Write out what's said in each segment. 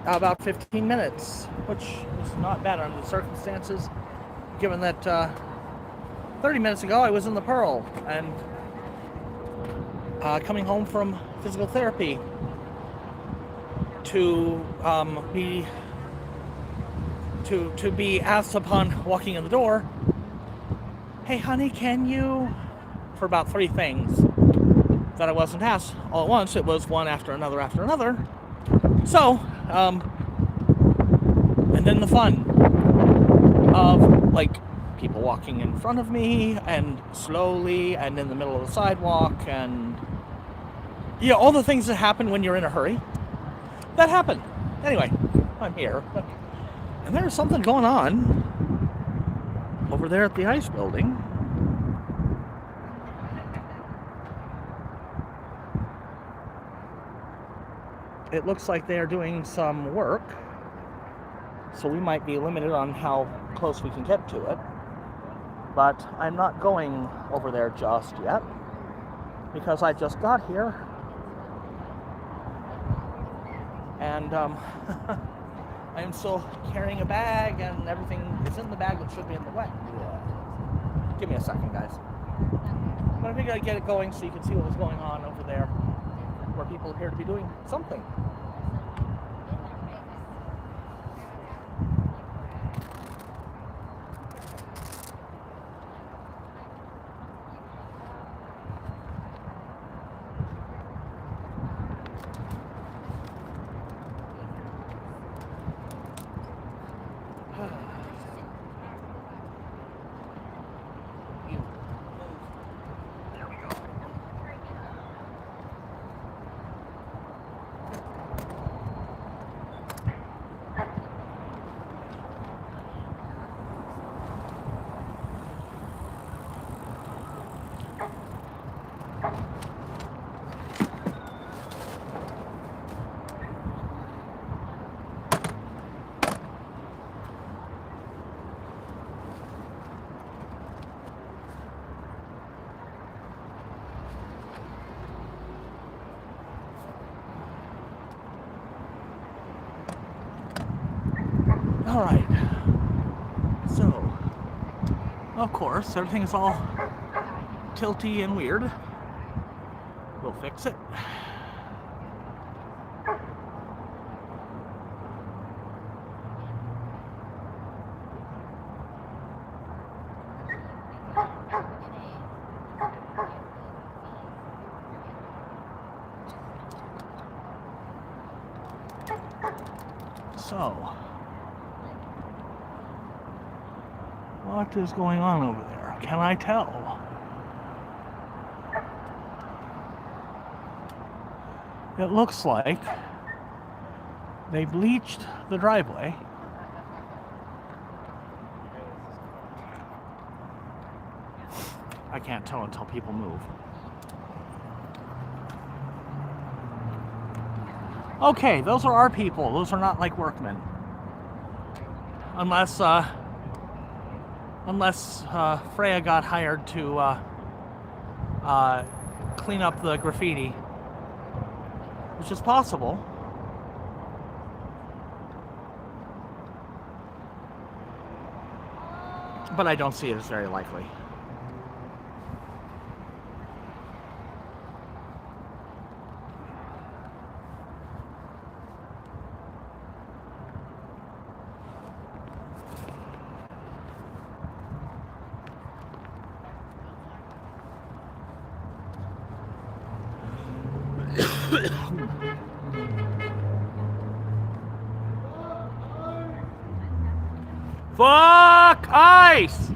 about 15 minutes, which is not bad under the circumstances, given that 30 minutes ago I was in the Pearl and coming home from physical therapy to be asked upon walking in the door, "Hey honey, can you," for about 3 things that I wasn't asked all at once. It was one after another after another. So, and then the fun of like people walking in front of me and slowly and in the middle of the sidewalk, and all the things that happen when you're in a hurry. That happened. Anyway, I'm here. And there's something going on over there at the ICE building. It looks like they are doing some work, so we might be limited on how close we can get to it. But I'm not going over there just yet, because I just got here. And I am still carrying a bag, and everything is in the bag that should be in the wet. Give me a second, guys. But I figured I'd get it going so you can see what was going on over there, where people appear to be doing something. All right, so, of course, everything is all tilty and weird. We'll fix it. So, what is going on over there? Can I tell? It looks like they bleached the driveway. I can't tell until people move. Okay, those are our people. Those are not like workmen. Unless Freya got hired to clean up the graffiti, which is possible. But I don't see it as very likely. Fuck ICE!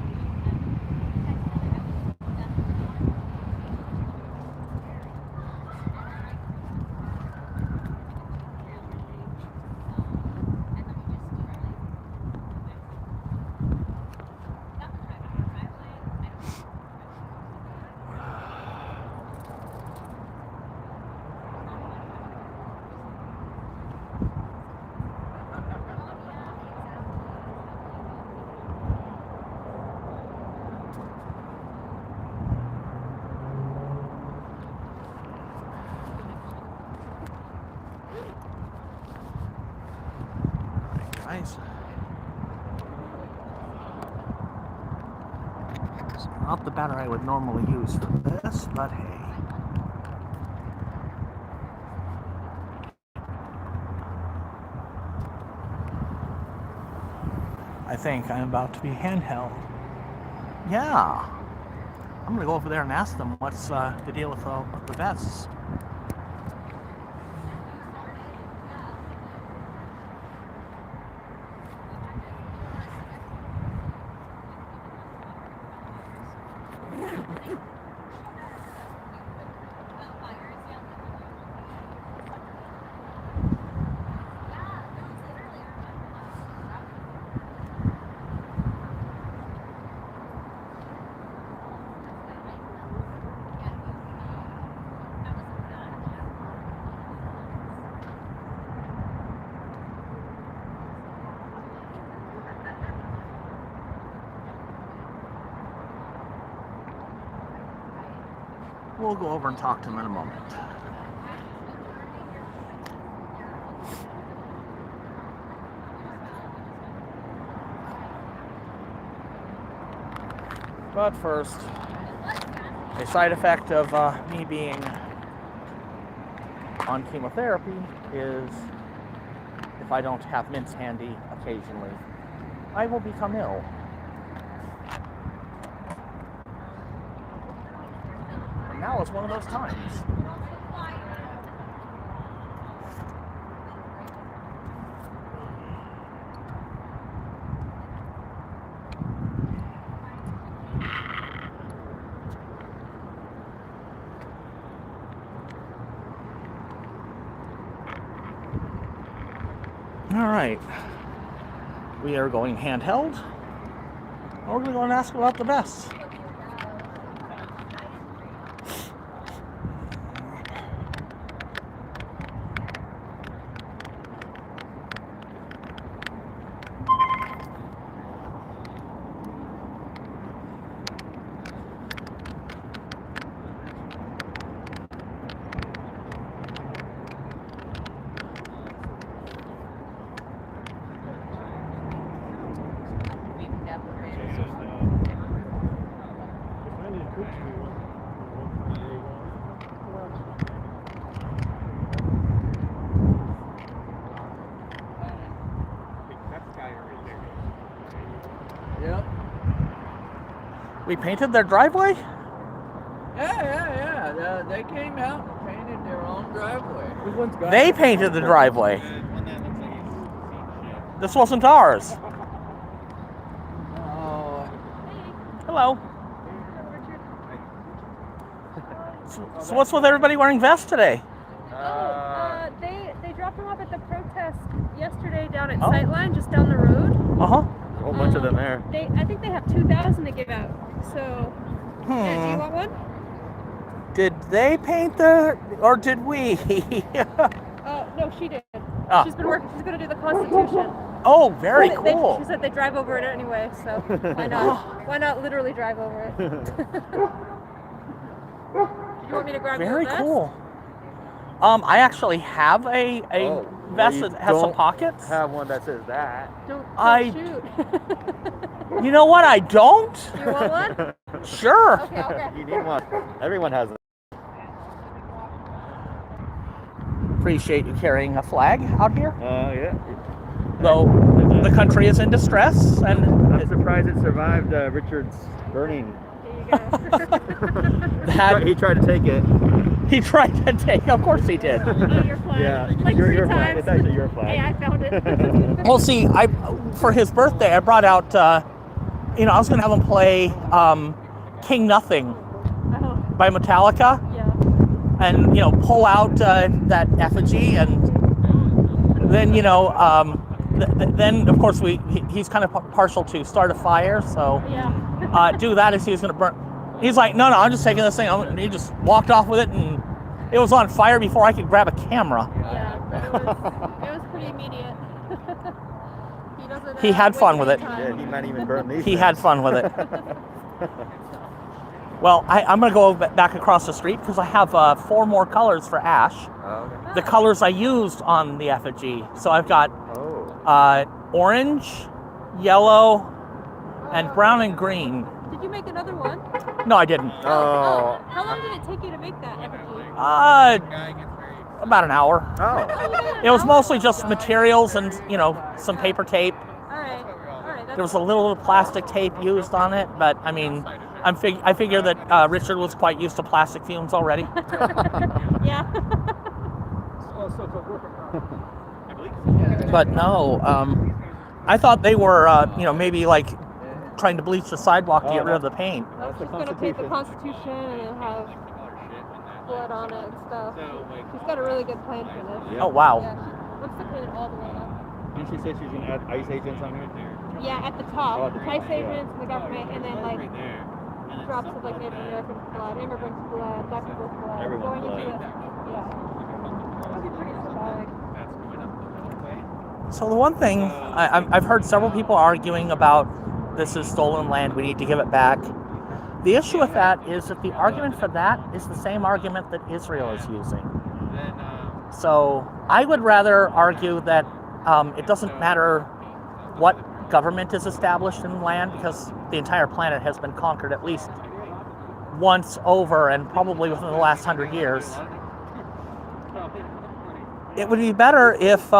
guys. It's not the battery I would normally use for this, but hey. I think I'm about to be handheld. Yeah. I'm gonna go over there and ask them what's the deal with the vests. We'll go over and talk to him in a moment. But first, a side effect of me being on chemotherapy is if I don't have mints handy occasionally, I will become ill. Now is one of those times. All right, we are going handheld. We're going to go and ask about the vests. Yep. We painted their driveway? Yeah. They came out and painted their own driveway. They painted the driveway. This wasn't ours. Oh. Hello. So what's with everybody wearing vests today? They dropped them off at the protest yesterday down at Sightline, just down the road. Uh-huh. A whole bunch of them there. I think they have 2,000 to give out. So, yeah, do you want one? Did they paint the, or did we? No, she did. Ah. She's been working. She's going to do the Constitution. Oh, very cool. She said they drive over it anyway, so why not? Why not literally drive over it? You want me to grab Very your vest? cool. I actually have a vest that has some pockets. Have one that says that. Don't shoot. You know what? I don't. You want one? Sure. Okay. You need one. Everyone has them. Appreciate you carrying a flag out here. Yeah. Though the country is in distress, and I'm surprised it survived Richard's burning. There you go. He tried to take it. He tried to take. Of course he did. Your flag. Yeah, Like your 3 flag. times. It's actually your flag. Hey, I found it. Well, see, for his birthday, I brought out. I was going to have him play "King Nothing" by Metallica. Yeah. And pull out that effigy, and then then of course he's kind of partial to start a fire, so Yeah. do that as he's gonna burn. He's like, no, I'm just taking this thing. And he just walked off with it, and it was on fire before I could grab a camera. Yeah. It was pretty immediate. He doesn't. He had fun with it. Yeah, he might even burn these. He had fun with it. Well, I'm going to go back across the street because I have 4 more colors for ash. Oh, okay. The colors I used on the effigy. So I've got Oh. orange, yellow, and brown and green. Did you make another one? No, I didn't. Oh. How long did it take you to make that effigy? About an hour. Oh. It was mostly just materials and, some paper tape. All right. There was a little plastic tape used on it, but I mean, I figure that Richard was quite used to plastic fumes already. Yeah. But no, I thought they were, maybe like trying to bleach the sidewalk to get rid of the paint. I was just gonna paint the Constitution and then have blood on it and stuff. She's got a really good plan for this. Yeah. Oh wow. Yeah, she wants to paint it all the way up. Didn't she say she's gonna add ICE agents on here? Yeah, at the top, Oh, at the ICE top, yeah. agents and the government, and then like drops of like Native American blood, immigrants' blood, black people's blood, Everyone's going into blood. the That'd be pretty symbolic. So the one thing I've heard several people arguing about, this is stolen land, we need to give it back. The issue with that is that the argument for that is the same argument that Israel is using. So I would rather argue that it doesn't matter what government is established in land, because the entire planet has been conquered at least once over, and probably within the last 100 years. It would be better if,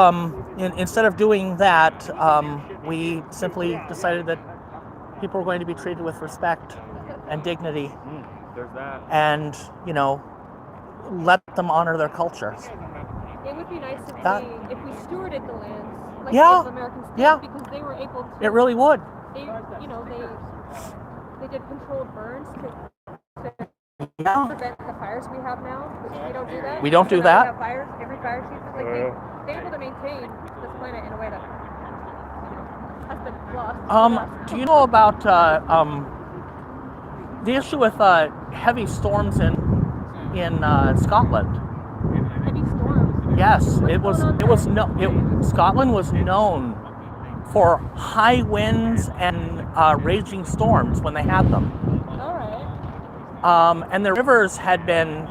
instead of doing that, we simply decided that people were going to be treated with respect and dignity, There's that. and, let them honor their culture. It would be nice if we stewarded the lands like Yeah, Native Americans did, yeah. because they were able to. It really would. They did controlled burns to Yeah. prevent the fires we have now. Which we don't do that. We don't do So now that. We have fires every fire season. Like they're able to maintain this planet in a way that has been lost. Do you know about the issue with heavy storms in Scotland? Heavy storms. Yes, What's Scotland was known for high winds and raging storms when they had them. All right. And the rivers had been,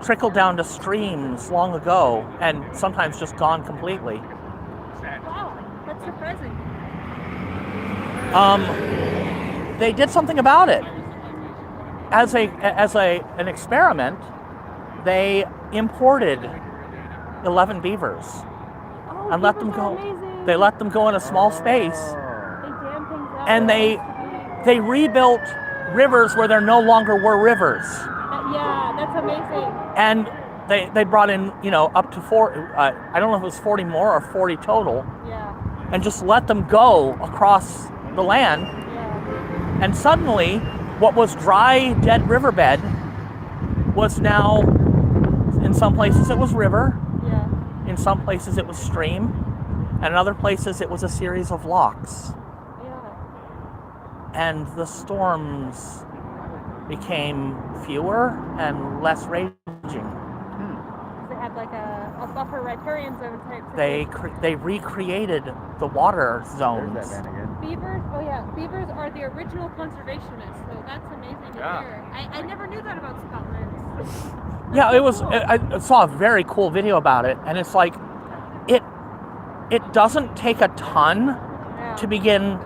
trickled down to streams long ago, and sometimes just gone completely. Wow, that's surprising. They did something about it. As an experiment, they imported 11 beavers Oh, and let them beavers are go. amazing. They let them go in a small space, They dam things up. and they rebuilt rivers where there no longer were rivers. Yeah, that's amazing. And they brought in, up to I don't know if it was 40 more or 40 total, Yeah, and just let them go across the land. yeah. And suddenly, what was dry, dead riverbed was now, in some places it was river, Yeah. in some places it was stream, and in other places it was a series of locks. Yeah. And the storms became fewer and less raging. They had like a buffer riparian zone type They recreated the water There's zones. that man again. Beavers, oh yeah, beavers are the original conservationists, so that's amazing to Yeah. hear. I never knew that about Scotland. Yeah, it was. I saw a very cool video about it, and it's like, it doesn't take a ton Yeah. to begin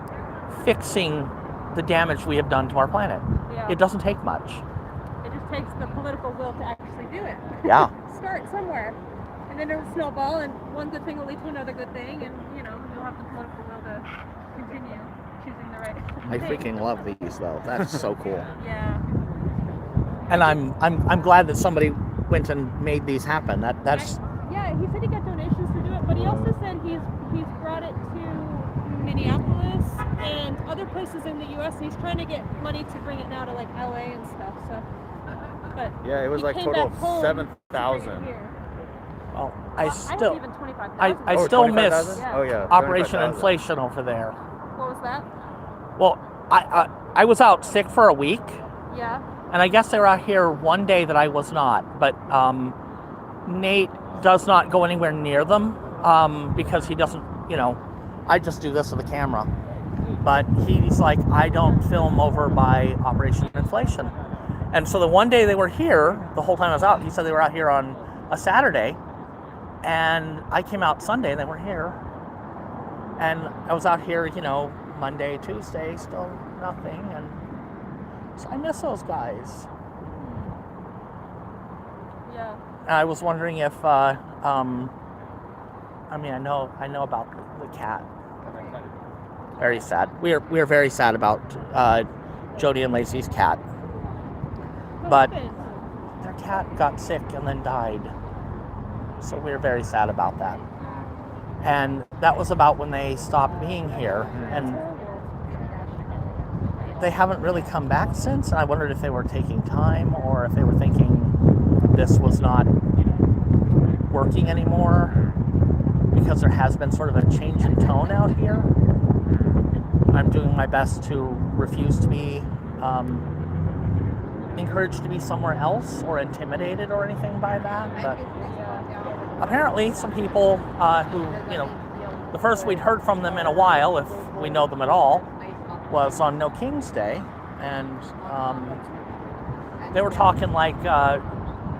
fixing the damage we have done to our planet. Yeah. It doesn't take much. It just takes the political will to actually do it. Yeah. Start somewhere. And then it'll snowball, and one good thing will lead to another good thing, and you'll have the political will to continue choosing the right I thing. freaking love these though. That's so cool. Yeah. And I'm glad that somebody went and made these happen. That's Yeah, he said he got donations to do it, but he also said he's brought it to Minneapolis and other places in the U.S. and he's trying to get money to bring it now to like L.A. and stuff. So, but Yeah, it was he like came total back of home to bring it 7,000. here. well, I I don't still even 25,000. I still miss 25,000? Yeah. Oh yeah. Operation 25,000. Inflation over there. What was that? Well, I was out sick for a week, Yeah. and I guess they were out here one day that I was not. But Nate does not go anywhere near them because he doesn't. I just do this with the camera. But he's like, I don't film over by Operation Inflation. And so the one day they were here, the whole time I was out, he said they were out here on a Saturday, and I came out Sunday and they were here. And I was out here, Monday, Tuesday, still nothing. And so I miss those guys. Yeah. And I was wondering if, I know about the cat. Very sad. We are very sad about Jody and Lacey's cat. What But happened? their cat got sick and then died. So we were very sad about that. And that was about when they stopped being here. And they haven't really come back since. And I wondered if they were taking time or if they were thinking this was not working anymore, because there has been sort of a change in tone out here. I'm doing my best to refuse to be encouraged to be somewhere else or intimidated or anything by that. But apparently some people who, the first we'd heard from them in a while, if we know them at all, was on No King's Day. And they were talking like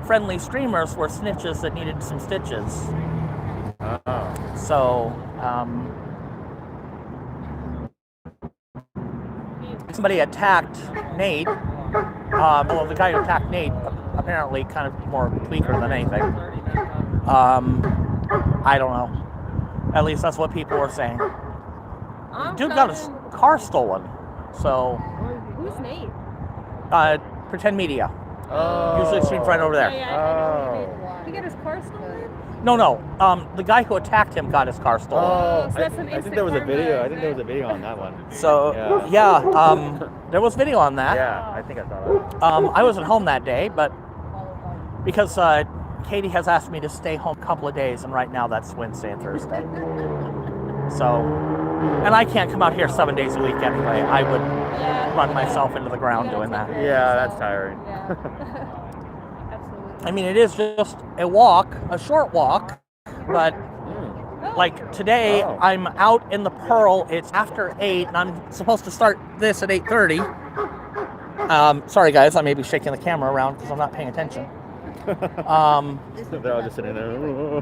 friendly streamers were snitches that needed some stitches. So, somebody attacked Nate. Well, the guy who attacked Nate apparently kind of more tweaker than anything. I don't know. At least that's what people were saying. Dude got his car stolen. So, Who's Nate? Pretend Media. Oh. Usually streams right over there. Yeah. He got his car stolen? No. The guy who attacked him got his car stolen. Oh, So that's some I think instant there was a karma. video. I think there was a video on that one. So, there was video on that. Yeah, I think I saw that. I wasn't home that day, but because Katie has asked me to stay home a couple of days, and right now that's Wednesday and Thursday. So, and I can't come out here 7 days a week anyway. I would run myself into the ground doing that. Yeah, that's tiring. Yeah. Absolutely. I mean, it is just a walk, a short walk, but like today, I'm out in the Pearl. It's after 8, and I'm supposed to start this at 8:30. Sorry, guys, I may be shaking the camera around because I'm not paying attention. They're all just sitting there.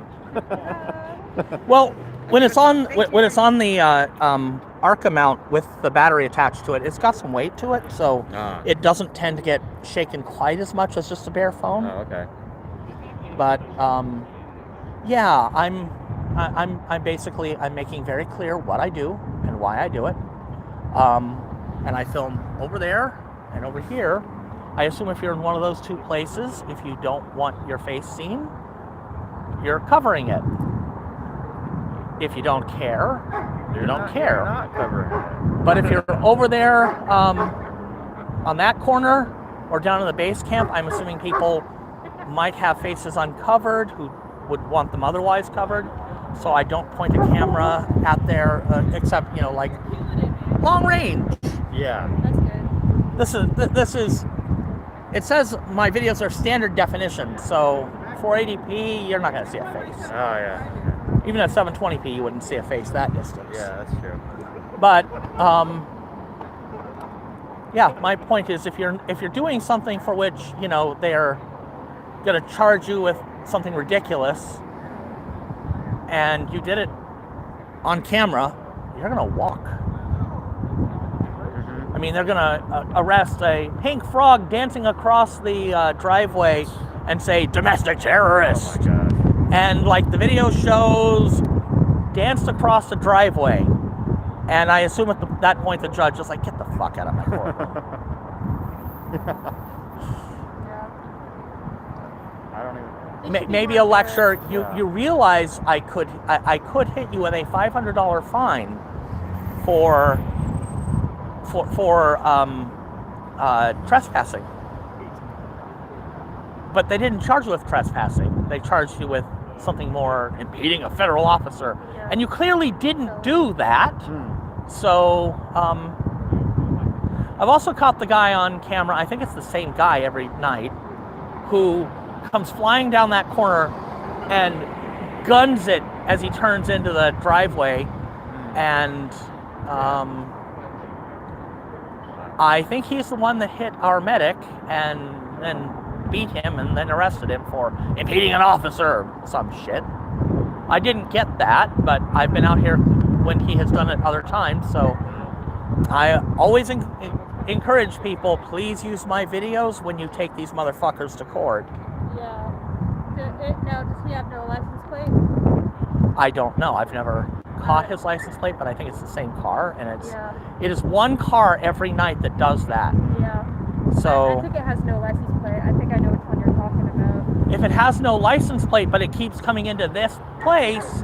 Well, when it's on the Arca mount with the battery attached to it, it's got some weight to it, so it doesn't tend to get shaken quite as much as just a bare phone. Oh, okay. But yeah, I'm basically making very clear what I do and why I do it. And I film over there and over here. I assume if you're in one of those two places, if you don't want your face seen, you're covering it. If you don't care, you don't care. You're not covering it. But if you're over there on that corner or down in the base camp, I'm assuming people might have faces uncovered who would want them otherwise covered. So I don't point a camera at there, except, like long range. Yeah. That's good. This is. It says my videos are standard definition, so 480p, you're not going to see a face. Oh, yeah. Even at 720p, you wouldn't see a face that distance. Yeah, that's true. But yeah, my point is, if you're doing something for which they're going to charge you with something ridiculous, and you did it on camera, you're going to walk. I mean, they're going to arrest a pink frog dancing across the driveway and say, domestic terrorist. Oh my god. And like the video shows, danced across the driveway. And I assume at that point the judge is like, get the fuck out of my courtroom. I don't even. Maybe a lecture. You realize I could hit you with a $500 fine for trespassing. But they didn't charge you with trespassing. They charged you with something more, impeding a federal officer. And you clearly didn't do that. So, I've also caught the guy on camera, I think it's the same guy every night, who comes flying down that corner and guns it as he turns into the driveway. And I think he's the one that hit our medic and then beat him and then arrested him for impeding an officer or some shit. I didn't get that, but I've been out here when he has done it other times. So I always encourage people, please use my videos when you take these motherfuckers to court. Yeah. Now, does he have no license plate? I don't know. I've never caught his license plate, but I think it's the same car, and it is one car every night that does that. Yeah. So I think it has no license plate. I think I know which one you're talking about. if it has no license plate, but it keeps coming into this place,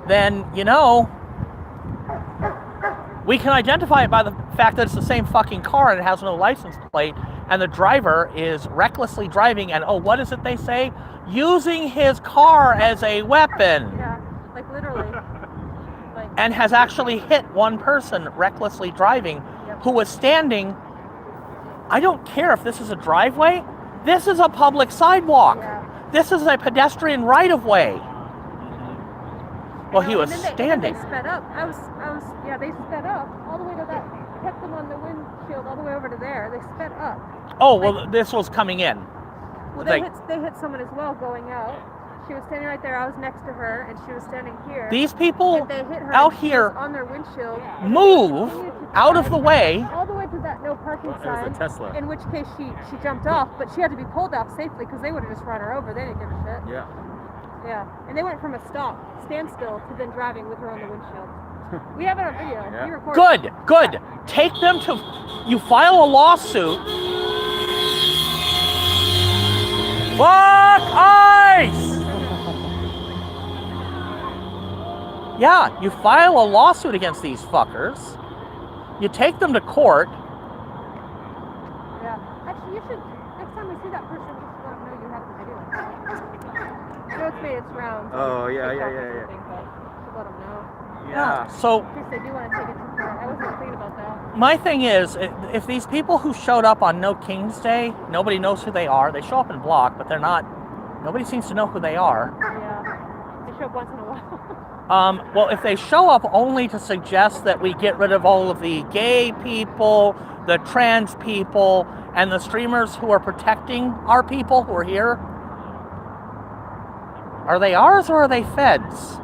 then, you know, we can identify it by the fact that it's the same fucking car and it has no license plate, and the driver is recklessly driving and, oh, what is it they say? Using his car as a weapon. Yeah, like literally. And has actually hit one person recklessly driving who was standing. I don't care if this is a driveway. This is a public sidewalk. Yeah. This is a pedestrian right-of-way. Well, he was standing. And then they sped up. They sped up all the way to that, kept them on the windshield all the way over to there. They sped up. Oh, well, this was coming in. Well, they hit someone as well going out. She was standing right there. I was next to her, and she was standing here. These people and they hit her out and she here was on their windshield. move out of the way. All the way to that no parking sign. It was a Tesla. In which case she jumped off, but she had to be pulled off safely because they would have just run her over. They didn't give a shit. Yeah. Yeah, and they went from a standstill to then driving with her on the windshield. We have it on video. Yeah. We recorded. Good. Take them to. You file a lawsuit. Fuck ICE! Yeah, you file a lawsuit against these fuckers. You take them to court. Yeah. Actually, you should, next time we see that person, just let them know you have the video. I know it's made its rounds. Oh, yeah. Should let them know. Yeah. So In case they do want to take it to court. I wasn't thinking about that. my thing is, if these people who showed up on No King's Day, nobody knows who they are. They show up in block, but they're not. Nobody seems to know who they are. Yeah. They show up once in a while. Well, if they show up only to suggest that we get rid of all of the gay people, the trans people, and the streamers who are protecting our people who are here, are they ours or are they feds?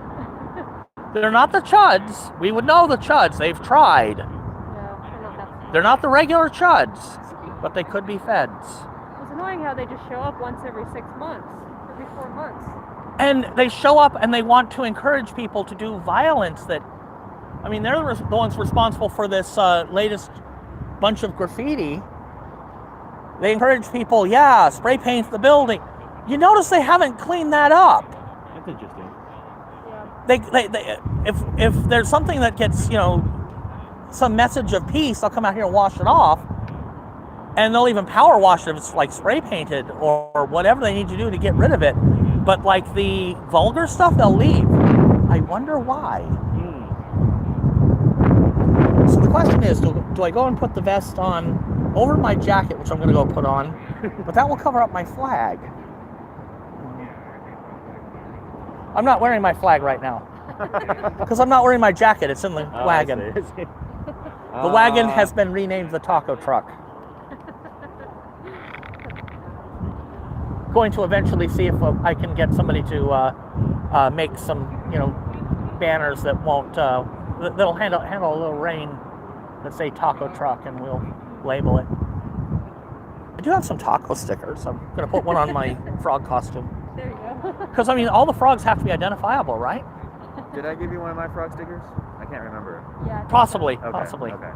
They're not the chuds. We would know the chuds. They've tried. No, They're not the regular chuds, but they could be feds. it's annoying how they just show up once every 6 months, every 4 months. And they show up and they want to encourage people to do violence that, I mean, they're the ones responsible for this latest bunch of graffiti. They encourage people, spray paint the building. You notice they haven't cleaned that up. That's interesting. Yeah. They if there's something that gets, some message of peace, they'll come out here and wash it off. And they'll even power wash it if it's like spray painted or whatever they need to do to get rid of it. But like the vulgar stuff, they'll leave. I wonder why. So the question is, do I go and put the vest on over my jacket, which I'm going to go put on, but that will cover up my flag. I'm not wearing my flag right now. Because I'm not wearing my jacket, it's in the wagon. I see. The wagon has been renamed the taco truck. Going to eventually see if I can get somebody to make some, banners that won't, that'll handle a little rain that say taco truck, and we'll label it. I do have some taco stickers. I'm going to put one on my frog costume. There you go. Because, all the frogs have to be identifiable, right? Did I give you one of my frog stickers? I can't remember. Yeah. Possibly, Okay. possibly. Okay.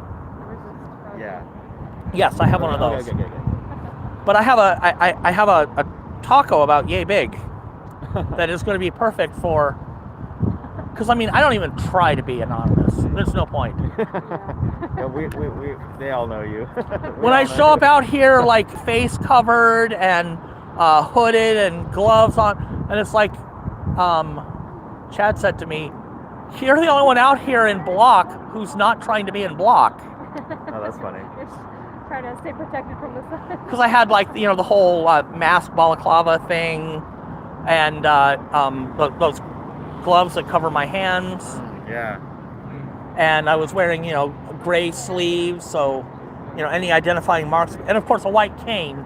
Resist. Yeah. Yes, I have one of those. Okay. But I have I have a taco about yay big that is going to be perfect for, because I don't even try to be anonymous. There's no point. Yeah, they all know you. When I show up out here like face covered and hooded and gloves on, and it's like Chad said to me, you're the only one out here in block who's not trying to be in block. Oh, that's funny. You're just trying to stay protected from the sun. Because I had the whole mask balaclava thing, and those gloves that cover my hands. Yeah. And I was wearing gray sleeves, so any identifying marks, and of course a white cane,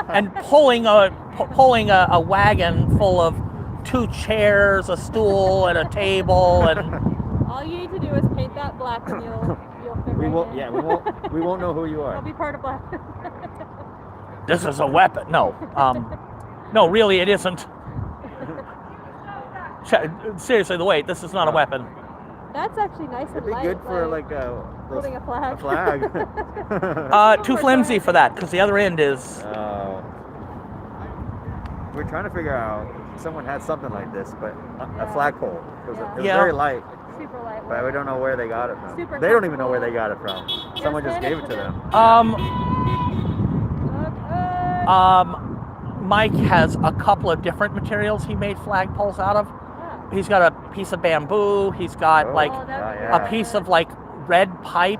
and pulling a wagon full of 2 chairs, a stool, and a table, and All you need to do is paint that black, and you'll fit We right won't. in. Yeah, we won't know who you You'll are. be part of black. This is a weapon. No. No, really, it isn't. Seriously, this is not a weapon. That's actually nice It'd and be light. good for like holding a flag. a flag. Too flimsy for that, because the other end is... We're trying to figure out if someone had something like this, but a Yeah. flagpole. It was Yeah. very light, Super light. but we don't know where they got it from. Super They don't even know where they got it from. Just Someone just hand gave it it to to them. Okay. Mike has a couple of different materials he made flagpoles out of. Yeah. He's got a piece of bamboo. He's got Oh, like that'd be yeah. a good. piece of like red pipe,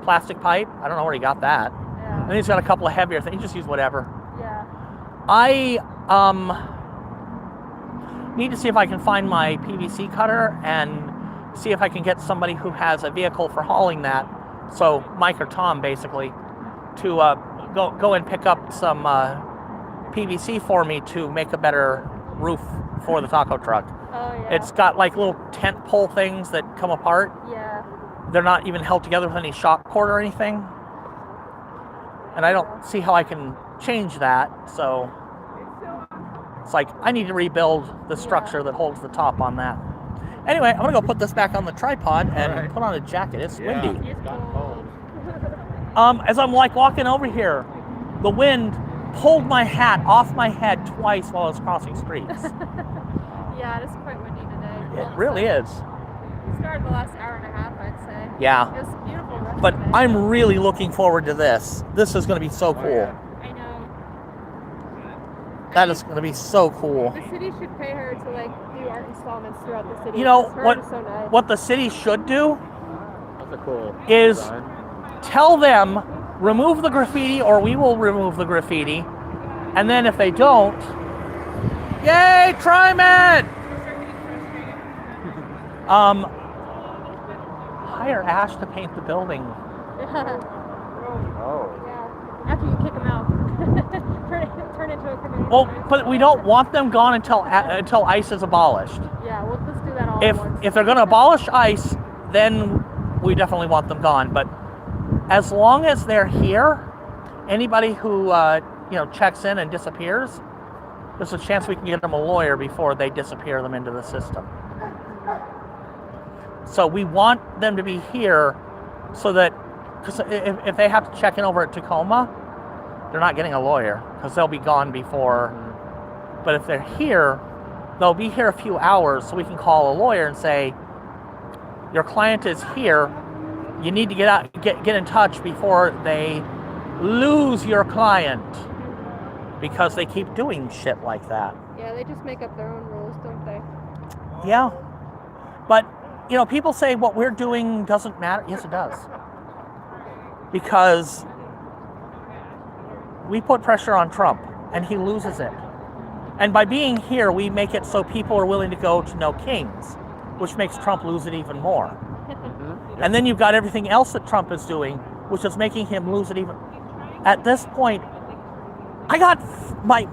plastic pipe. I don't know where he got that. Yeah. And he's got a couple of heavier things. He just used whatever. Yeah. I need to see if I can find my PVC cutter and see if I can get somebody who has a vehicle for hauling that. So Mike or Tom, basically, to go and pick up some PVC for me to make a better roof for the taco truck. Oh yeah. It's got like little tent pole things that come apart. Yeah. They're not even held together with any shock cord or anything. And I don't see how I can change that. So it's like I need to rebuild the structure that holds the top on that. Anyway, I'm gonna go put this back on the tripod and Alright. put on a jacket. It's windy. It's cold. As I'm like walking over here, the wind pulled my hat off my head twice while I was crossing streets. Yeah, it's quite windy today. It really is. It started the last hour and a half, I'd say. Yeah. It was beautiful. Rest But of it. I'm really looking forward to this. This is going to be so cool. yeah. I know. That is going to be so cool. The city should pay her to like do art installments throughout the city. You know, because her what- is so nice. What the city should do That's a cool is design. tell them, remove the graffiti or we will remove the graffiti. And then if they don't, yay, TriMet! Hire Ash to paint the building. Yeah. Oh. Yeah. After you kick them out, turn into a community. Well, service. but we don't want them gone until ICE is abolished. Yeah, we'll just do that all at once. If they're going to abolish ICE, then we definitely want them gone. But as long as they're here, anybody who checks in and disappears, there's a chance we can get them a lawyer before they disappear them into the system. So we want them to be here so that, because if they have to check in over at Tacoma, they're not getting a lawyer because they'll be gone before. But if they're here, they'll be here a few hours so we can call a lawyer and say, your client is here. You need to get in touch before they lose your client because they keep doing shit like that. Yeah, they just make up their own rules, don't they? Yeah. But, people say what we're doing doesn't matter. Yes, it does. Because we put pressure on Trump and he loses it. And by being here, we make it so people are willing to go to No Kings, which makes Trump lose it even more. And then you've got everything else that Trump is doing, which is making him lose it even. At this point, I got my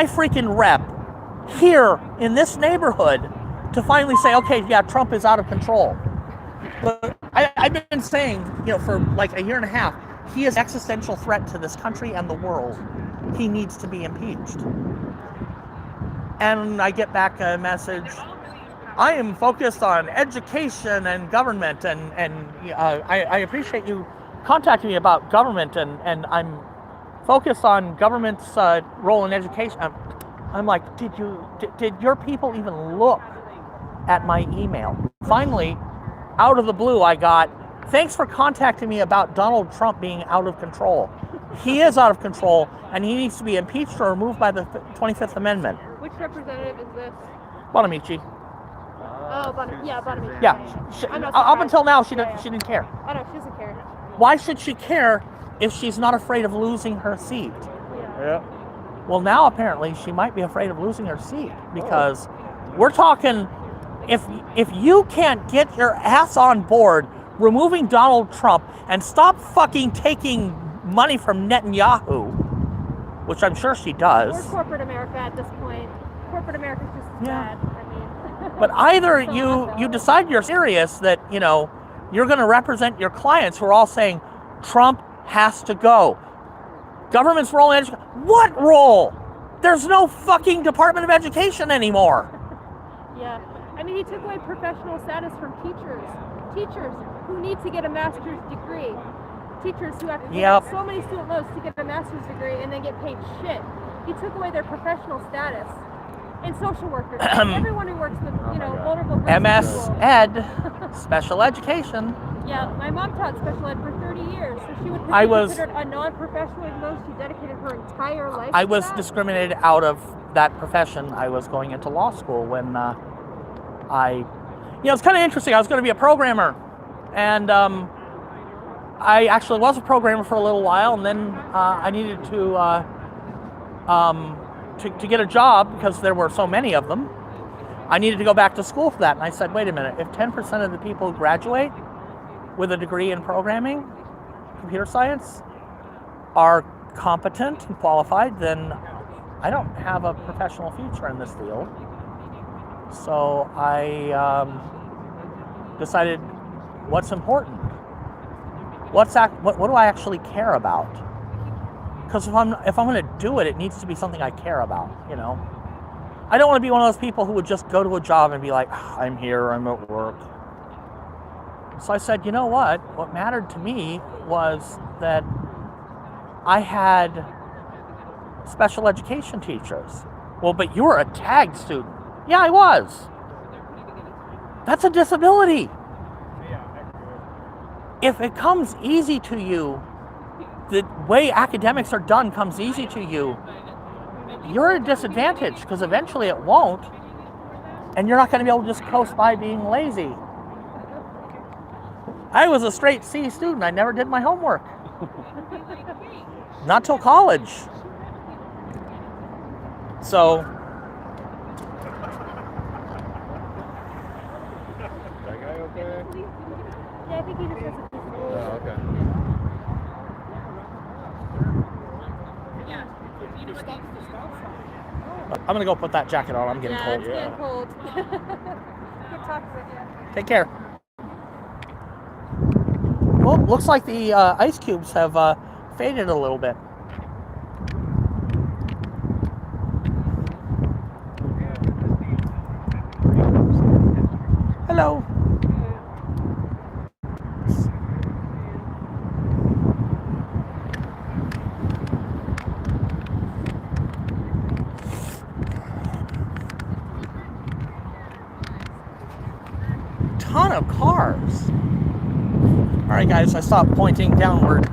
freaking rep here in this neighborhood to finally say, okay, yeah, Trump is out of control. But I've been saying, for like a year and a half, he is an existential threat to this country and the world. He needs to be impeached. And I get back a message, I am focused on education and government, and I appreciate you contacting me about government, and I'm focused on government's role in education. I'm like, did your people even look at my email? Finally, out of the blue, I got, thanks for contacting me about Donald Trump being out of control. He is out of control, and he needs to be impeached or removed by the 25th Amendment. Which representative is this? Bonamici. Oh, Bonamici. Yeah. I'm not Up surprised. until now, she Yeah. didn't care. Oh no, she doesn't care. Why should she care if she's not afraid of losing her seat? Yeah. Well, now apparently she might be afraid of losing her seat because we're talking, if you can't get your ass on board removing Donald Trump and stop fucking taking money from Netanyahu, which I'm sure she does. Or corporate America at this point. Corporate America's just as Yeah. bad. I mean. But either you decide you're serious, that, you know, you're going to represent your clients who are all saying Trump has to go. Government's role in education. What role? There's no fucking Department of Education anymore. Yeah. I mean, he took away professional status from teachers. Teachers who need to get a master's degree. Teachers who have to take so many student loans to get a master's degree and then get paid shit. He took away their professional status. And social workers. Everyone who works with, you know, vulnerable groups. MS Ed, special education. Yeah, my mom taught special ed for 30 years, so she would be considered a non-professional, even though she dedicated her entire life I to was that. discriminated out of that profession. I was going into law school when it's kind of interesting. I was going to be a programmer, and I actually was a programmer for a little while, and then I needed to get a job because there were so many of them. I needed to go back to school for that, and I said, wait a minute, if 10% of the people who graduate with a degree in programming, computer science, are competent and qualified, then I don't have a professional future in this field. So I decided, what's important? What do I actually care about? Because if I'm going to do it, it needs to be something I care about, you know? I don't want to be one of those people who would just go to a job and be like, I'm here, I'm at work. So I said, you know what? What mattered to me was that I had special education teachers. Well, but you were a tag student. Yeah, I was. That's a disability. If it comes easy to you, the way academics are done comes easy to you, you're at a disadvantage, because eventually it won't, and you're not going to be able to just coast by being lazy. I was a straight C student. I never did my homework. Not till college. So, That guy okay? Yeah, I think he just has a Oh, okay. I'm going to go put that jacket on. I'm getting cold. It's getting cold. Good talking with you. Take care. Well, looks like the ice cubes have faded a little bit. Hello. Ton of cars. All right, guys, I stopped pointing downward.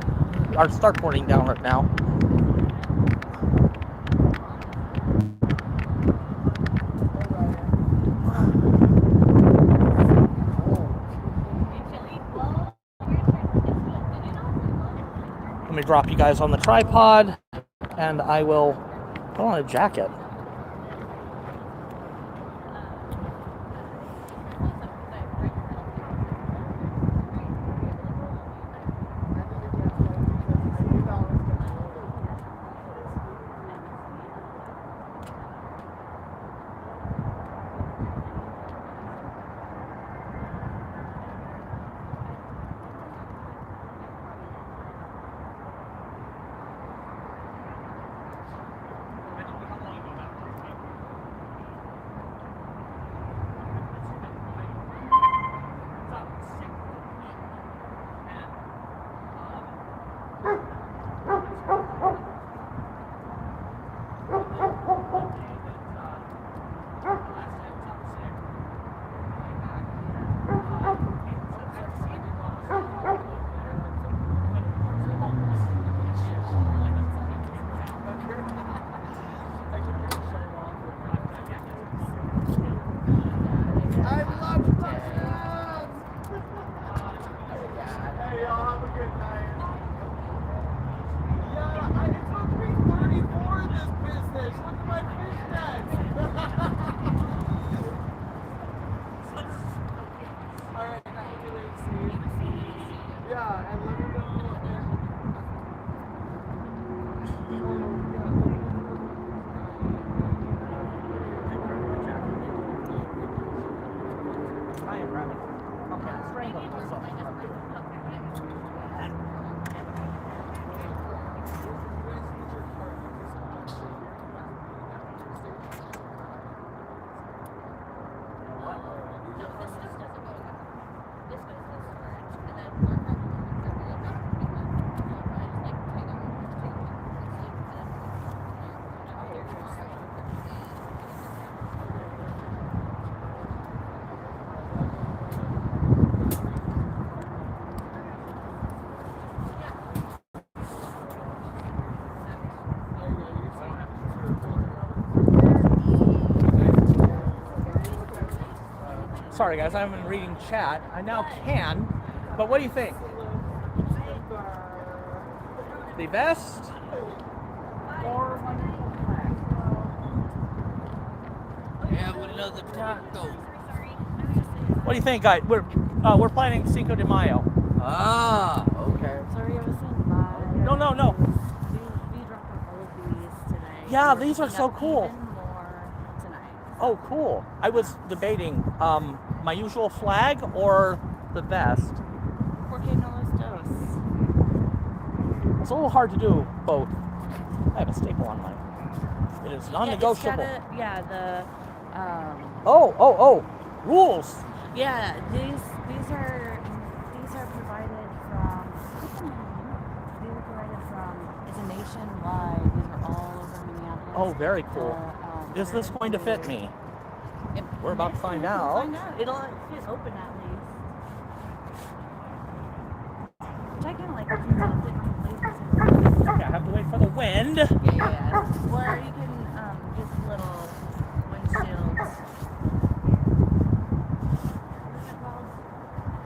Or start pointing downward now. Let me drop you guys on the tripod, and I will put on a jacket. Sorry guys, I haven't been reading chat. I now can. But what do you think? The vest? Yeah, we love the taco. What do you think, guys? We're planning Cinco de Mayo. Ah, okay. Sorry, I was saying bye. No. We dropped off all of these today. Yeah, We're these are picking so up cool. Even more tonight. Oh, cool. I was debating my usual flag or the vest. Porque no los dos. It's a little hard to do both. I have a staple on mine. It is non-negotiable. Yeah, Oh, rules. yeah, these are provided from. These are provided from. It's a nationwide. These are all over Minneapolis. Oh, very cool. Is this going to fit me? We're about to find out. It'll fit open at least. Which I kind of like. It seems it'll fit in places. Okay, I have to wait for the wind. Yeah. Or you can just little windshields. What's it called?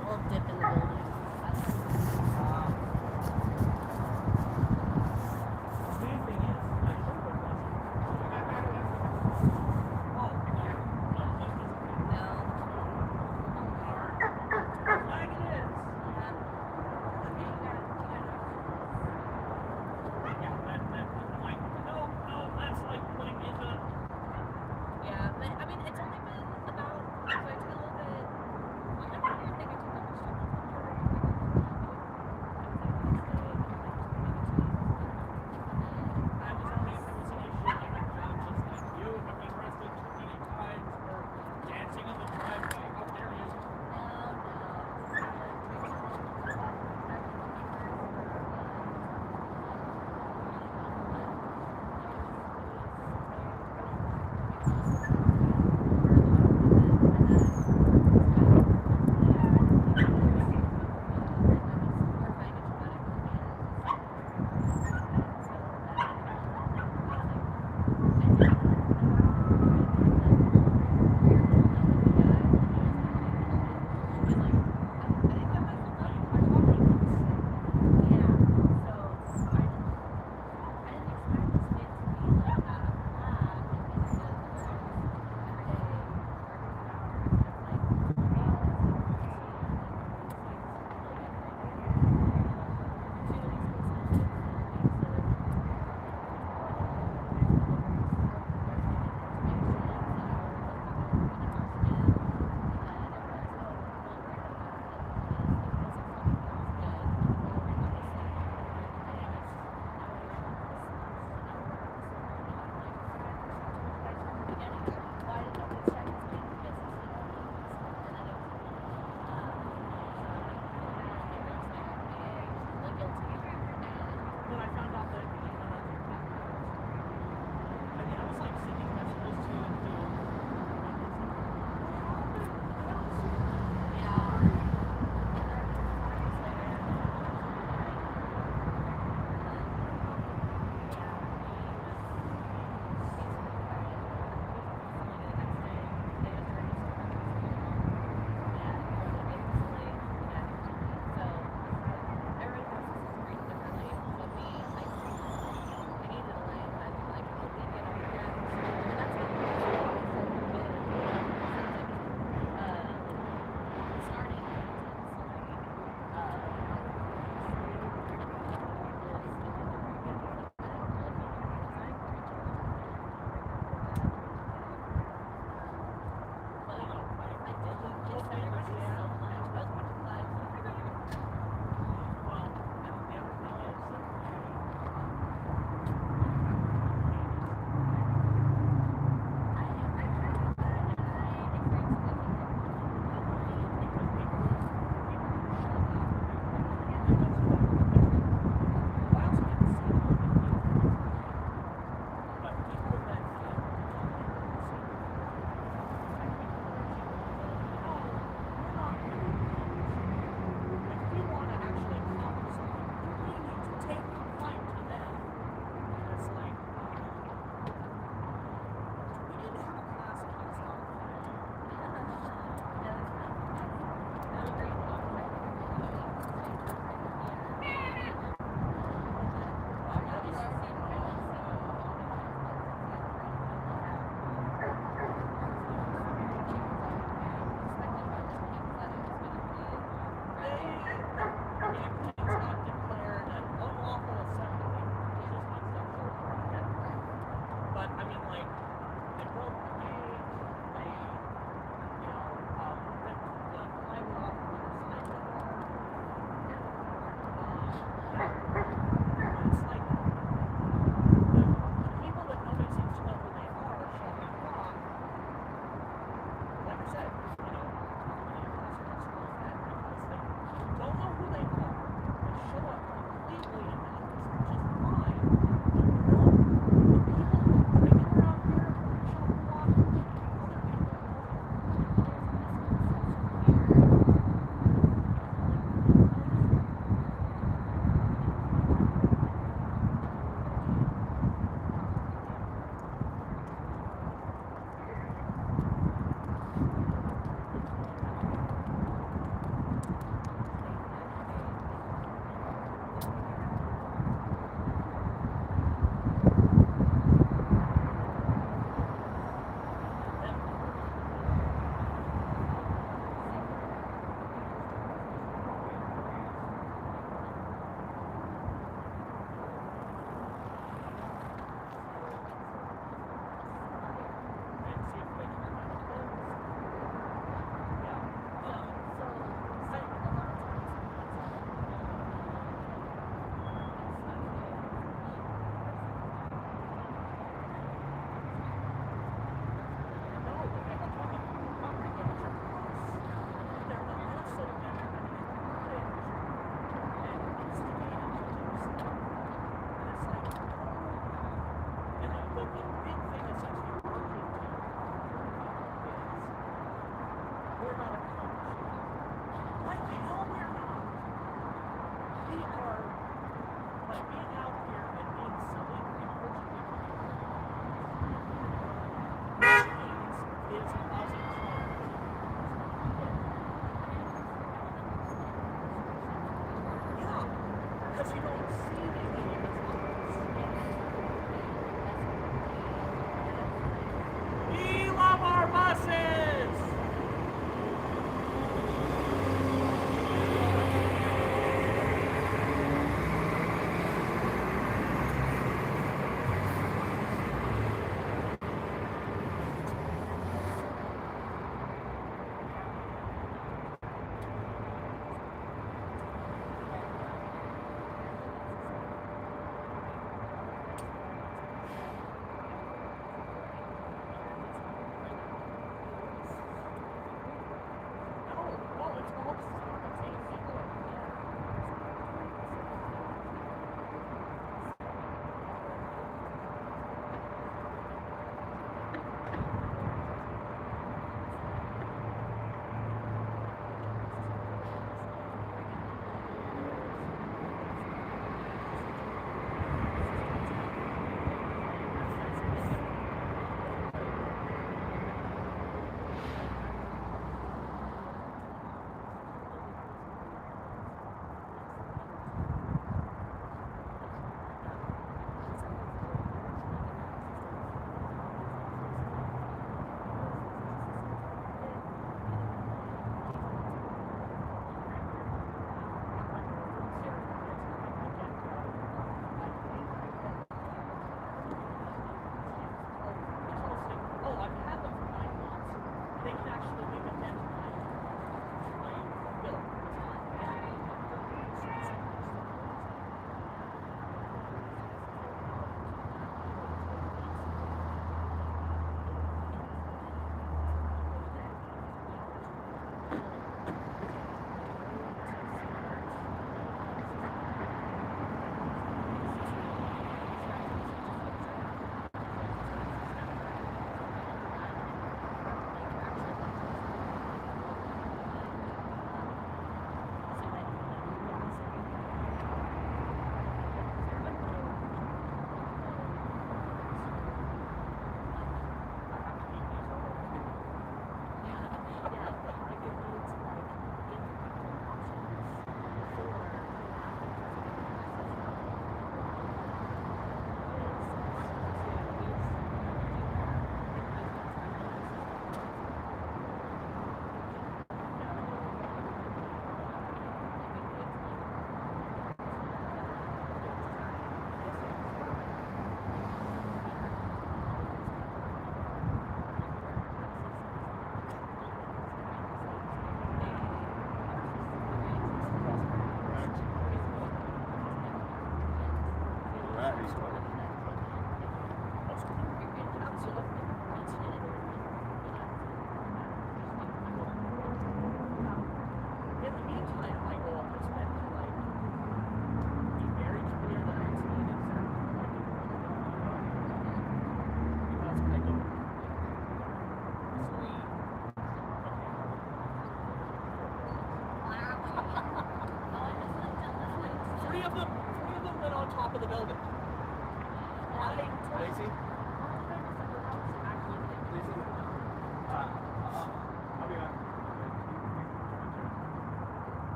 A little dip in the building. No, that's like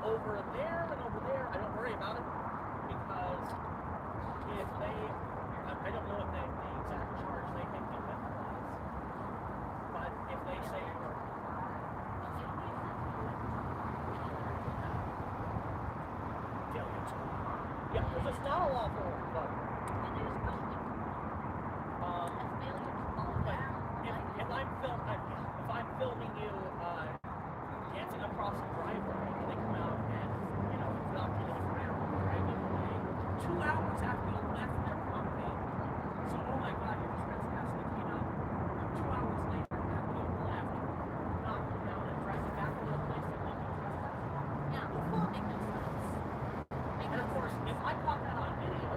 Over there and over there, I don't worry about it because if they, I don't know what the exact charge they think of it was, but if they say yeah, because it's not a lawful vote. But if I'm filming you dancing across the driveway and they come out and, you know, knock you to the ground, dragging away 2 hours after you left their property. So, oh my God, you're trespassing, you know, 2 hours later after you left, knock you down and drag you back to the place that you trespassed. Yeah, well, make no sense. And of course, if I caught that on video,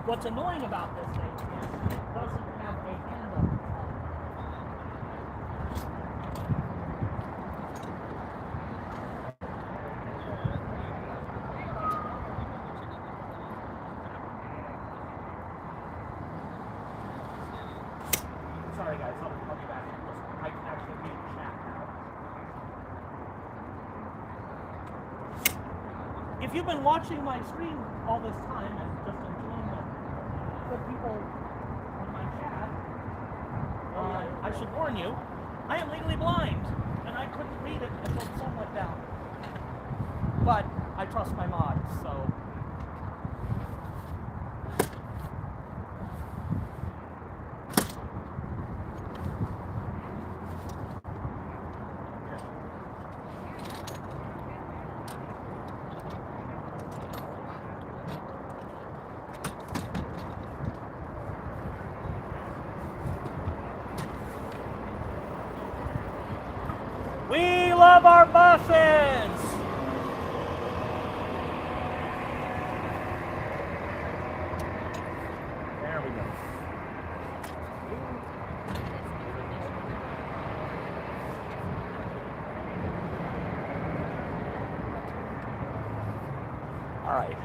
What's annoying about this thing is it doesn't have a handle. Sorry guys, I'll be back. I can actually read the chat now. If you've been watching my stream all this time and just enjoying the people on my chat, I should warn you, I am legally blind, and I couldn't read it until the sun went down. But I trust my mods, so. We love our buses! There we go. All right.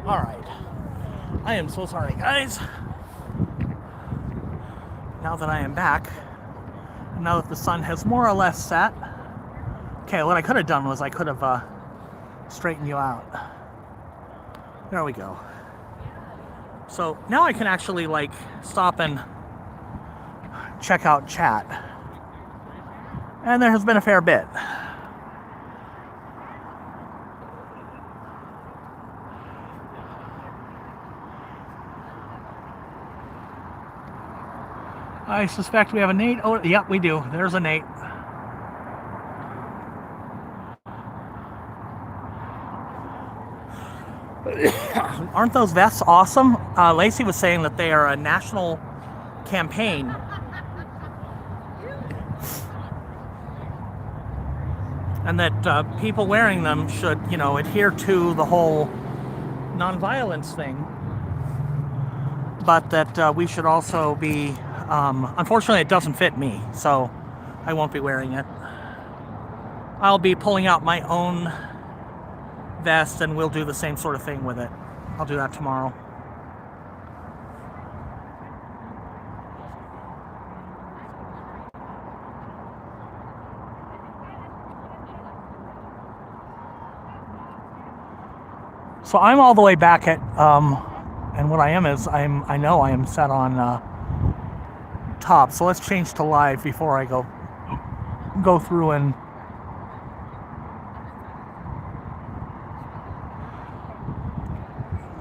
All right. I am so sorry, guys. Now that I am back, now that the sun has more or less set, okay, what I could have done was I could have straightened you out. There we go. So now I can actually like stop and check out chat. And there has been a fair bit. I suspect we have a Nate. Oh, yep, we do. There's a Nate. Aren't those vests awesome? Lacey was saying that they are a national campaign. And that people wearing them should, you know, adhere to the whole nonviolence thing. But that we should also be, unfortunately it doesn't fit me, so I won't be wearing it. I'll be pulling out my own vest and we'll do the same sort of thing with it. I'll do that tomorrow. So I'm all the way back at, and what I am is I know I am set on top. So let's change to live before I go through and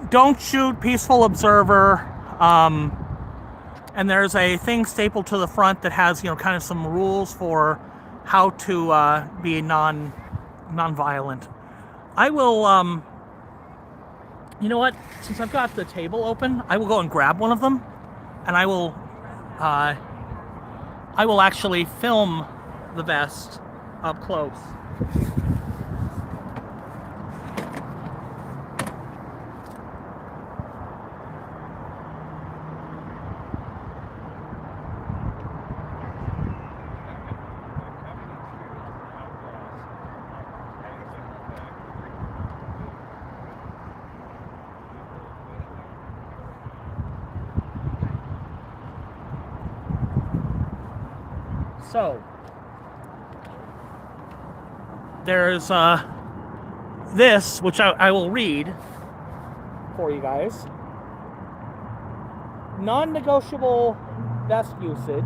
don't shoot, peaceful observer. And there's a thing stapled to the front that has, you know, kind of some rules for how to be non-violent. I will, you know what? Since I've got the table open, I will go and grab one of them, and I will actually film the vest up close. So, there's this, which I will read for you guys. Non-negotiable vest usage.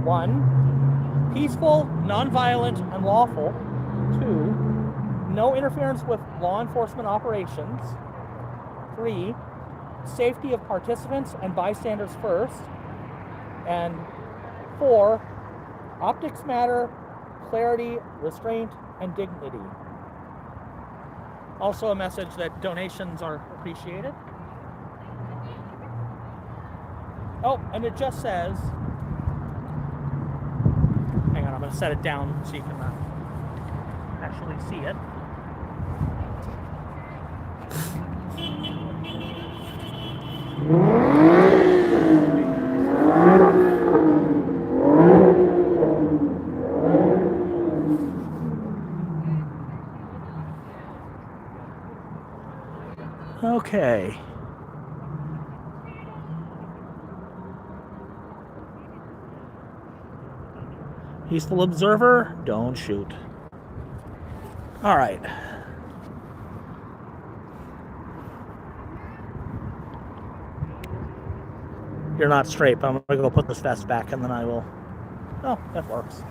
1. Peaceful, non-violent, and lawful. 2. No interference with law enforcement operations. 3. Safety of participants and bystanders first. And 4. Optics matter, clarity, restraint, and dignity. Also a message that donations are appreciated. Oh, and it just says, hang on, I'm going to set it down so you can actually see it. Okay. Peaceful observer, don't shoot. All right. You're not straight, but I'm gonna go put this vest back and then I will. Oh, that works.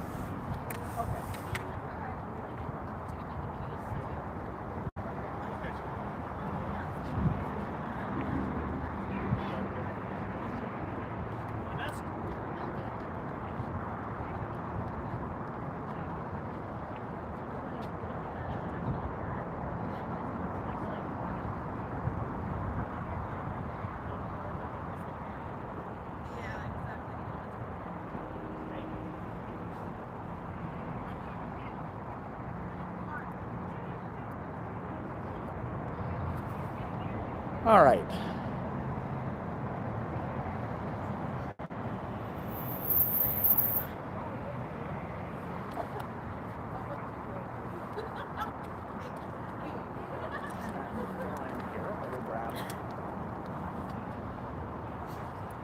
All right.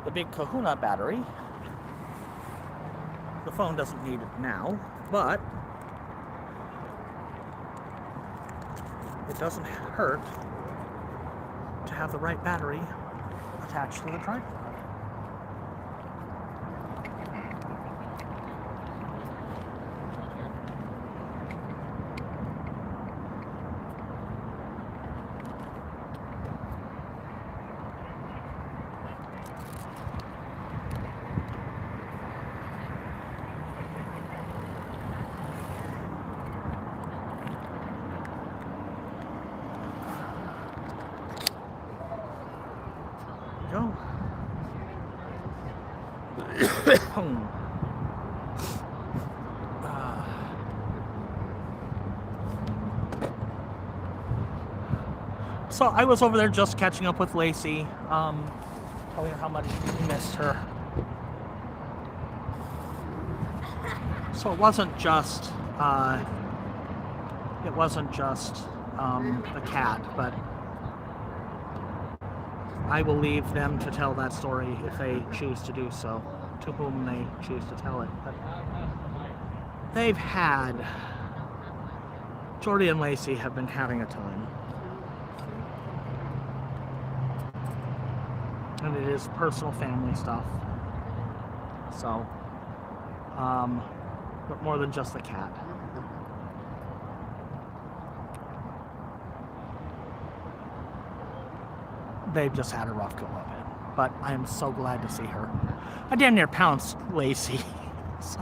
The big Kahuna battery. The phone doesn't need it now, but it doesn't hurt to have the right battery attached to the tripod. Go. So I was over there just catching up with Lacey, telling her how much we missed her. So it wasn't just the cat, but I will leave them to tell that story if they choose to do so, to whom they choose to tell it. But they've had, Jordy and Lacey have been having a time. And it is personal family stuff. So, but more than just the cat. They've just had a rough go of it. But I am so glad to see her. I damn near pounced Lacey. So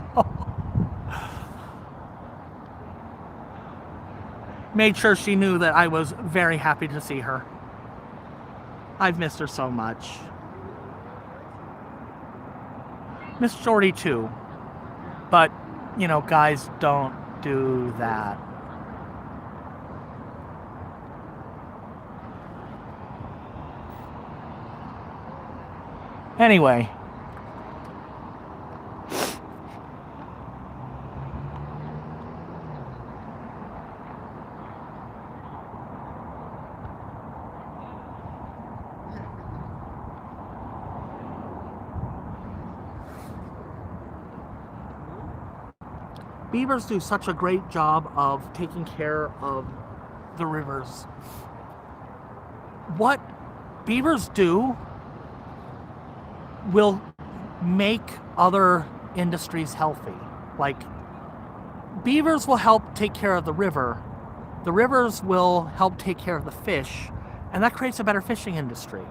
made sure she knew that I was very happy to see her. I've missed her so much. Miss Jordy too. But, you know, guys don't do that. Anyway. Beavers do such a great job of taking care of the rivers. What beavers do will make other industries healthy. Like, beavers will help take care of the river. The rivers will help take care of the fish, and that creates a better fishing industry.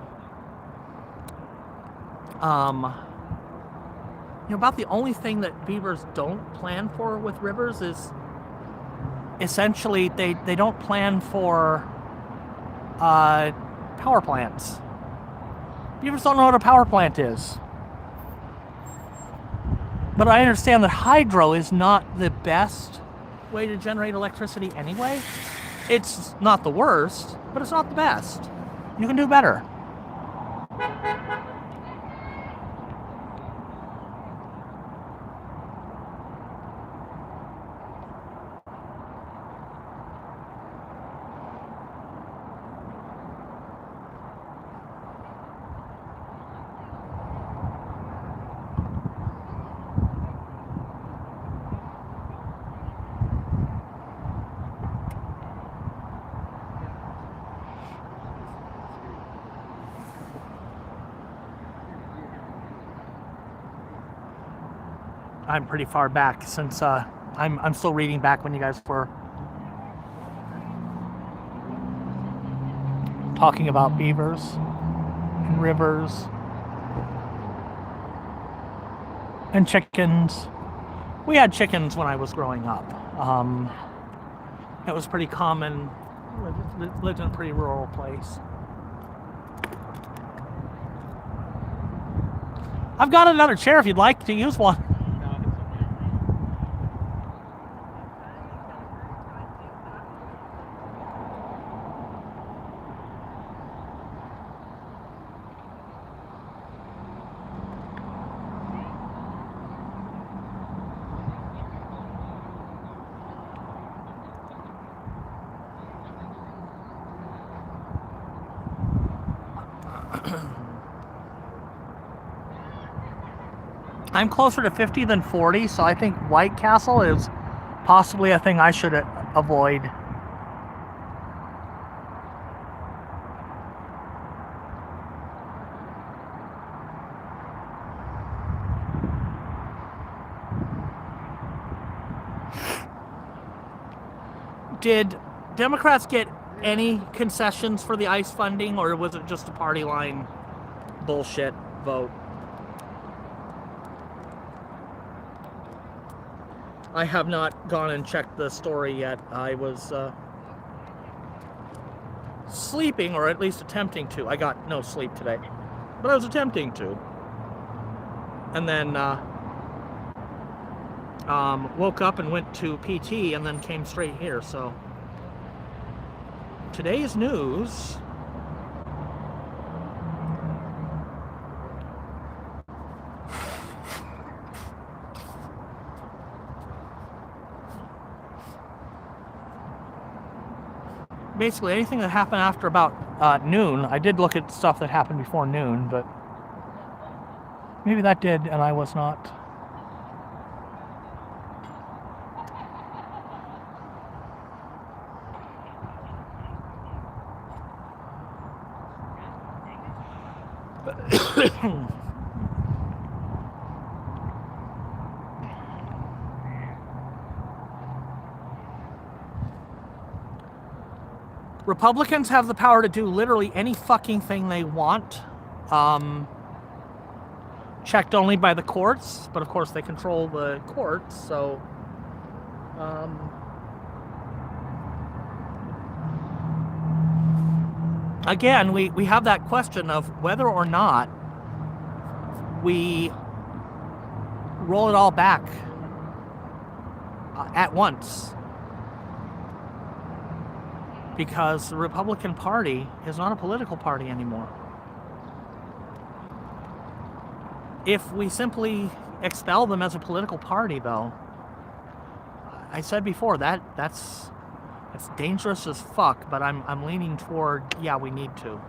You know, about the only thing that beavers don't plan for with rivers is essentially they don't plan for power plants. Beavers don't know what a power plant is. But I understand that hydro is not the best way to generate electricity anyway. It's not the worst, but it's not the best. You can do better. I'm pretty far back since I'm still reading back when you guys were talking about beavers and rivers and chickens. We had chickens when I was growing up. It was pretty common. Lived in a pretty rural place. I've got another chair if you'd like to use one. I'm closer to 50 than 40, so I think White Castle is possibly a thing I should avoid. Did Democrats get any concessions for the ICE funding, or was it just a party line bullshit vote? I have not gone and checked the story yet. I was sleeping, or at least attempting to. I got no sleep today, but I was attempting to. And then woke up and went to PT and then came straight here. So today's news. Basically, anything that happened after about noon. I did look at stuff that happened before noon, but maybe that did, and I was not. Republicans have the power to do literally any fucking thing they want. Checked only by the courts, but of course they control the courts, so again, we have that question of whether or not we roll it all back at once. Because the Republican Party is not a political party anymore. If we simply expel them as a political party, though, I said before that's dangerous as fuck. But I'm leaning toward, yeah, we need to.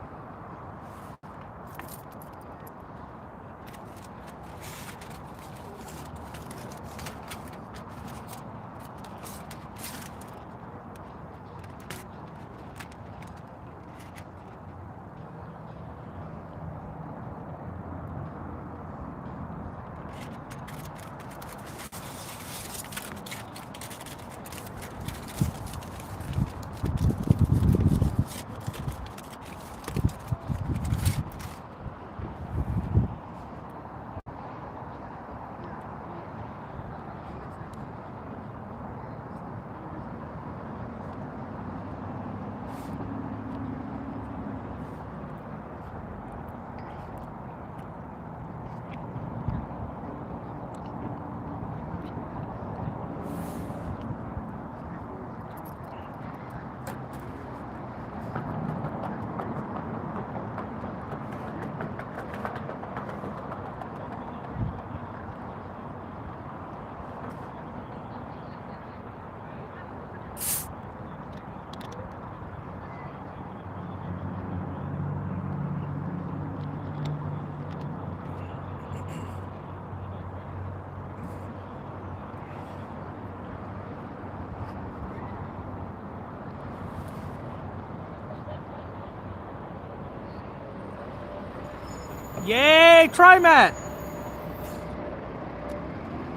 Yay, TriMet!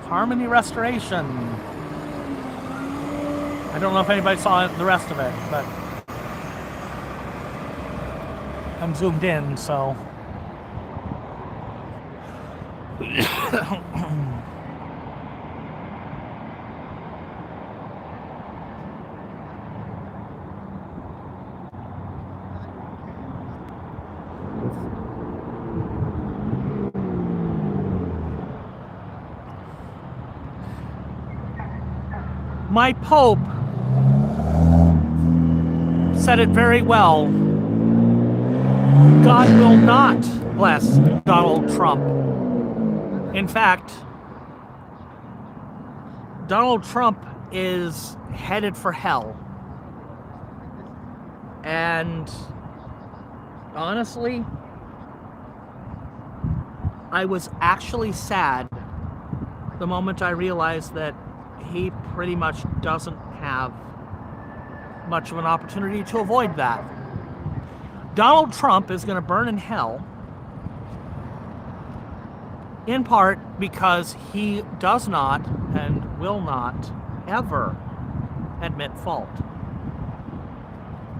Harmony Restoration. I don't know if anybody saw the rest of it, but I'm zoomed in, so. My Pope said it very well. God will not bless Donald Trump. In fact, Donald Trump is headed for hell. And honestly, I was actually sad the moment I realized that he pretty much doesn't have much of an opportunity to avoid that. Donald Trump is going to burn in hell, in part because he does not and will not ever admit fault.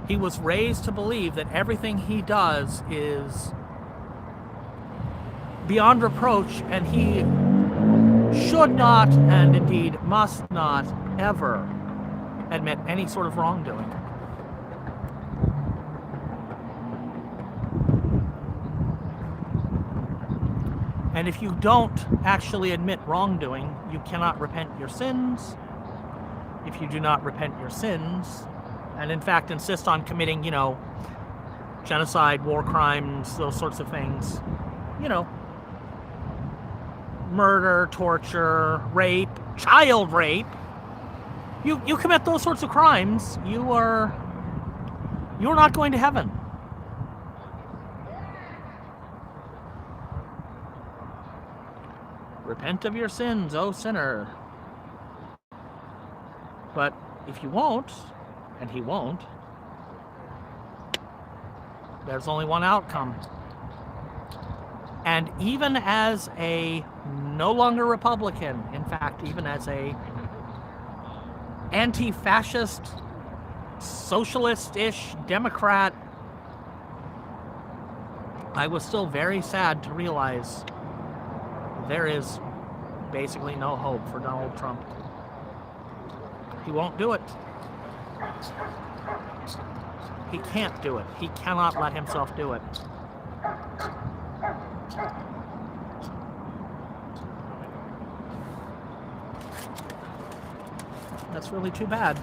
He was raised to believe that everything he does is beyond reproach, and he should not, and indeed must not, ever admit any sort of wrongdoing. And if you don't actually admit wrongdoing, you cannot repent your sins. If you do not repent your sins, and in fact insist on committing, genocide, war crimes, those sorts of things, murder, torture, rape, child rape, you commit those sorts of crimes, you're not going to heaven. Repent of your sins, O sinner. But if you won't, and he won't, there's only one outcome. And even as a no longer Republican, in fact, even as a anti-fascist, socialist-ish Democrat, I was still very sad to realize there is basically no hope for Donald Trump. He won't do it. He can't do it. He cannot let himself do it. That's really too bad.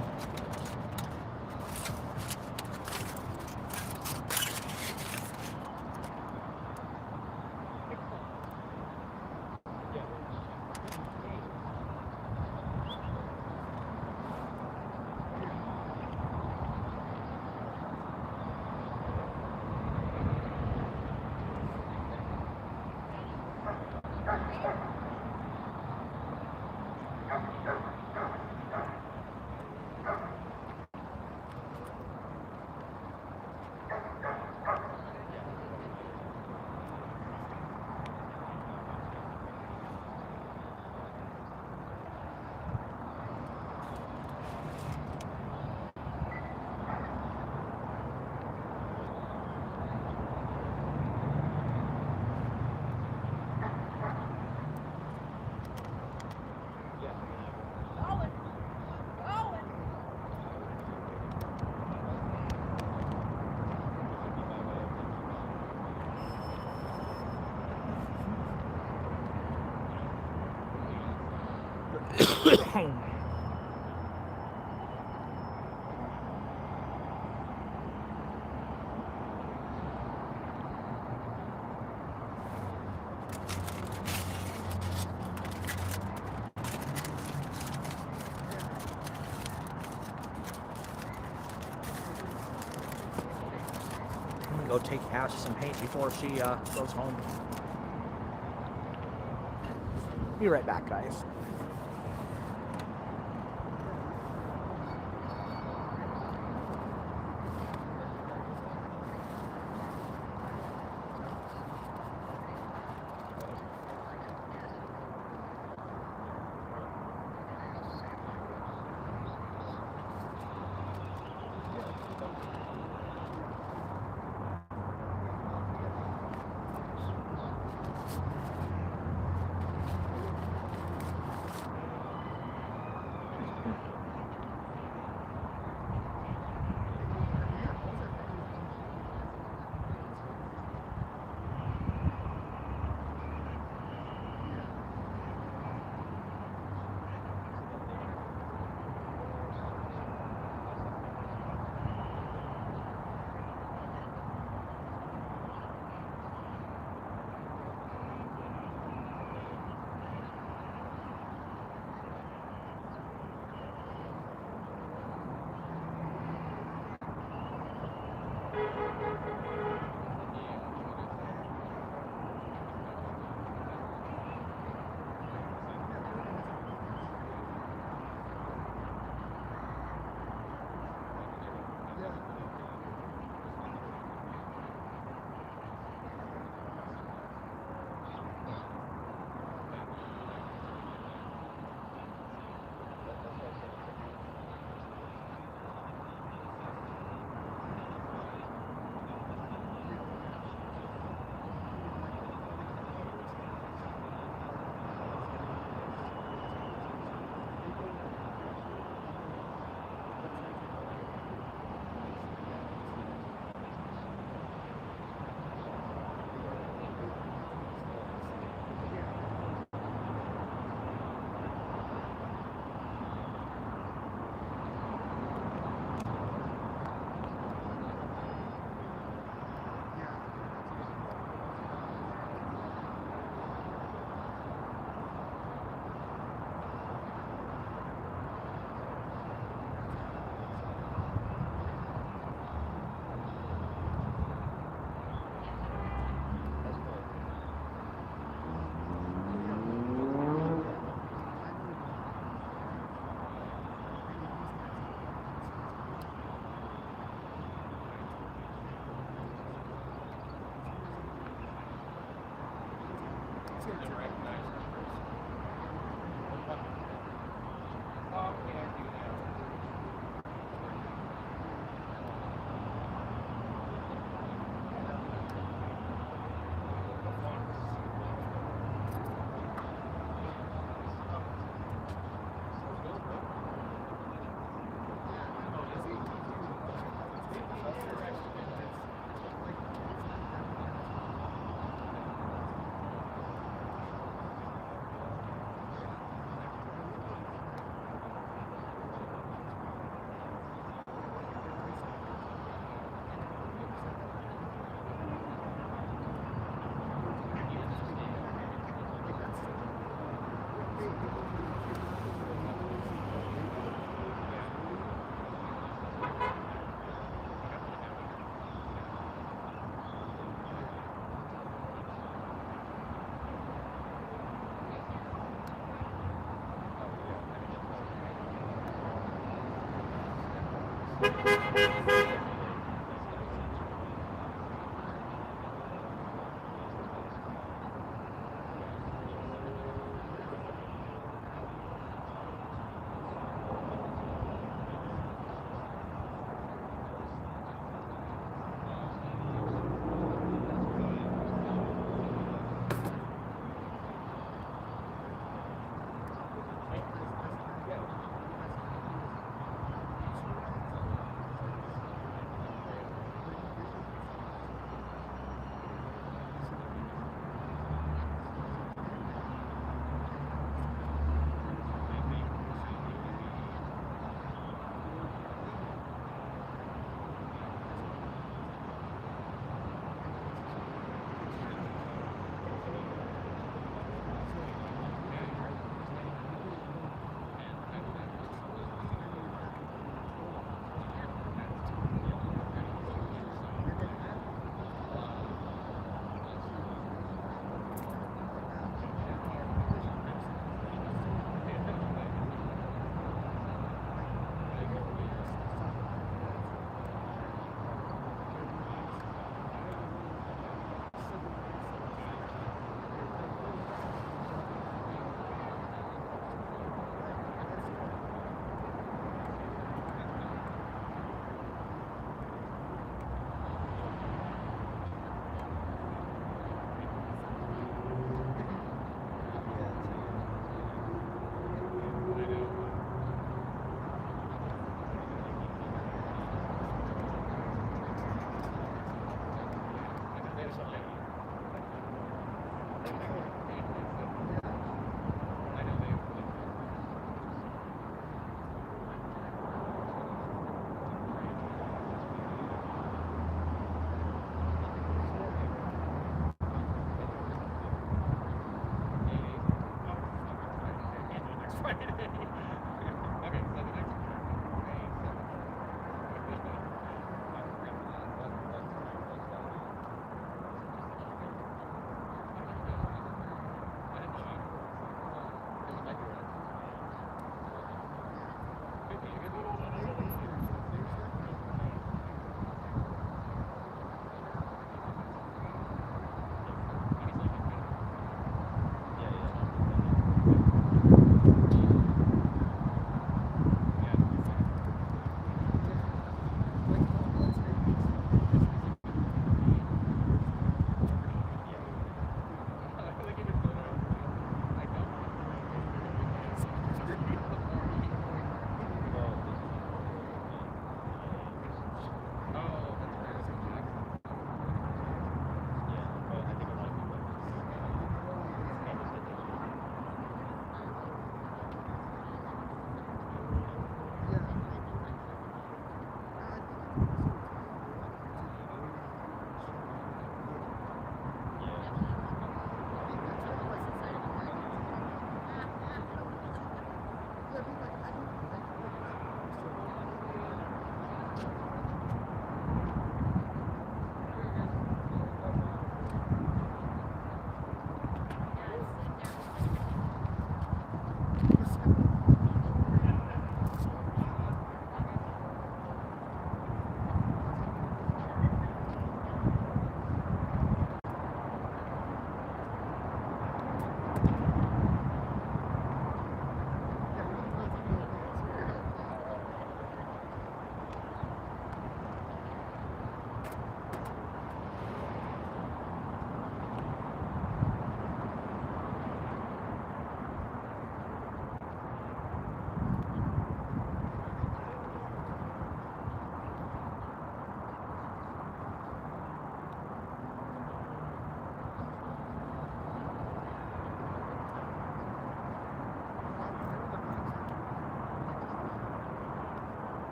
Go take Ash some paint before she goes home. Be right back, guys.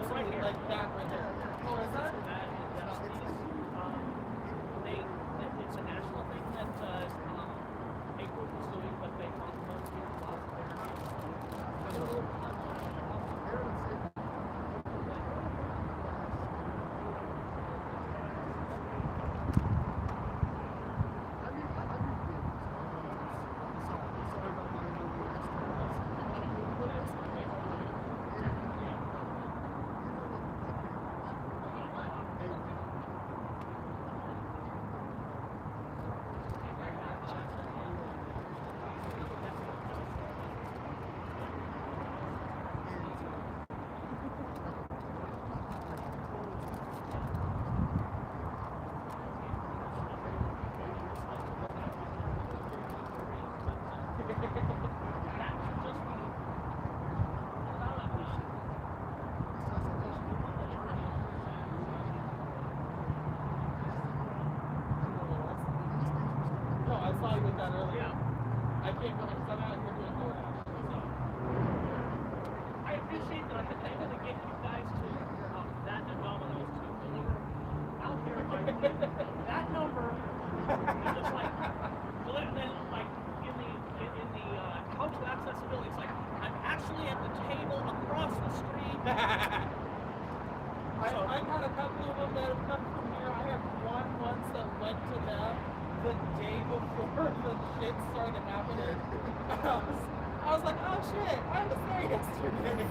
absolutely. Like that right there. Oh, is that? It's a national thing that a group is doing, but they talk about it here a lot. No, I saw you with that earlier. I can't come because I'm out here doing DoorDash. I appreciate that I've been able to get you guys to that anomalous to deliver out here in my that number is just like then like in the how to accessibility, it's like I'm actually at the table across the street. I've had a couple of them that have come from here. I have one once that went to them the day before the shit started happening. I was like, oh shit, I was there yesterday.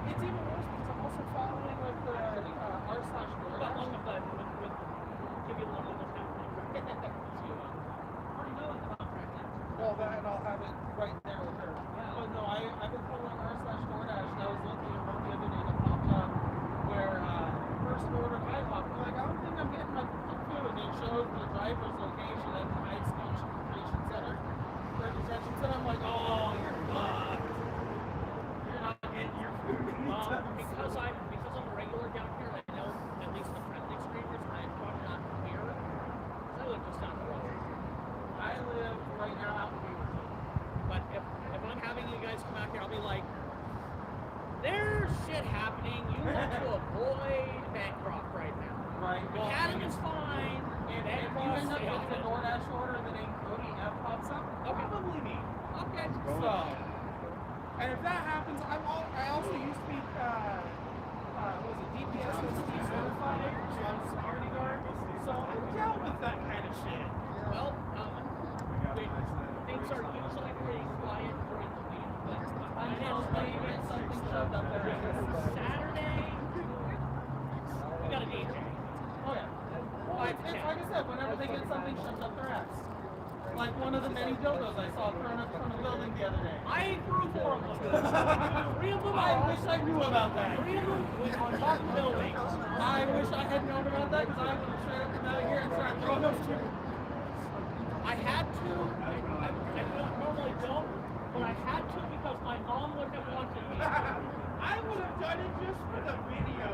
It's even worse because I'm also following with the r/DoorDash. Give you a little bit of Well, that and I'll have it right there with her. But no, I've been following r/DoorDash and I was looking at one the other day that popped up where first order IHOP. I'm like, I don't think I'm getting my food. And it shows the driver's location at the High Speed Detention Center. Detention Center. I'm like, oh, you're fucked. You're not getting your food. because I'm a regular down here, I know at least the friendly streamers, I'm probably not here. I live just down the road. I live right now out in Beaver. But if I'm having you guys come out here, I'll be like, there's shit happening. You want to avoid Bancroft right now. Right. Macadam is fine. And if you end up getting a DoorDash order and the name Cody F pops up, probably me. Okay. So, and if that happens, I also used to be, was it DPSSD certified security guard? So I dealt with that kind of shit. Well, things are usually pretty quiet during the week, but Until they get something shoved up their ass. Saturday, we got a DJ. Oh yeah. Well, it's like I said, whenever they get something shoved up their ass. Like one of the many dildos I saw thrown up from the building the other day. I threw 4 of them. 3 of them. I wish I knew about that. 3 of them was on top of the building. I wish I had known about that because I would have straight up come out here and started throwing those too. I had to. I normally don't, but I had to because my mom would have wanted me. I would have done it just for the video.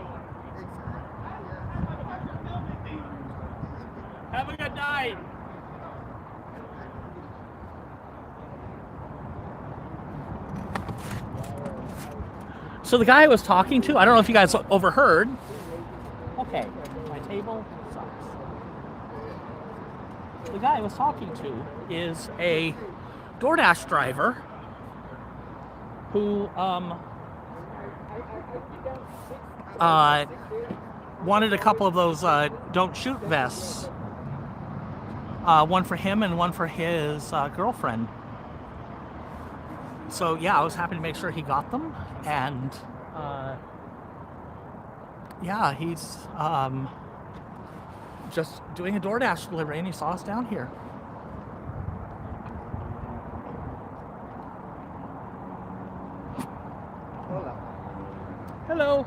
Have a good night. So the guy I was talking to, I don't know if you guys overheard. Okay, my table sucks. The guy I was talking to is a DoorDash driver who wanted a couple of those don't shoot vests. One for him and one for his girlfriend. So yeah, I was happy to make sure he got them, and yeah, he's just doing a DoorDash delivery, and he saw us down here. Hello.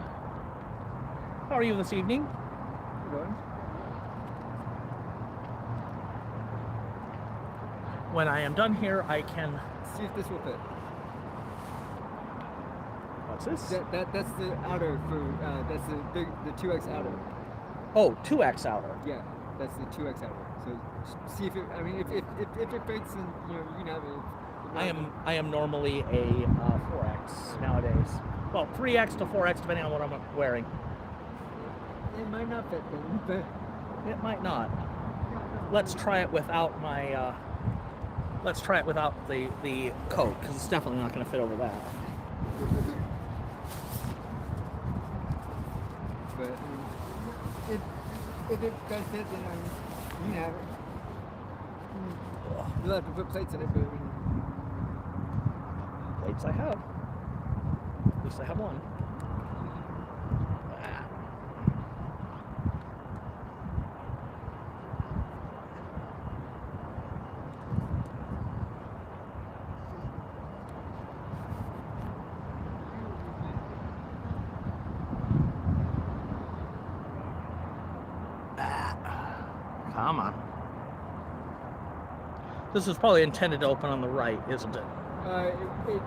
How are you this evening? going. When I am done here, I can... See if this will fit. What's this? That's the outer for that's the 2x outer. Oh, 2x outer. Yeah, that's the 2x outer. So see if it. I mean, if it fits, then you can have it. I am normally a 4x nowadays. Well, 3x to 4x depending on what I'm wearing. It might not fit then, but It might not. Let's try it without my. Let's try it without the coat because it's definitely not going to fit over that. but if it does fit, then you can have it. You'll have to put plates in it, but Plates I have. At least I have one. Come on. This is probably intended to open on the right, isn't it? I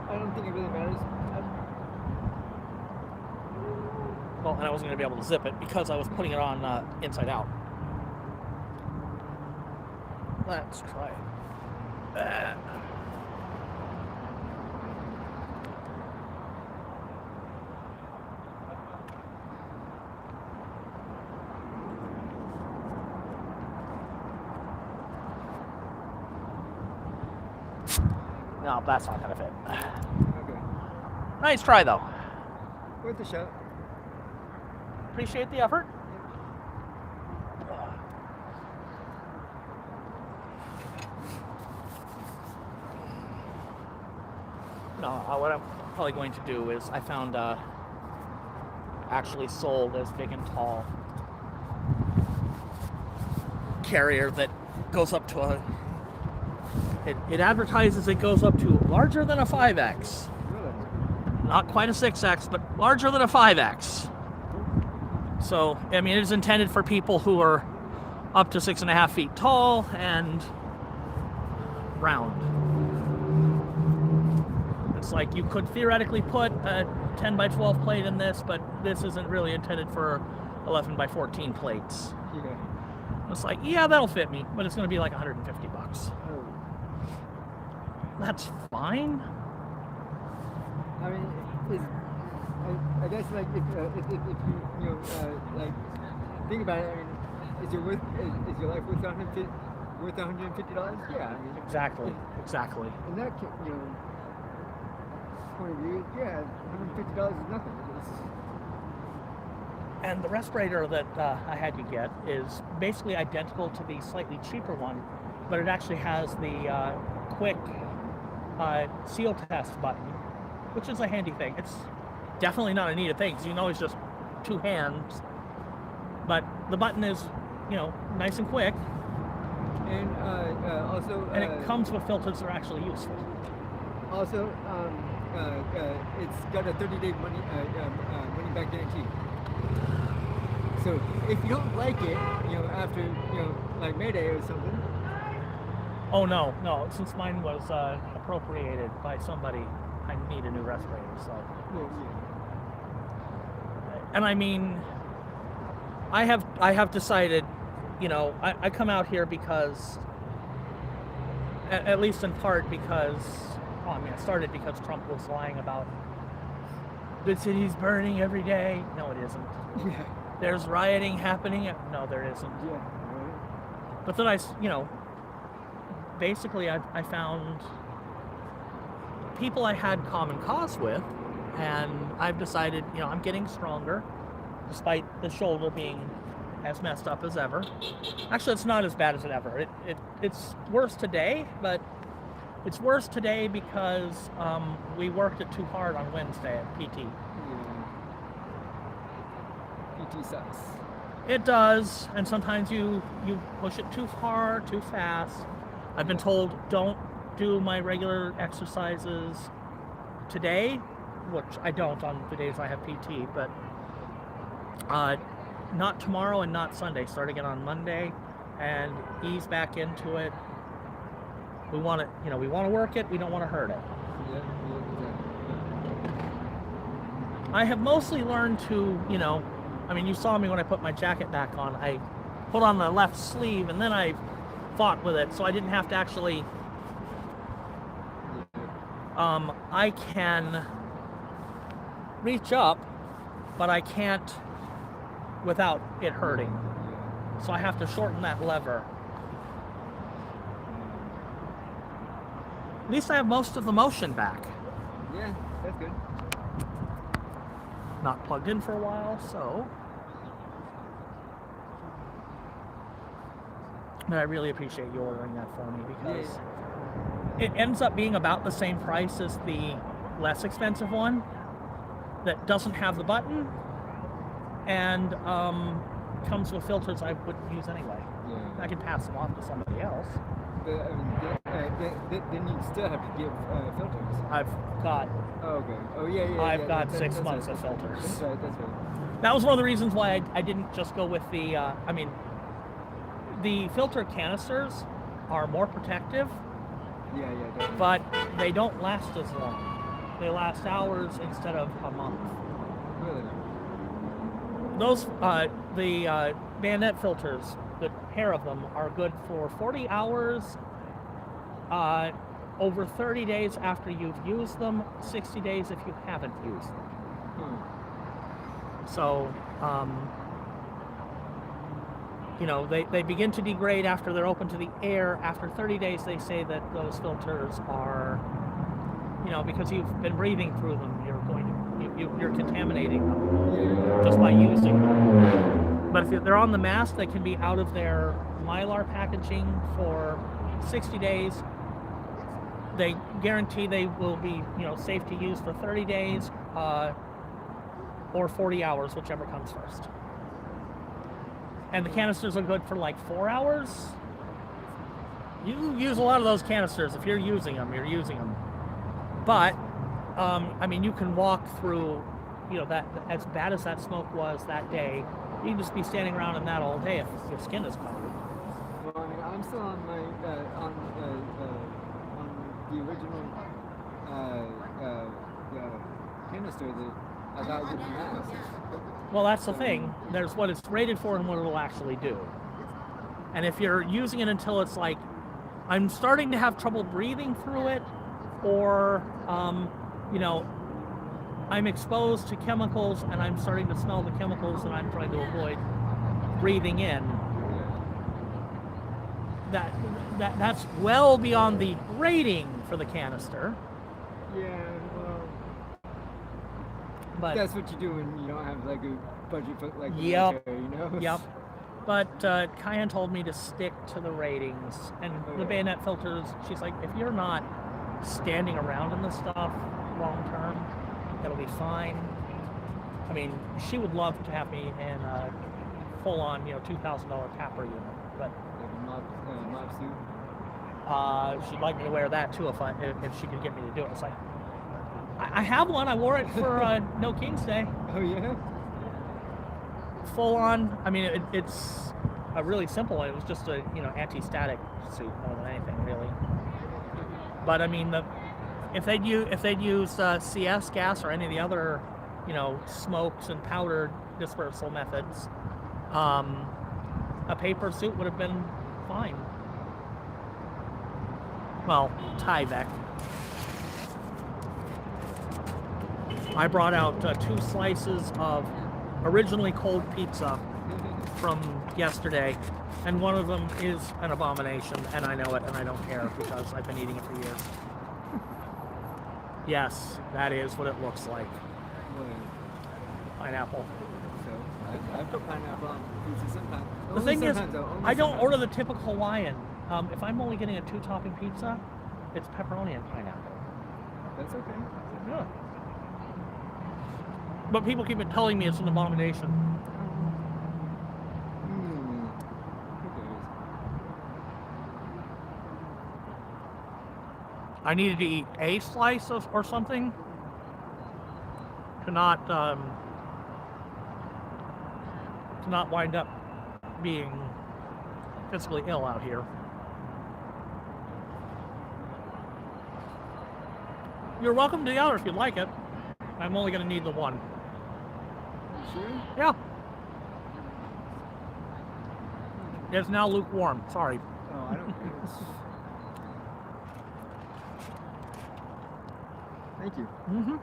don't think it really matters. Well, and I wasn't going to be able to zip it because I was putting it on inside out. Let's try it. No, that's not going to fit. Okay. Nice try, though. Worth a shot. Appreciate the effort. No, what I'm probably going to do is I found actually sold as big and tall carrier that goes up to a. It advertises it goes up to larger than a 5X. Really? Not quite a 6X, but larger than a 5X. So, I mean, it is intended for people who are up to 6.5 feet tall and round. It's like you could theoretically put a 10 by 12 plate in this, but this isn't really intended for 11 by 14 plates. Yeah. It's like, yeah, that'll fit me, but it's going to be like $150. Oh. That's fine. I mean, I guess like if you like think about it. I mean, is your life worth $150? Yeah, I mean, Exactly. in that point of view, yeah, $150 is nothing. And the respirator that I had you get is basically identical to the slightly cheaper one, but it actually has the quick seal test button, which is a handy thing. It's definitely not a needed thing because you can always just two hands, but the button is, nice and quick, And also, and it comes with filters that are actually useful. Also, it's got a 30-day money back guarantee. So if you don't like it, after like Mayday or something. Oh no, since mine was appropriated by somebody, I need a new respirator, so. Well, And I mean, I have decided, I come out here because, at least in part because, it started because Trump was lying about the city's burning every day. No, it isn't. yeah. There's rioting happening. No, there isn't. Yeah. Right. But then basically I found people I had common cause with, and I've decided, I'm getting stronger, despite the shoulder being as messed up as ever. Actually, it's not as bad as it ever. It's worse today, but it's worse today because we worked it too hard on Wednesday at PT. Yeah. PT sucks. It does, and sometimes you push it too far, too fast. I've been told don't do my regular exercises today, which I don't on the days I have PT, but not tomorrow and not Sunday. Start again on Monday, and ease back into it. We want it, we want to work it. We don't want to hurt it. Yeah, exactly. I have mostly learned to, you saw me when I put my jacket back on. I put on the left sleeve and then I fought with it, so I didn't have to actually. I can reach up, but I can't without it hurting. So I have to shorten that lever. At least I have most of the motion back. Yeah, that's good. Not plugged in for a while, so. But I really appreciate you ordering that for me because it ends up being about the same price as the less expensive one that doesn't have the button and comes with filters I wouldn't use anyway. Yeah. I can pass them off to somebody else. But then you still have to give filters. I've got. Oh, okay. Oh, yeah. I've got 6 that's months right. of filters. That's right. That was one of the reasons why I didn't just go with the. The filter canisters are more protective, Yeah, definitely. but they don't last as long. They last hours instead of a month. Really? Those the bayonet filters, the pair of them, are good for 40 hours. Over 30 days after you've used them, 60 days if you haven't used them. So, they begin to degrade after they're open to the air. After 30 days, they say that those filters are, because you've been breathing through them, you're contaminating them just by using them. But if they're on the mask, they can be out of their Mylar packaging for 60 days. They guarantee they will be, safe to use for 30 days or 40 hours, whichever comes first. And the canisters are good for like 4 hours. You use a lot of those canisters. If you're using them, you're using them. But, you can walk through, that as bad as that smoke was that day, you can just be standing around in that all day if your skin is covered. Well, I'm still on my on the original canister that I got with the mask. Well, that's the thing. There's what it's rated for and what it'll actually do. And if you're using it until it's like, I'm starting to have trouble breathing through it, or, I'm exposed to chemicals and I'm starting to smell the chemicals and I'm trying to avoid breathing in, that's well beyond the rating for the canister. Yeah, well, but that's what you do when you don't have like a budget for like the Yep. military, Yep. But Kyan told me to stick to the ratings and the bayonet filters. She's like, if you're not standing around in the stuff long term, it'll be fine. She would love to have me in a full-on, $2,000 capper unit, but like a mob suit. she'd like me to wear that too if she could get me to do it. It's like, I have one. I wore it for No King's Day. Oh yeah. Full on. It's a really simple one. It was just a anti-static suit more than anything really. But if they'd use CS gas or any of the other smokes and powder dispersal methods, a paper suit would have been fine. Well, Tyvek. I brought out 2 slices of originally cold pizza from yesterday, and one of them is an abomination, and I know it, and I don't care because I've been eating it for years. Yes, that is what it looks like. Pineapple. So I put pineapple on pizza sometimes. The thing is, Only I don't sometimes. order the typical Hawaiian. If I'm only getting a 2-topping pizza, it's pepperoni and pineapple. That's okay. Yeah. But people keep telling me it's an abomination. Who cares? I needed to eat a slice or something to not to not wind up being physically ill out here. You're welcome to the other if you'd like it. I'm only going to need the one. Sure. Yeah. It's now lukewarm. Sorry. Oh, I don't. Thank you. Mm-hmm.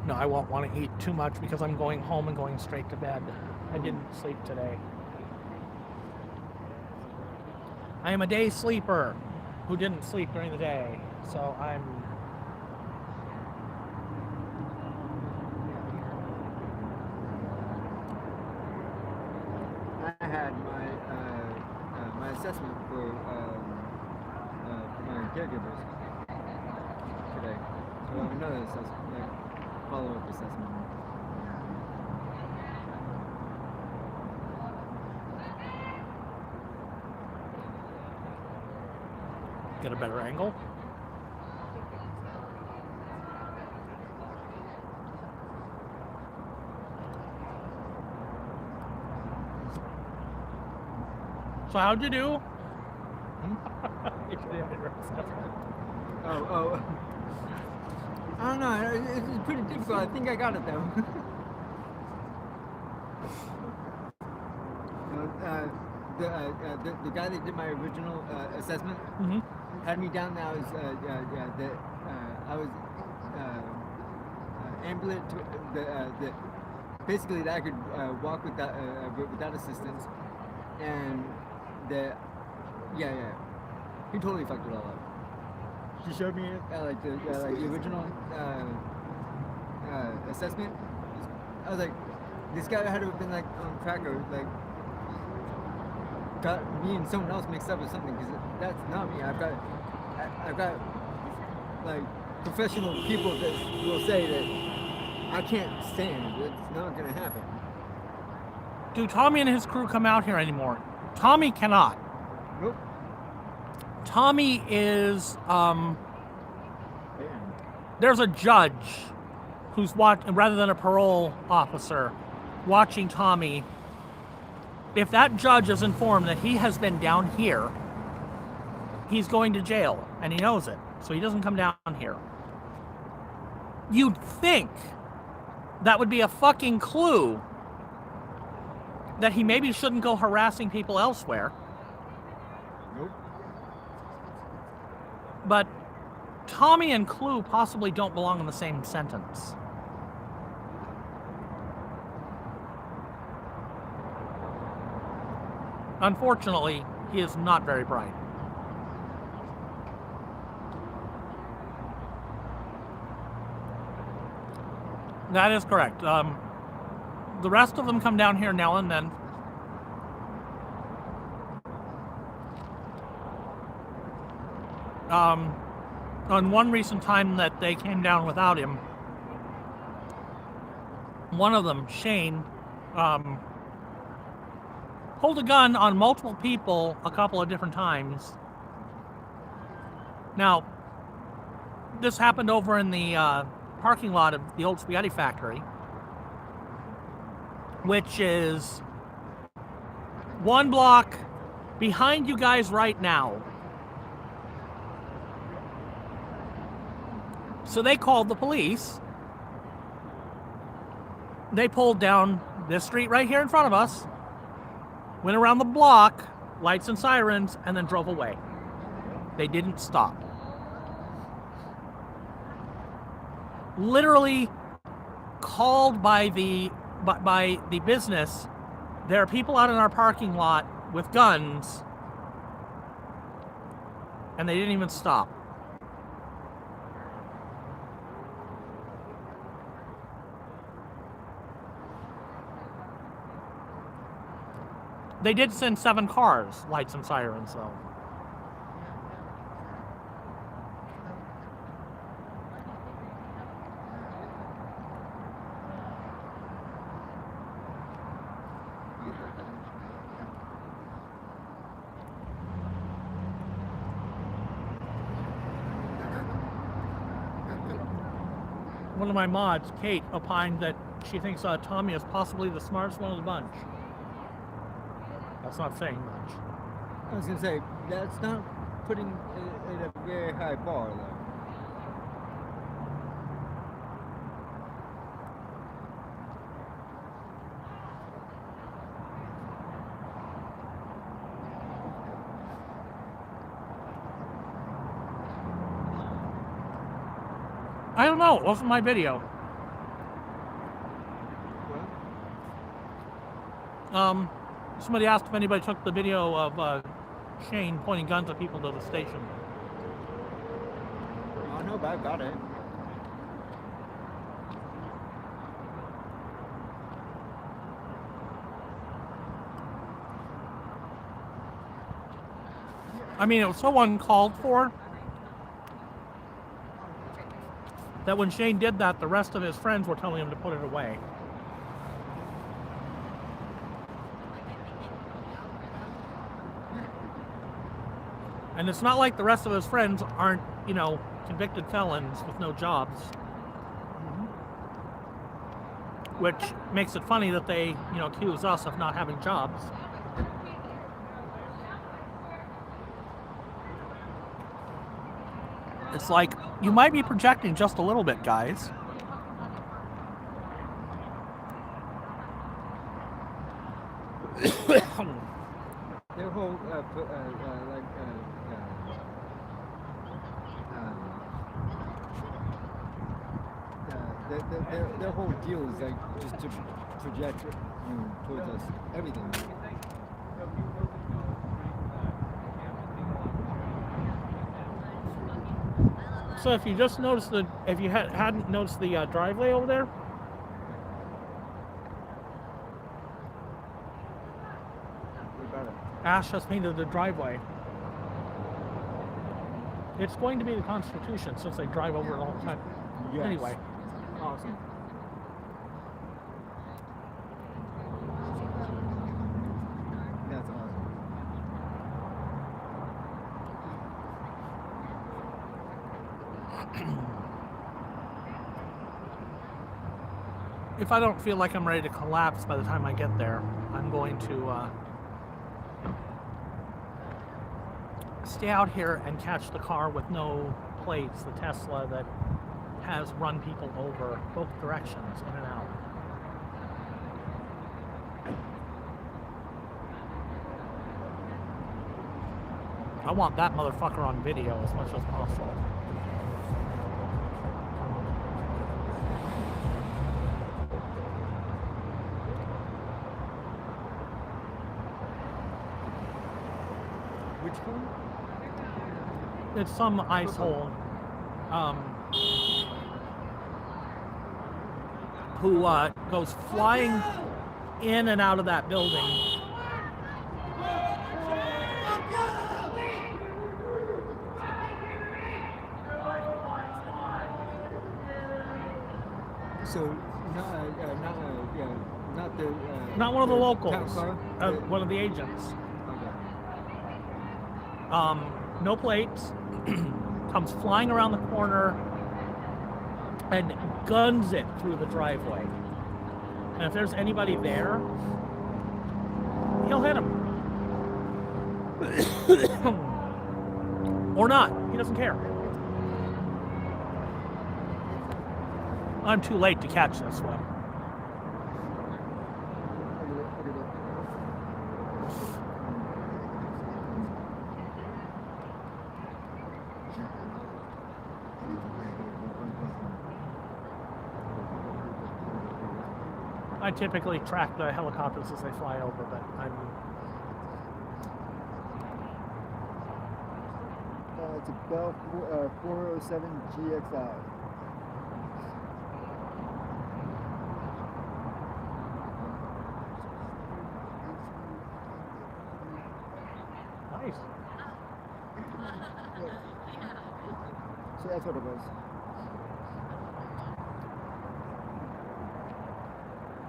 No, I won't want to eat too much because I'm going home and going straight to bed. I didn't sleep today. I am a day sleeper who didn't sleep during the day, so I'm... I had my assessment for my caregivers today. So I have another assessment, like follow-up assessment. Get a better angle. So how'd you do? Oh. I don't know. It's pretty difficult. I think I got it though. The guy that did my original assessment had me down now as I was ambulant. Basically, that I could walk without assistance, and he totally fucked it all up. She showed me like the original assessment. I was like, this guy had to have been like on crack or like got me and someone else mixed up with something, because that's not me. I've got like professional people that will say that I can't stand. It's not gonna happen. Do Tommy and his crew come out here anymore? Tommy cannot. Nope. Tommy is there's a judge who's rather than a parole officer watching Tommy. If that judge is informed that he has been down here, he's going to jail, and he knows it, so he doesn't come down here. You'd think that would be a fucking clue that he maybe shouldn't go harassing people elsewhere. Nope. But Tommy and Clue possibly don't belong in the same sentence. Unfortunately, he is not very bright. That is correct. The rest of them come down here now and then. On one recent time that they came down without him, one of them, Shane, pulled a gun on multiple people a couple of different times. Now, this happened over in the parking lot of the old spaghetti factory, which is 1 block behind you guys right now. So they called the police. They pulled down this street right here in front of us, went around the block, lights and sirens, and then drove away. They didn't stop. Literally called by the business. There are people out in our parking lot with guns, and they didn't even stop. They did send 7 cars, lights and sirens, though. one of my mods, Kate, opined that she thinks Tommy is possibly the smartest one of the bunch. That's not saying much. I was gonna say that's not putting it at a very high bar though. I don't know. It wasn't my video. Well, Somebody asked if anybody took the video of Shane pointing guns at people to the station. I know about it. I mean, it was so uncalled for that when Shane did that, the rest of his friends were telling him to put it away. And it's not like the rest of his friends aren't, you know, convicted felons with no jobs. Which makes it funny that they, you know, accuse us of not having jobs. It's like, you might be projecting just a little bit, guys. Their whole their whole deal is like just to project towards us everything. So if you just noticed if you hadn't noticed the driveway over there, What about it? Ash has painted the driveway. It's going to be the Constitution since they drive over it all the time. Yes. Anyway, Awesome. That's awesome. if I don't feel like I'm ready to collapse by the time I get there, I'm going to stay out here and catch the car with no plates, the Tesla that has run people over both directions, in and out. I want that motherfucker on video as much as possible. Which one? It's some ice hole. Who goes flying in and out of that building. So Not one of the town locals, car? one of the agents. Okay. No plates, comes flying around the corner and guns it through the driveway. And if there's anybody there, he'll hit him. Or not. He doesn't care. I'm too late to catch this one. I typically track the helicopters as they fly over, but It's a Bell 407 GXI. nice. So that's what it was.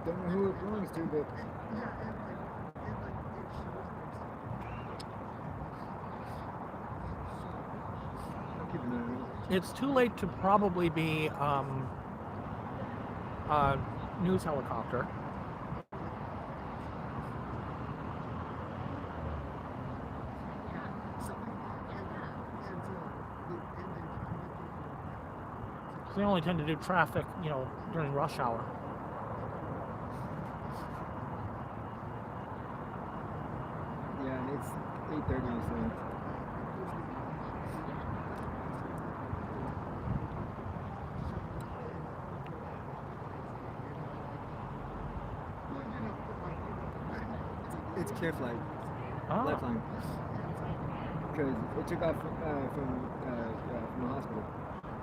Don't know who it belongs to, but I'll keep an eye on it. It's too late to probably be news helicopter. So they only tend to do traffic, you know, during rush hour. Yeah, and it's 8:30 or so. It's care flight, lifeline. Because it took off from the hospital.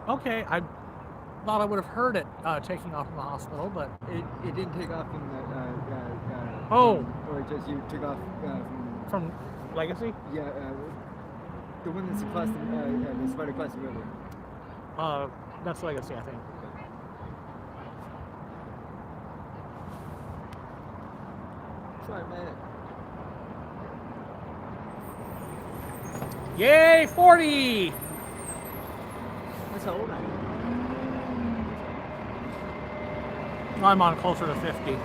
Okay, I thought I would have heard it taking off from the hospital, but It didn't take off from the. Or just you took off from Legacy. Yeah, the one that's across the right across the river. That's Legacy, I think. Try man. Yay, 40! That's how old I am. I'm on closer to 50.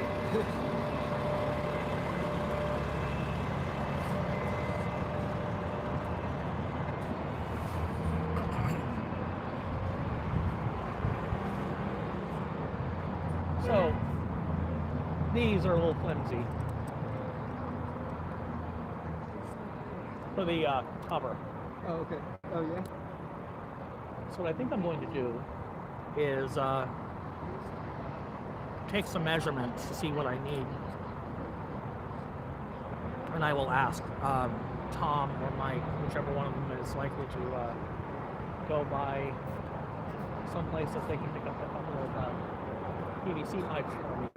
So, these are a little flimsy for the cover. Oh, okay. Oh, yeah? So what I think I'm going to do is take some measurements to see what I need. And I will ask Tom or Mike, whichever one of them is likely to go by someplace that they can pick up a couple of PVC pipes for me.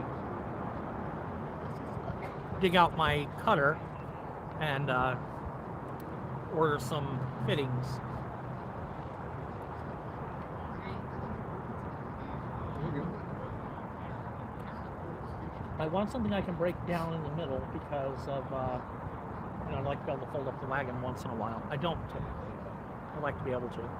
Dig out my cutter and order some fittings. I want something I can break down in the middle because of, you know, I'd like to be able to fold up the wagon once in a while. I don't typically, but I'd like to be able to. Yeah.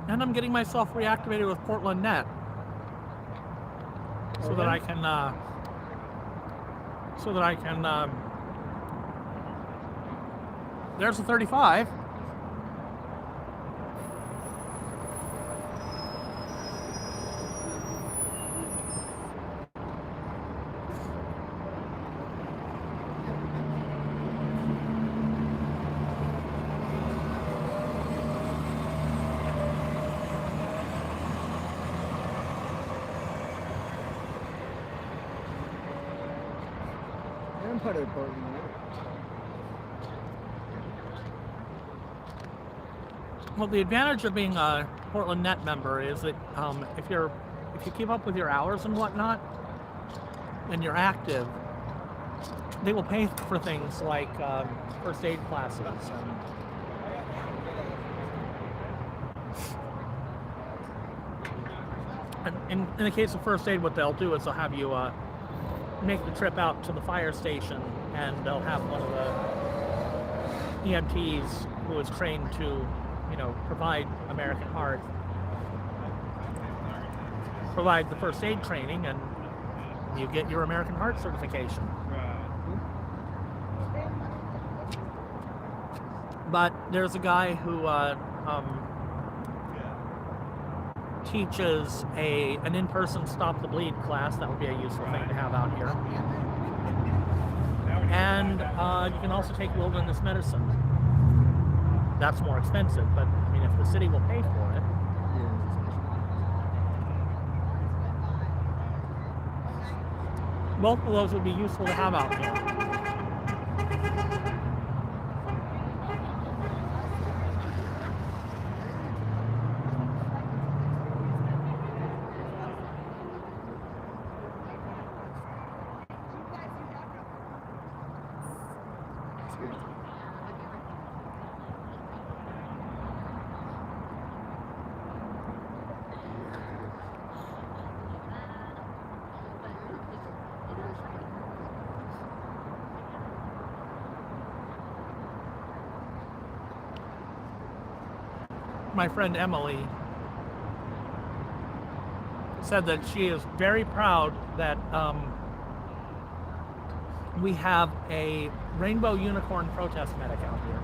And I'm getting myself reactivated with Portland Net so that I can there's a 35. I'm part of the Portland, right? Well, the advantage of being a Portland Net member is that if you keep up with your hours and whatnot, and you're active, they will pay for things like first aid classes. And in the case of first aid, what they'll do is they'll have you make the trip out to the fire station, and they'll have one of the EMTs who is trained to, you know, provide American Heart, provide the first aid training, and you get your American Heart certification. But there's a guy who teaches an in-person stop the bleed class. That would be a useful thing to have out here. And you can also take wilderness medicine. That's more expensive, but I mean, if the city will pay for it. Both of those would be useful to have out here. my friend Emily said that she is very proud that we have a rainbow unicorn protest medic out here.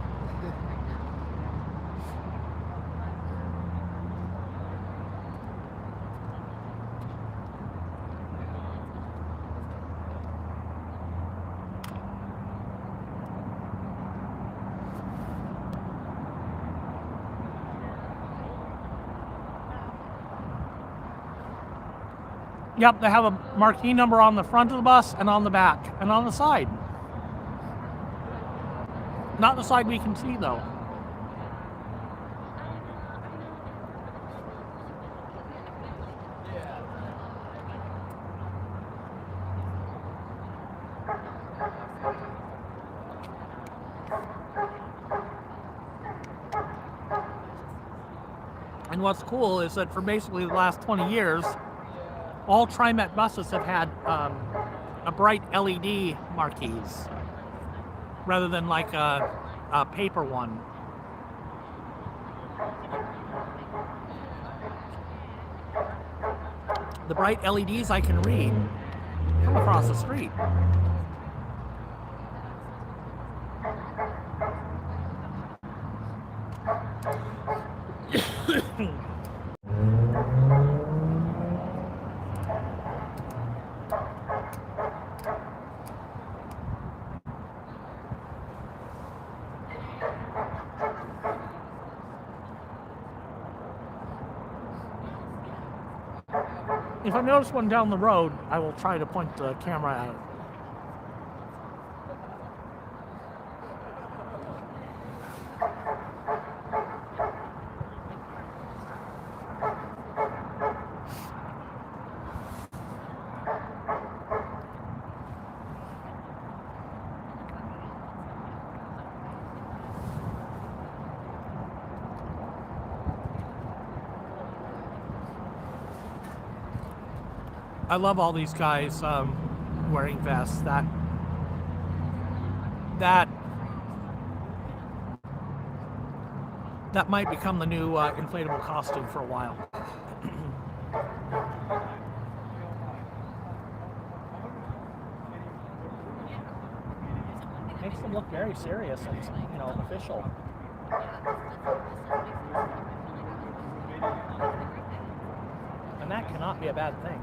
Yep, they have a marquee number on the front of the bus and on the back and on the side. Not the side we can see though. And what's cool is that for basically the last 20 years, all TriMet buses have had a bright LED marquees rather than like a paper one. The bright LEDs I can read from across the street. If I notice one down the road, I will try to point the camera at it. I love all these guys wearing vests. That might become the new inflatable costume for a while. Makes them look very serious and, you know, official. And that cannot be a bad thing.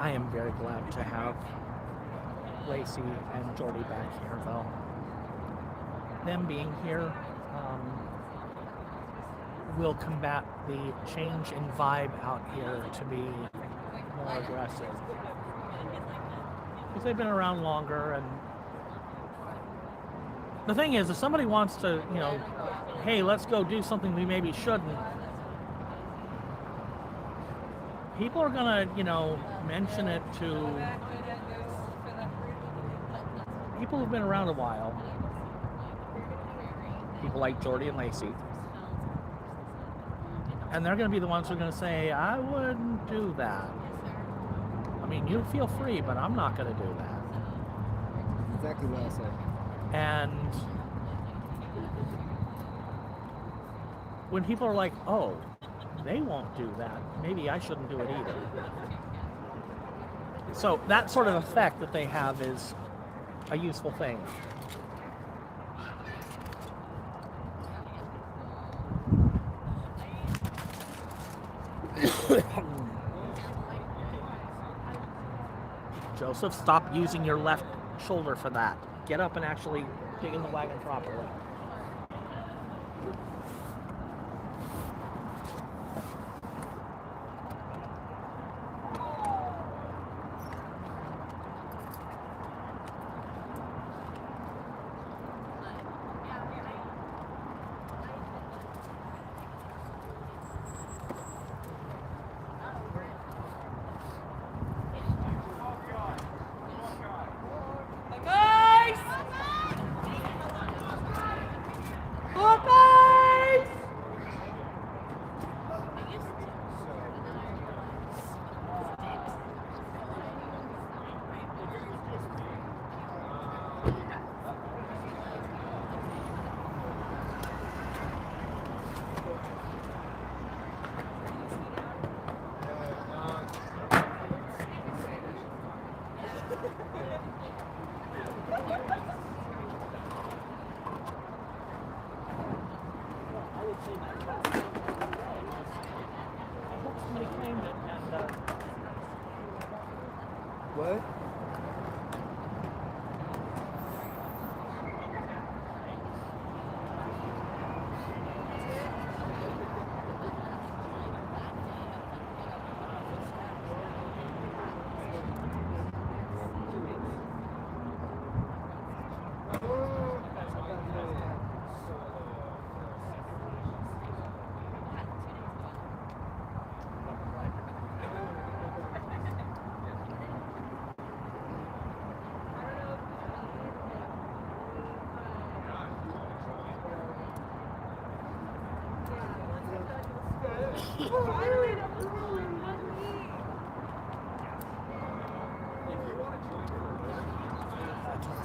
I am very glad to have Lacey and Jordy back here, though. Them being here will combat the change in vibe out here to be more aggressive. Because they've been around longer, and the thing is, if somebody wants to, you know, hey, let's go do something we maybe shouldn't, people are gonna, you know, mention it to people who've been around a while. People like Jordy and Lacey. And they're gonna be the ones who are gonna say, I wouldn't do that. I mean, you feel free, but I'm not gonna do that. Exactly what I said. And when people are like, oh, they won't do that, maybe I shouldn't do it either. So that sort of effect that they have is a useful thing. Joseph, stop using your left shoulder for that. Get up and actually dig in the wagon properly.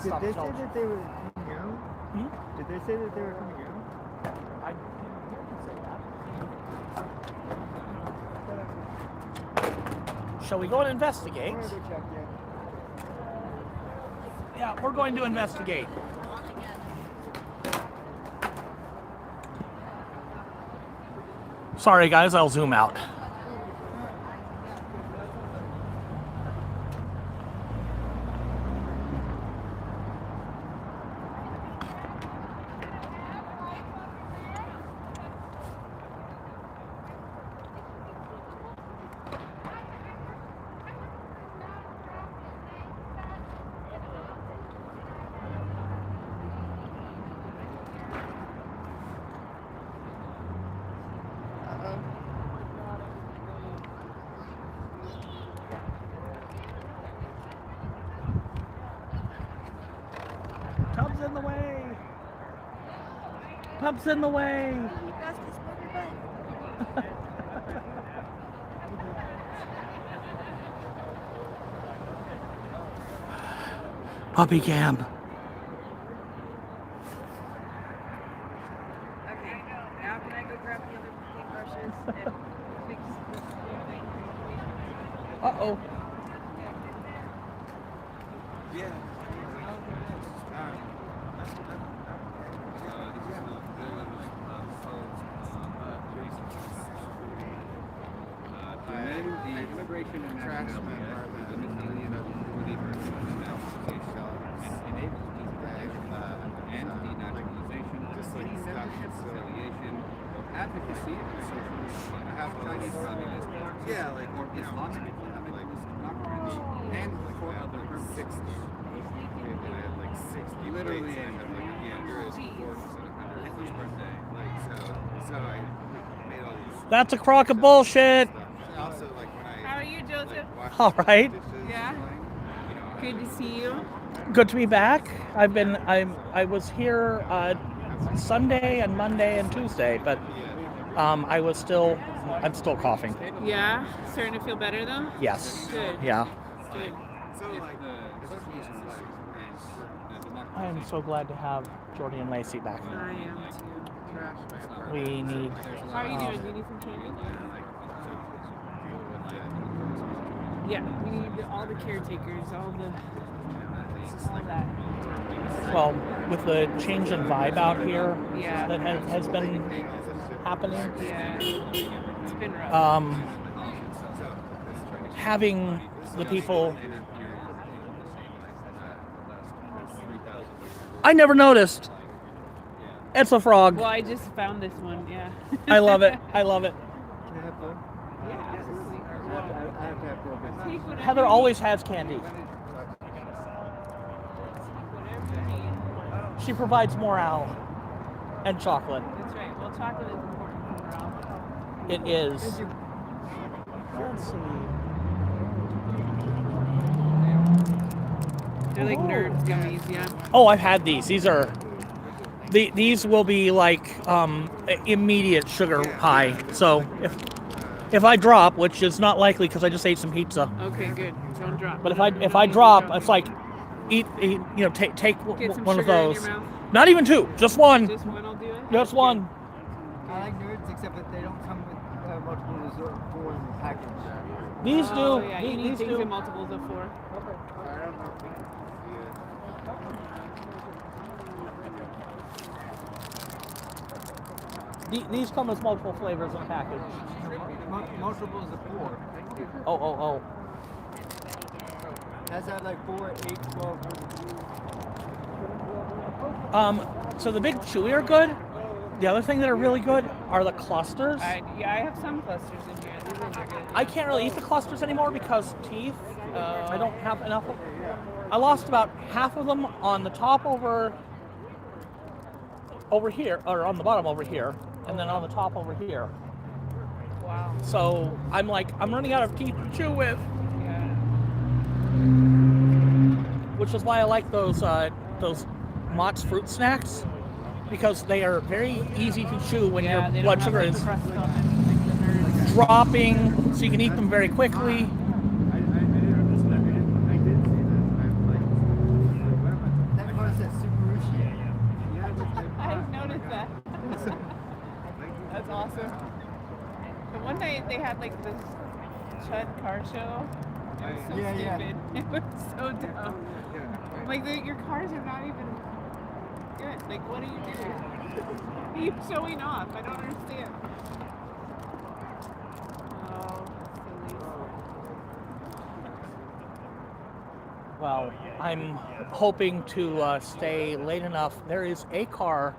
Did they say that they were coming out? Did they say that they were coming out? I didn't say that. Shall we go and investigate? I'm gonna go check, yeah. Yeah, we're going to investigate. Sorry guys, I'll zoom out. Tub's in the way. Tub's in the way. Puppy cam. Okay, now can I go grab the other paintbrushes and fix this? Uh-oh. Yeah. The Immigration and National Department and denationalization, reconciliation, advocacy, I have Chinese communist, or Islamic doctrines, and for other purposes. Literally, That's a crock of bullshit. How are you, Joseph? All right. Yeah. Good to see you. Good to be back. I was here Sunday and Monday and Tuesday, but I'm still coughing. Yeah. Starting to feel better though. Yes. Good. Yeah. Good. I am so glad to have Jordy and Lacey back. I am too. We need. How are you doing? Do you need some candy? Yeah. We need all the caretakers, all that. Well, with the change in vibe out here Yeah. that has been happening, Yeah. It's been rough. having the people. I never noticed. It's a frog. Well, I just found this one. Yeah. I love it. I love it. Can I have fun? Yeah, absolutely. I have to have fun. Take whatever Heather you always has candy. need. Whatever you need. She provides morale and chocolate. That's right. Well, chocolate is important for morale. It is. Thank you. Let's see. They're like nerds gummies, yeah. Oh, I've had these. These will be like immediate sugar high. So if I drop, which is not likely because I just ate some pizza, Okay, good. Don't drop. but You if don't I need to drop, drop. it's like take Get some one of sugar in those. your mouth. Not even two, just one. Just one will do it. Just one. I like nerds, except that they don't come with multiples of 4 in the package. These do. Oh, yeah, you need These things do. in multiples of 4. These come with multiple flavors in a package. Multiples of 4. Oh. That's at like 4, 8, 12. So the big chewy are good. The other thing that are really good are the clusters. I have some clusters in here. These ones are good. I can't really eat the clusters anymore because teeth. I don't have enough. I lost about half of them on the top over here, or on the bottom over here, and then on the top over here. Wow. So I'm running out of teeth to chew with, Yeah. which is why I like those Mott's fruit snacks, because they are very easy to chew when Yeah, your they blood don't sugar have, like, is. the crust on them, like the nerds dropping, so you can eat them very quickly. That part says super Rushi. I've noticed that. That's awesome. The one night they had like this Chud car show. It was so Yeah, yeah. stupid. It was so dumb. Like your cars are not even good. Like what are you doing? What are you showing off? I don't understand. Oh, silly. Well, I'm hoping to stay late enough. There is a car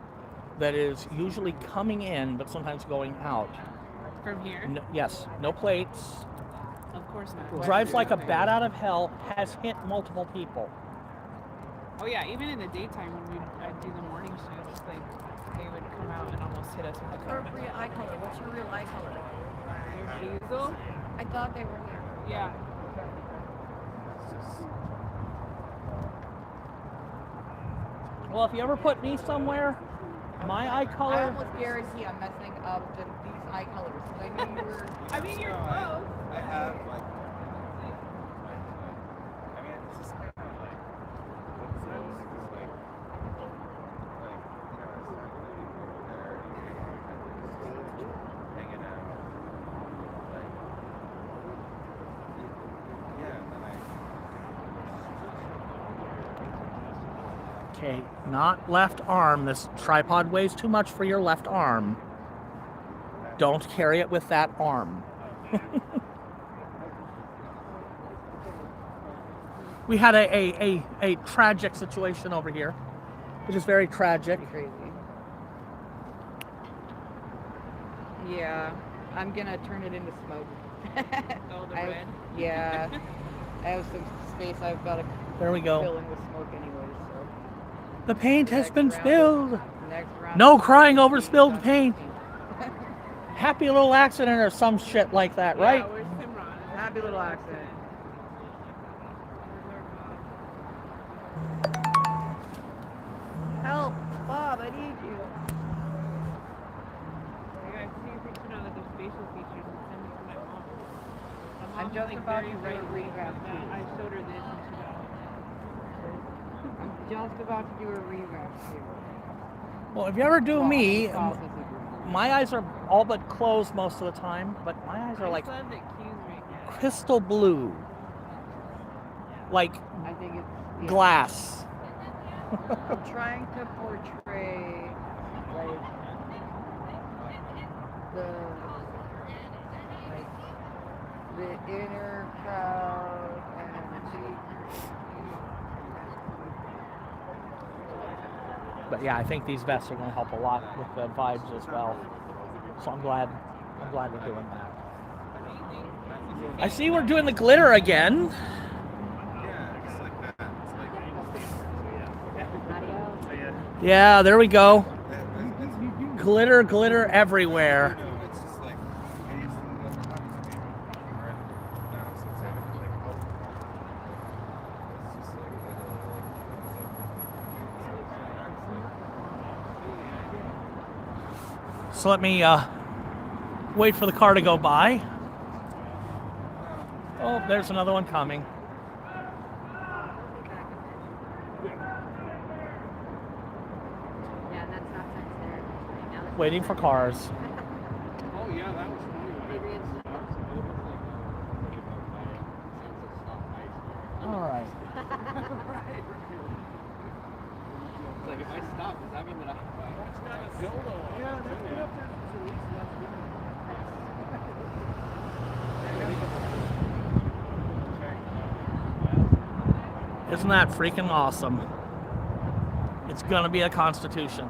that is usually coming in, but sometimes going out. From here? Yes, no plates. Of course not. Drives like a bat out of hell. Has hit multiple people. Oh yeah, even in the daytime when I'd do the morning shifts, like they would come out and almost hit us with the car. Appropriate eye color. What's your real eye color? Diesel? I thought they were here. Yeah. Well, if you ever put me somewhere, my eye I color. almost guarantee I'm messing up these eye colors. 'Cause I knew you were. I mean, you're close. I have like. I mean, it's just kind of like. What's this? It's like. Hanging out. Like. Yeah, and then Okay, not left arm. This tripod weighs too much for your left arm. Don't carry it with that arm. We had a tragic situation over here. It is very tragic. Crazy. Yeah, I'm gonna turn it into smoke. Oh, the I have- red. Yeah, I have some space. I've got to There we fill go. in with smoke anyways. So The paint has next been round- spilled. Next round. No crying over spilled paint. Happy little accident or some shit like that, right? Yeah, where's Simran? Happy little accident. Help, Bob! I need you. I gotta see your picture now that there's facial features and send it to my mom. My I'm mom's, just like, about very to do a right-wing revamp with that. too. I showed her this and she got I'm just about to do a revamp too. Well, if you ever do Well, I'm in me, the process of doing my eyes are all but closed most of the time, but my eyes are like I still have the cues right now. crystal blue. Like it. I think it's yeah. glass. I'm trying to portray like the inner crowd and But yeah, I think these vests are going to help a lot with the vibes as well. So I'm glad we're doing that. I see we're doing the glitter again. yeah, just like that. It's like. Yeah, there we go. It's Glitter everywhere. It's just like. I used to live in right now, so it's like. It's just like. So let me wait for the car to go by. Oh, there's another one coming. yeah, that's not sensitive. Now that's Waiting for cars. Oh yeah, that was funny. All right. It's like if I stop, does that mean that that's not a dildo? Yeah, that's good up there. Isn't that freaking awesome? It's gonna be a constitution.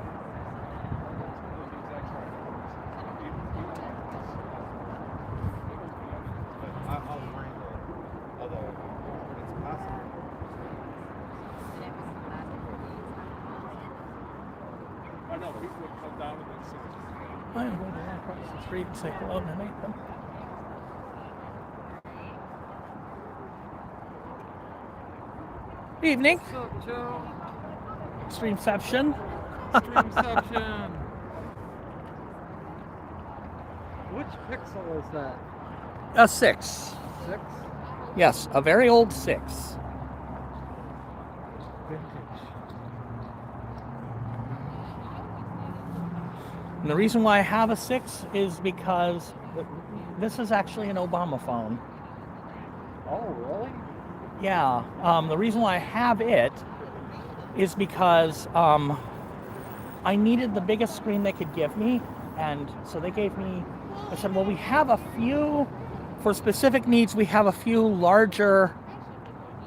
I know people would come down with it. I'm going to walk across the street and say hello to Nathan. Evening. What's up, Joe? Streamception. Streamception. Which pixel is that? A 6. 6? Yes, a very old 6. Vintage. And the reason why I have a 6 is because this is actually an Obama phone. Oh, really? Yeah, the reason why I have it is because I needed the biggest screen they could give me, and so they gave me, I said, well, we have a few, for specific needs, we have a few larger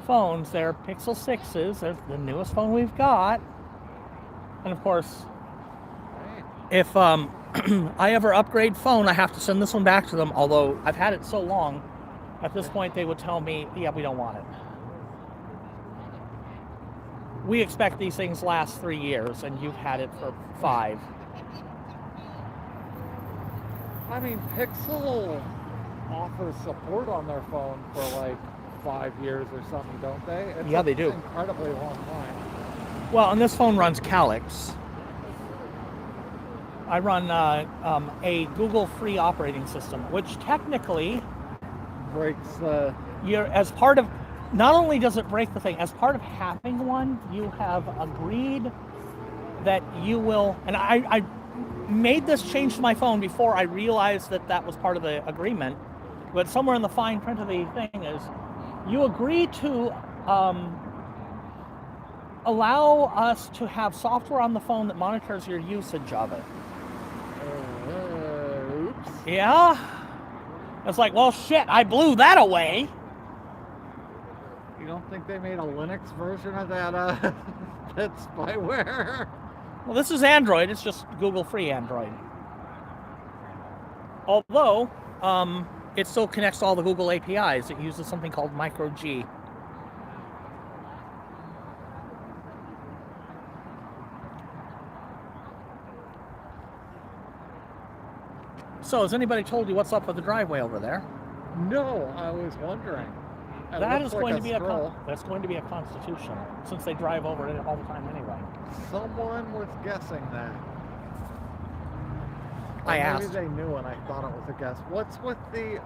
phones. They're Pixel 6s, they're the newest phone we've got, and of course, if I ever upgrade phone, I have to send this one back to them, although I've had it so long, at this point they would tell me, yeah, we don't want it. We expect these things last 3 years, and you've had it for 5. I mean, Pixel offers support on their phone for like 5 years or something, don't they? It's Yeah, they do. An incredibly long time. Well, and this phone runs Calyx. I run a Google free operating system, which technically Breaks the. you're as part of. Not only does it break the thing, as part of having one, you have agreed that you will. And I made this change to my phone before I realized that that was part of the agreement. But somewhere in the fine print of the thing is, you agree to allow us to have software on the phone that monitors your usage of it. Oops. Yeah? It's like, well, shit, I blew that away. You don't think they made a Linux version of that that spyware? Well, this is Android. It's just Google free Android. Although, it still connects to all the Google APIs. It uses something called Micro G. So, has anybody told you what's up with the driveway over there? No, I was wondering. It That looks is like going to be scroll. that's going to be a Constitution, since they drive over it all the time anyway. Someone was guessing that. Or I maybe asked. they knew and I thought it was a guess. What's with the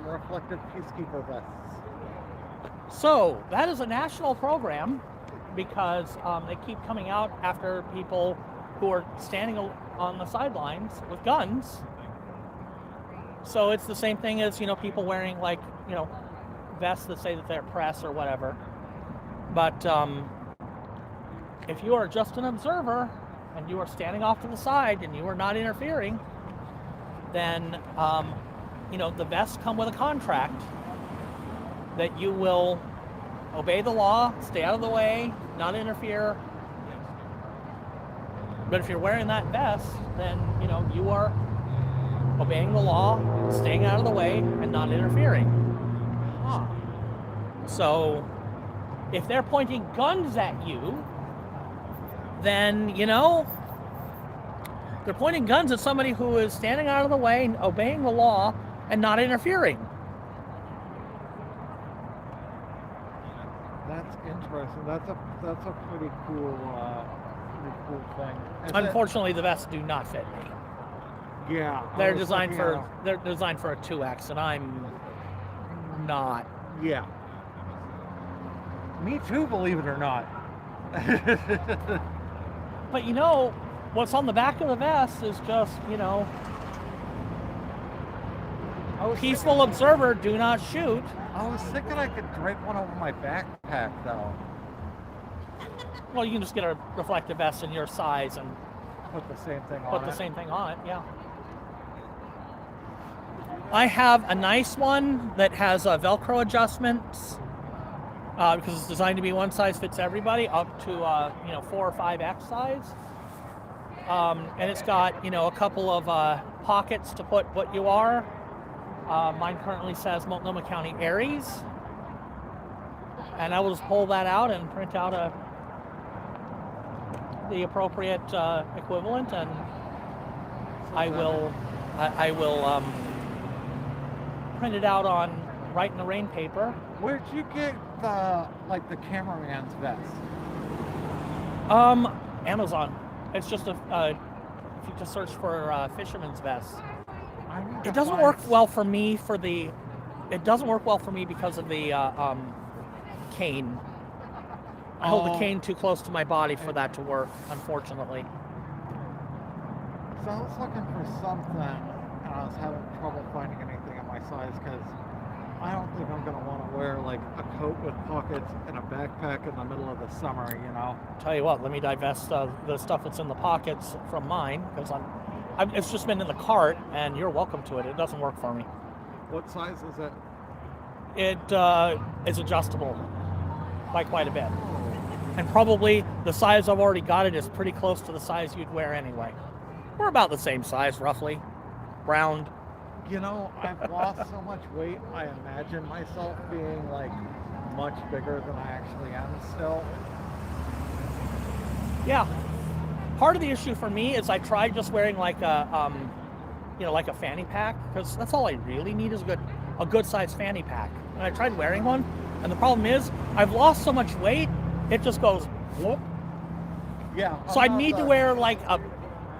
reflective peacekeeper vests? So, that is a national program because they keep coming out after people who are standing on the sidelines with guns. So it's the same thing as, people wearing vests that say that they're press or whatever. But if you are just an observer and you are standing off to the side and you are not interfering, then the vests come with a contract that you will obey the law, stay out of the way, not interfere. But if you're wearing that vest, then you are obeying the law, staying out of the way, and not interfering. Huh. So if they're pointing guns at you, then they're pointing guns at somebody who is standing out of the way, obeying the law, and not interfering. That's interesting. That's a pretty cool thing. Is Unfortunately, the vests do not fit me. it- yeah. I They're was designed looking for at they're designed for a 2X, and I'm not. a- Yeah. Me too, believe it or not. But what's on the back of the vest is just I was peaceful observer, do not shoot. I was thinking I could drape one over my backpack though. Well, you can just get a reflective vest in your size and Put the same thing on put it. the same thing on it, yeah. I have a nice one that has Velcro adjustments because it's designed to be one size fits everybody up to 4 or 5X size. And it's got a couple of pockets to put what you are. Mine currently says Multnomah County Aries, and I will just pull that out and print out the appropriate equivalent, and I will print it out on Write in the Rain paper. Where'd you get the cameraman's vest? Amazon. It's just if you just search for fisherman's vest, I need to It doesn't find work well for me it doesn't work well for me because of the cane. I hold the Oh. cane too close to my body for that to work, unfortunately. So I was looking for something, and I was having trouble finding anything in my size because I don't think I'm gonna want to wear like a coat with pockets and a backpack in the middle of the summer. You know. Tell you what, let me divest the stuff that's in the pockets from mine, because it's just been in the cart, and you're welcome to it. It doesn't work for me. What size is it? It is adjustable by quite a bit. And probably the size I've already got it is pretty close to the size you'd wear anyway. We're about the same size, roughly. Round. You know, I've lost so much weight. I imagine myself being like much bigger than I actually am still. Yeah. Part of the issue for me is I tried just wearing like a, like a fanny pack, because that's all I really need is a good sized fanny pack. And I tried wearing one, and the problem is I've lost so much weight, it just goes whoop. Yeah. So I need to wear like a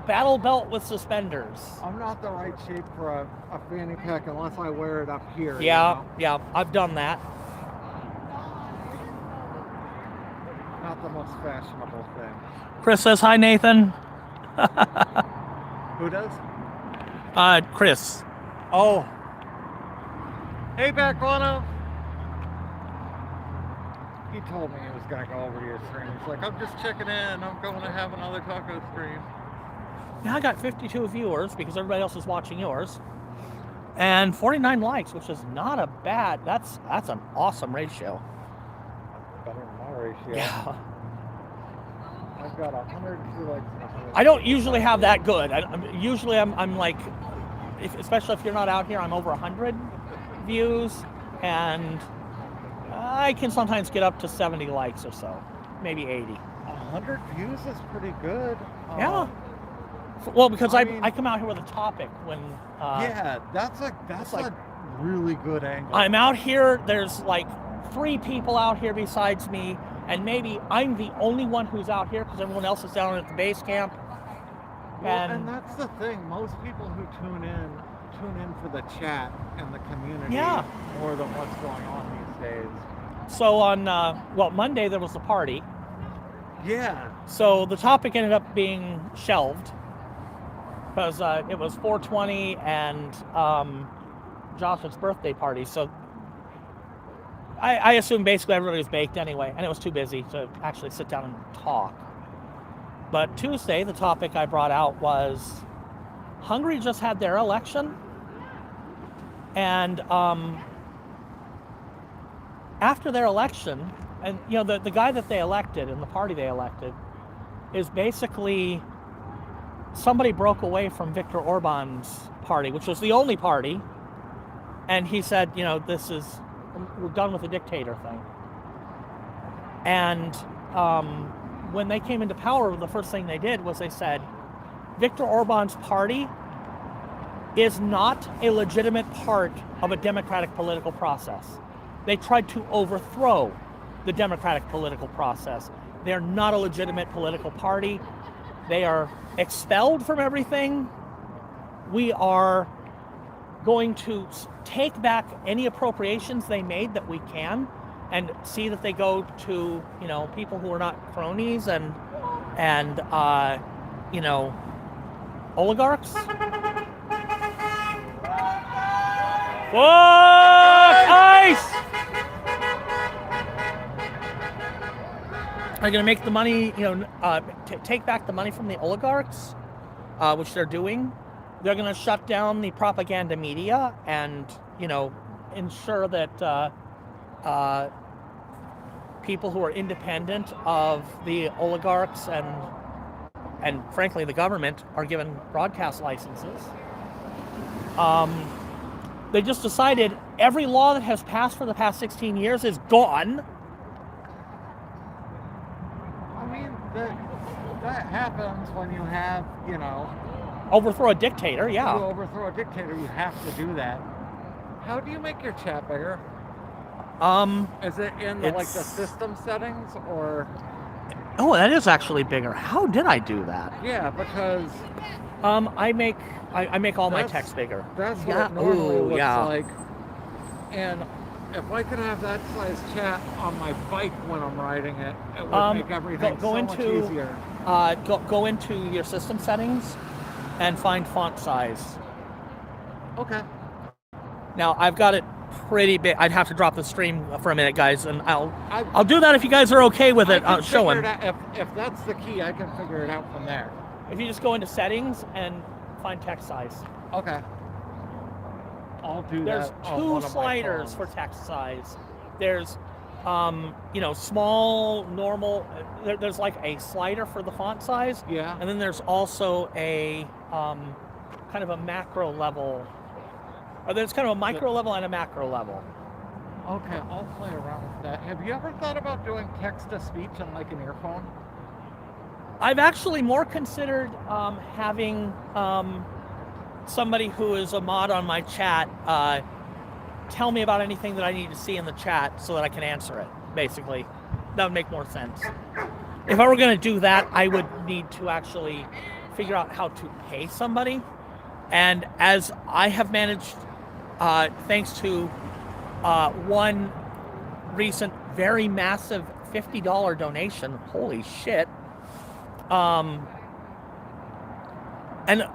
battle belt with suspenders. I'm not the right shape for a fanny pack unless I wear it up here. Yeah, You know? yeah, I've done that. Not the most fashionable thing. Chris says hi, Nathan. Who does? Chris. Oh. Hey, Backwano. He told me he was going to go over to your stream. He's like, I'm just checking in. I'm going to have another taco stream. Yeah, I got 52 viewers because everybody else is watching yours. And 49 likes, which is not a bad, that's an awesome ratio. Better than my ratio. Yeah. I've got 102 likes. I don't usually have that good. Usually I'm like, especially if you're not out here, I'm over 100 views, and I can sometimes get up to 70 likes or so, maybe 80. 100 views is pretty good. Yeah. Well, because I I mean- come out here with a topic when Yeah, that's like- a really good angle. I'm out here. There's like 3 people out here besides me, and maybe I'm the only one who's out here because everyone else is down at the base camp. And that's the thing. Most people who tune in for the chat and the community Yeah. more than what's going on these days. So on Monday there was the party. Yeah. So the topic ended up being shelved because it was 420 and Josh's birthday party. So I assume basically everybody was baked anyway, and it was too busy to actually sit down and talk. But Tuesday, the topic I brought out was Hungary just had their election, and after their election, and the guy that they elected and the party they elected is basically somebody broke away from Viktor Orban's party, which was the only party, and he said, we're done with the dictator thing. And when they came into power, the first thing they did was they said, Viktor Orban's party is not a legitimate part of a democratic political process. They tried to overthrow the democratic political process. They're not a legitimate political party. They are expelled from everything. We are going to take back any appropriations they made that we can, and see that they go to people who are not cronies and oligarchs. What? Ice! They're going to make the money, take back the money from the oligarchs, which they're doing. They're going to shut down the propaganda media and, ensure that people who are independent of the oligarchs and frankly the government are given broadcast licenses. They just decided every law that has passed for the past 16 years is gone. I mean, that happens when you have, Overthrow a dictator, yeah. you overthrow a dictator, you have to do that. How do you make your chat bigger? Is it in the system settings, or? Oh, that is actually bigger. How did I do that? Yeah, because I make all my That's- text bigger. That's what Yeah, it normally ooh, looks yeah. like. And if I could have that size chat on my bike when I'm riding it, it would make everything so much easier. Go into your system settings and find font size. Okay. Now I've got it pretty big. I'd have to drop the stream for a minute, guys, and I'll I do that if you guys are okay with it. can figure Showing. it out. If that's the key, I can figure it out from there. If you just go into settings and find text size. Okay. I'll do There's that. on two one of my sliders for phones. text size. There's small, normal. There's like a slider for the font size, Yeah. and then there's also a kind of a macro level. Or there's kind of a micro level and a macro level. Okay, I'll play around with that. Have you ever thought about doing text to speech on like an earphone? I've actually more considered having somebody who is a mod on my chat tell me about anything that I need to see in the chat so that I can answer it, basically. That would make more sense. If I were going to do that, I would need to actually figure out how to pay somebody. And as I have managed, thanks to one recent very massive $50 donation, holy shit, and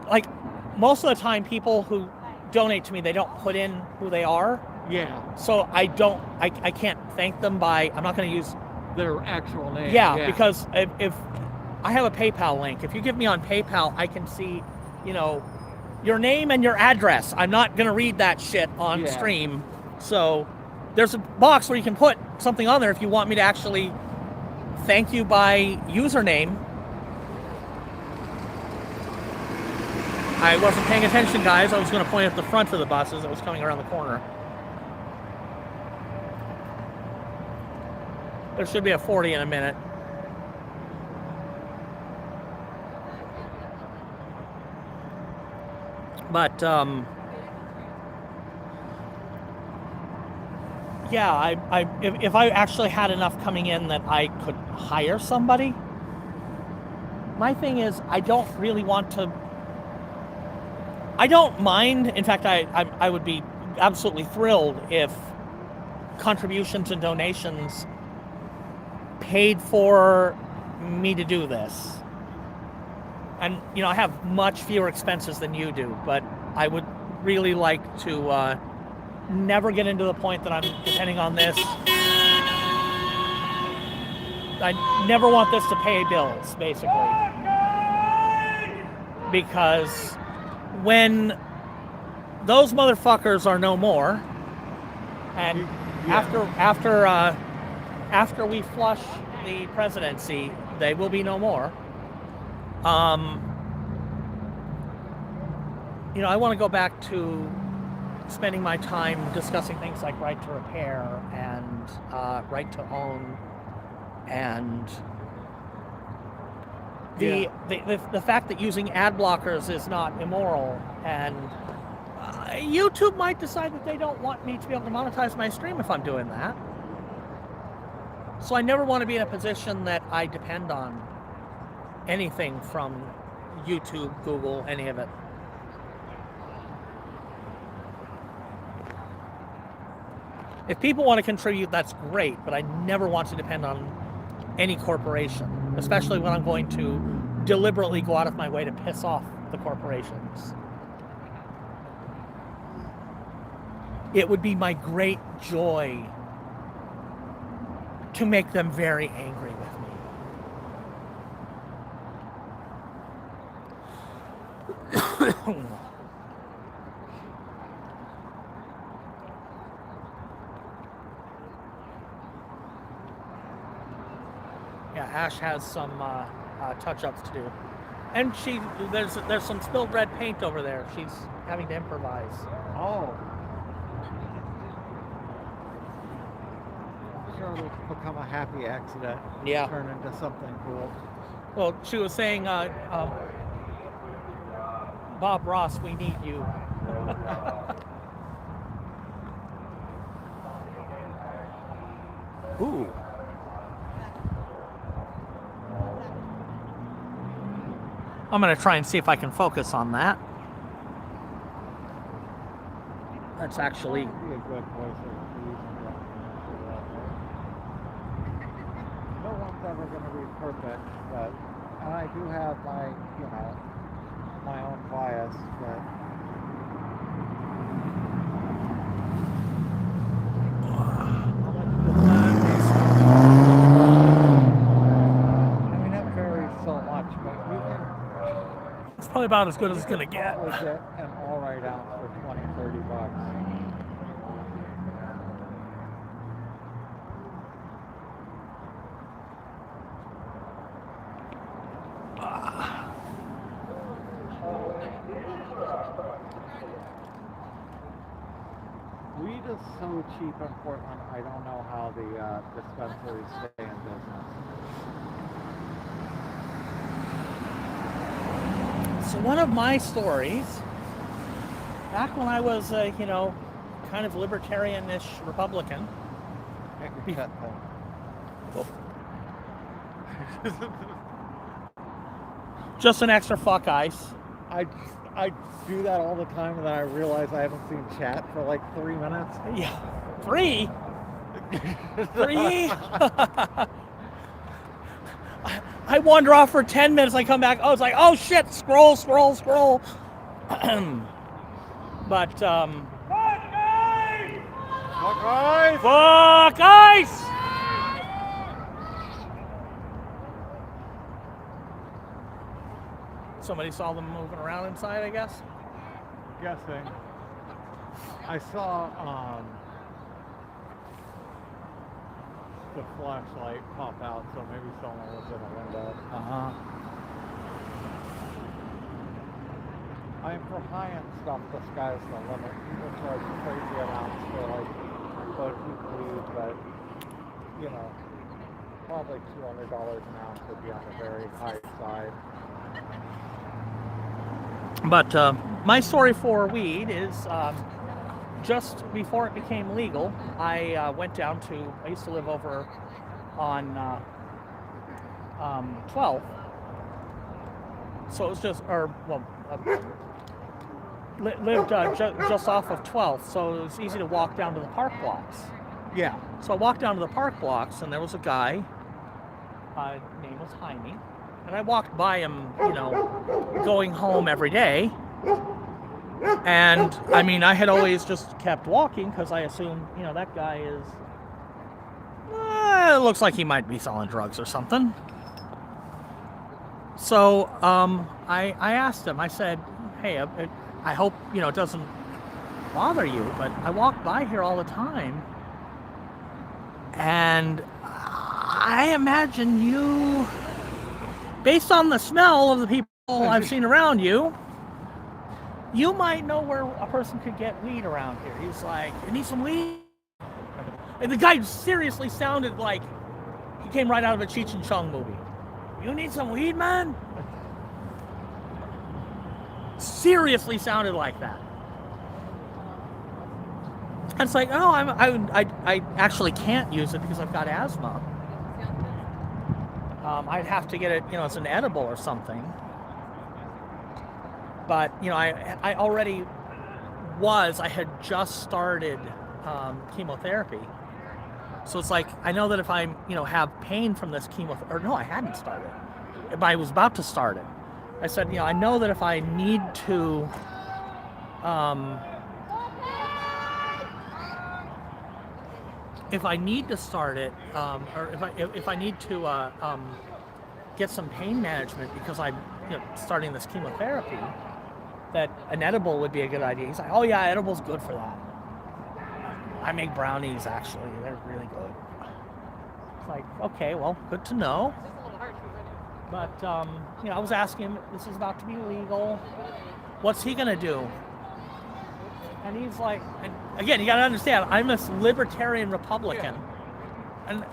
like most of the time people who donate to me, they don't put in who they are, Yeah. so I can't thank them by, I'm not going to use, Their actual name. yeah, because if I have a PayPal link, if you give me on PayPal, I can see, your name and your address. I'm not going to read that shit on Yeah. stream, so there's a box where you can put something on there if you want me to actually thank you by username. I wasn't paying attention, guys. I was going to point at the front of the bus as it was coming around the corner. There should be a 40 in a minute. But, yeah, if I actually had enough coming in that I could hire somebody, my thing is I don't really want to. I don't mind. In fact, I would be absolutely thrilled if contributions and donations paid for me to do this. And, I have much fewer expenses than you do, but I would really like to never get into the point that I'm depending on this. I never want this to pay bills, basically. Because when those motherfuckers are no more, and after we flush the presidency, they will be no more. I want to go back to spending my time discussing things like right to repair and right to own, and the fact that using ad blockers is not immoral, and YouTube might decide that they don't want me to be able to monetize my stream if I'm doing that. So I never want to be in a position that I depend on anything from YouTube, Google, any of it. If people want to contribute, that's great, but I never want to depend on any corporation, especially when I'm going to deliberately go out of my way to piss off the corporations. It would be my great joy to make them very angry with me. Yeah, Ash has some touch-ups to do, and there's some spilled red paint over there. She's having to improvise. Oh. Sure, it'll become a happy accident. Yeah. Turn into something cool. Well, she was saying, Bob Ross, we need you. Ooh. I'm going to try and see if I can focus on that. That's actually... Be a good voice of reason that no one's ever going to be perfect, but and I do have my, my own bias, but I mean, it varies so much, but you can It's probably about as good as it's going to get. probably get an all right ounce for $20-$30. Weed is so cheap in Portland, I don't know how the dispensaries stay in business. So one of my stories, back when I was a, kind of libertarian-ish Republican, Make your cat thing. just an extra fuck ice. I do that all the time, and then I realize I haven't seen chat for like 3 minutes. Yeah. 3? 3? I wander off for 10 minutes, I come back, it's like, oh shit, scroll. But, Fuck guys! fuck ice! Somebody saw them moving around inside, I guess. Guessing. I saw the flashlight pop out, so maybe someone was in a window. Uh-huh. I mean, for high-end stuff, the sky's the limit. People charge crazy amounts for like boutique weed, but probably $200 an ounce would be on the very high side. But my story for weed is just before it became legal, I went down to, I used to live over on 12th. So it was just, lived just off of 12th, so it was easy to walk down to the park blocks. Yeah. So I walked down to the park blocks, and there was a guy, name was Jaime, and I walked by him, going home every day. And I mean, I had always just kept walking because I assumed, that guy is, it looks like he might be selling drugs or something. So I asked him, I said, hey, I hope, it doesn't bother you, but I walk by here all the time. And I imagine you, based on the smell of the people I've seen around you, you might know where a person could get weed around here. He's like, you need some weed? And the guy seriously sounded like he came right out of a Cheech and Chong movie. You need some weed, man? Seriously sounded like that. And it's like, oh, I actually can't use it because I've got asthma. I'd have to get it, as an edible or something. But, I already I had just started chemotherapy. So it's like, I know that if I, have pain from this chemotherapy, or no, I hadn't started. But I was about to start it. I said, I know that if I need to, start it, or if I need to get some pain management because I'm, starting this chemotherapy, that an edible would be a good idea. He's like, oh yeah, edible's good for that. I make brownies, actually. They're really good. It's like, okay, well, good to know. But, I was asking him, this is about to be legal. What's he going to do? And he's like, and again, you got to understand, I'm a libertarian Republican. And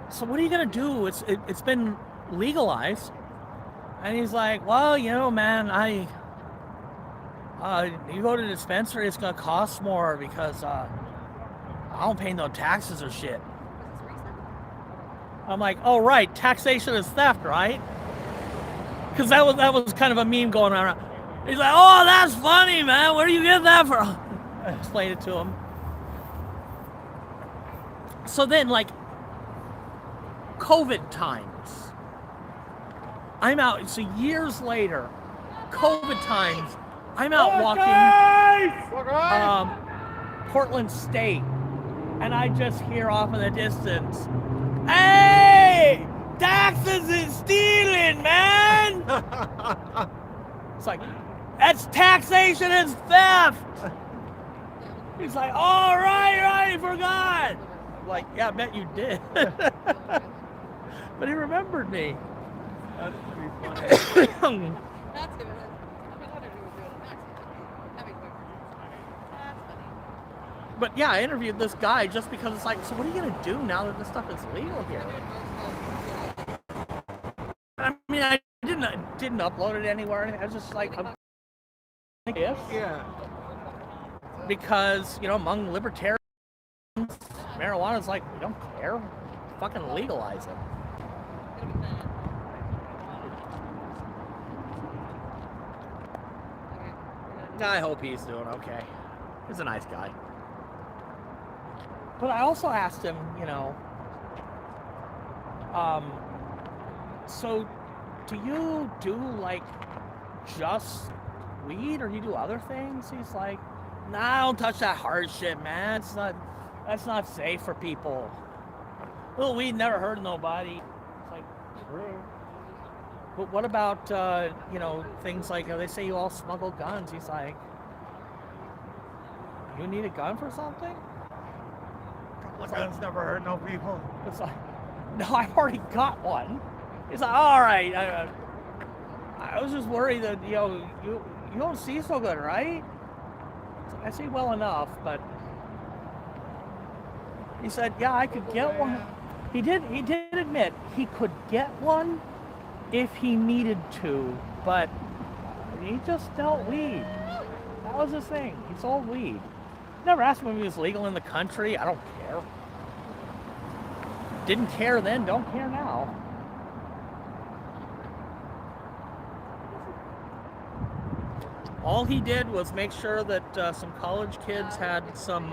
so what are you going to do? It's been legalized. And he's like, well, man, you go to the dispensary, it's going to cost more because I don't pay no taxes or shit. I'm like, oh, right, taxation is theft, right? because that was kind of a meme going around. He's like, "Oh, that's funny, man. Where do you get that from?" I explained it to him. So then, like, COVID times. I'm out. So years later, COVID times. I'm out walking Portland State, and I just hear off in the distance, "Hey, taxes is stealing, man!" It's like, that's taxation and theft. He's like, "Oh, right, forgot." I'm like, "Yeah, I bet you did." But he remembered me. That's pretty funny. That's good. I mean, whatever he was doing in Mexico. That'd be quicker. That's funny. But yeah, I interviewed this guy just because it's like, so what are you gonna do now that this stuff is legal here? I mean, I didn't upload it anywhere. I was just like, yes, Yeah. because among libertarians, marijuana is like, we don't care, fucking legalize it. I hope he's doing okay. He's a nice guy. But I also asked him, so do you do like just weed or do you do other things? He's like, "Nah, don't touch that hard shit, man. That's not safe for people. Little weed never hurt nobody." It's like, true. But what about, things like, they say you all smuggle guns. He's like, "You need a gun for something?" Guns never hurt no people. It's like, "No, I've already got one." He's like, "All right. I was just worried that, you don't see so good, right?" I see well enough, but he said, "Yeah, I could get one." He did admit he could get one if he needed to, but he just dealt weed. That was his thing. He sold weed. Never asked him if he was legal in the country. I don't care. Didn't care then, don't care now. All he did was make sure that some college kids had some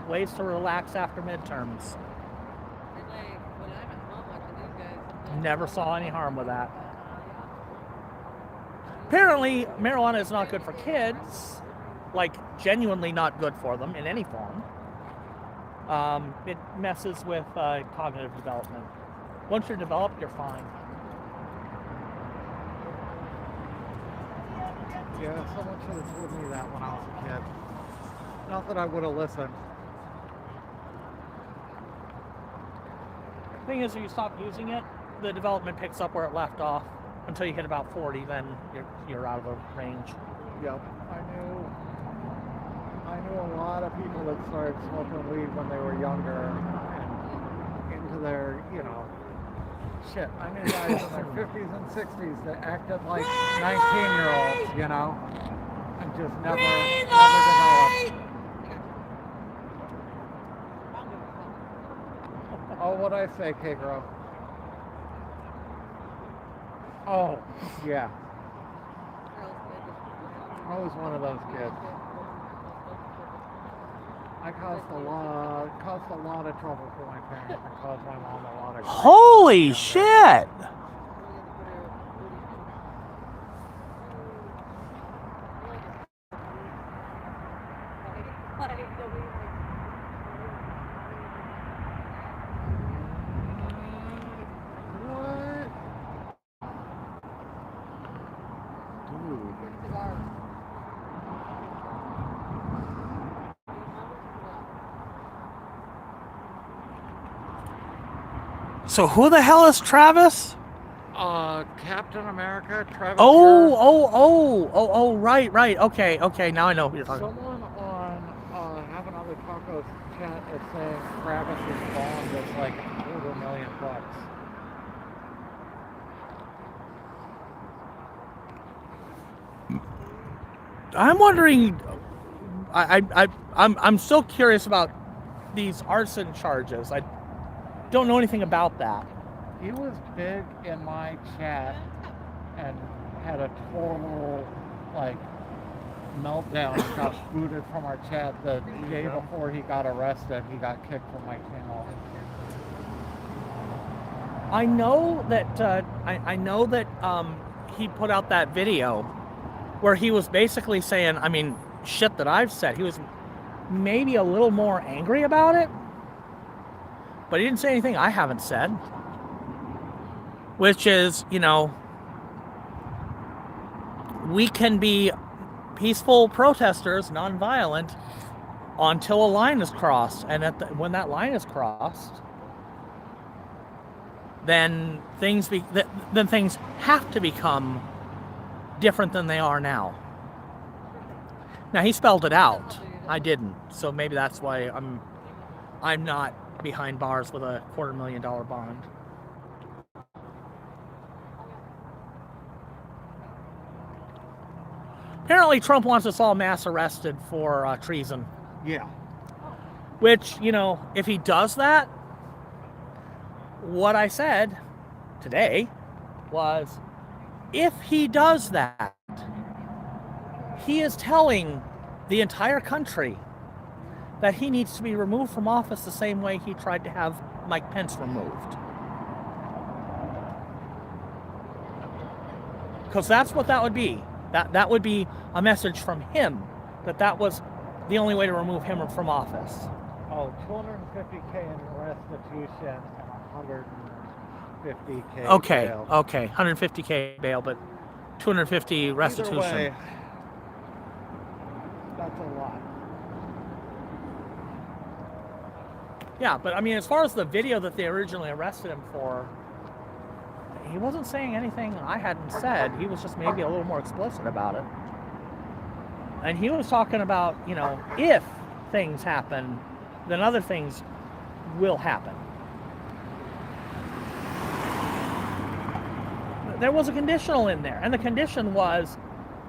ways to relax after midterms. Never saw any harm with that. Apparently, marijuana is not good for kids, like genuinely not good for them in any form. It messes with cognitive development. Once you're developed, you're fine. Yeah, someone should have told me that when I was a kid. Not that I would have listened. The thing is, if you stop using it, the development picks up where it left off. Until you hit about 40, then you're out of the range. Yep, I knew a lot of people that started smoking weed when they were younger and into their, shit. I knew guys in their 50s and 60s that acted like 19-year-olds, and just never developed. Oh, what'd I say, K-Girl? Oh, yeah. I was one of those kids. I caused a lot of trouble for my parents and caused my mom a lot of grief. Holy shit! So who the hell is Travis? Captain America, Travis. Oh, right. Okay. Now I know who you're talking about. Someone on Have Another Tacos chat is saying Travis's bond is like $250,000. I'm wondering. I'm still curious about these arson charges. I don't know anything about that. he was big in my chat and had a total like meltdown and got booted from our chat the day before he got arrested. He got kicked from my channel. I know that I know that he put out that video where he was basically saying, I mean, shit that I've said. He was maybe a little more angry about it, but he didn't say anything I haven't said, which is, you know, we can be peaceful protesters, nonviolent, until a line is crossed, and when that line is crossed, then things have to become different than they are now. Now, he spelled it out. I didn't, so maybe that's why I'm not behind bars with a $250,000 bond. Apparently, Trump wants us all mass arrested for treason. Yeah. Which, you know, if he does that, what I said today was, if he does that, he is telling the entire country that he needs to be removed from office the same way he tried to have Mike Pence removed. Because that's what that would be. That would be a message from him that was the only way to remove him from office. Oh, $250K in restitution and $150K Okay, bail. okay, $150K bail, but $250 restitution. Either way, that's a lot. Yeah, but I mean, as far as the video that they originally arrested him for, he wasn't saying anything I hadn't said. He was just maybe a little more explicit about it. And he was talking about, you know, if things happen, then other things will happen. There was a conditional in there, and the condition was,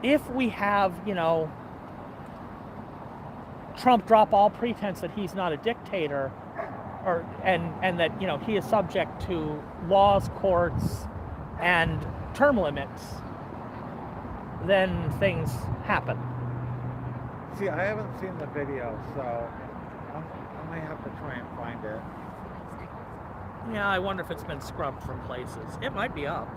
if we have, you know, Trump drop all pretense that he's not a dictator, and that, you know, he is subject to laws, courts, and term limits, then things happen. See, I haven't seen the video, so I might have to try and find it. Yeah, I wonder if it's been scrubbed from places. It might be up.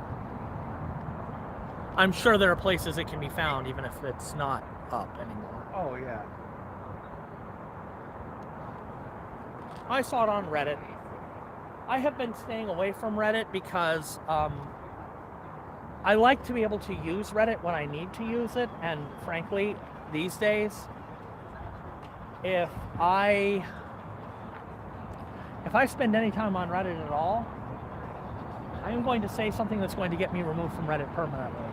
I'm sure there are places it can be found, even if it's not up anymore. Oh, yeah. I saw it on Reddit. I have been staying away from Reddit because I like to be able to use Reddit when I need to use it, and frankly, these days, if I spend any time on Reddit at all, I'm going to say something that's going to get me removed from Reddit permanently.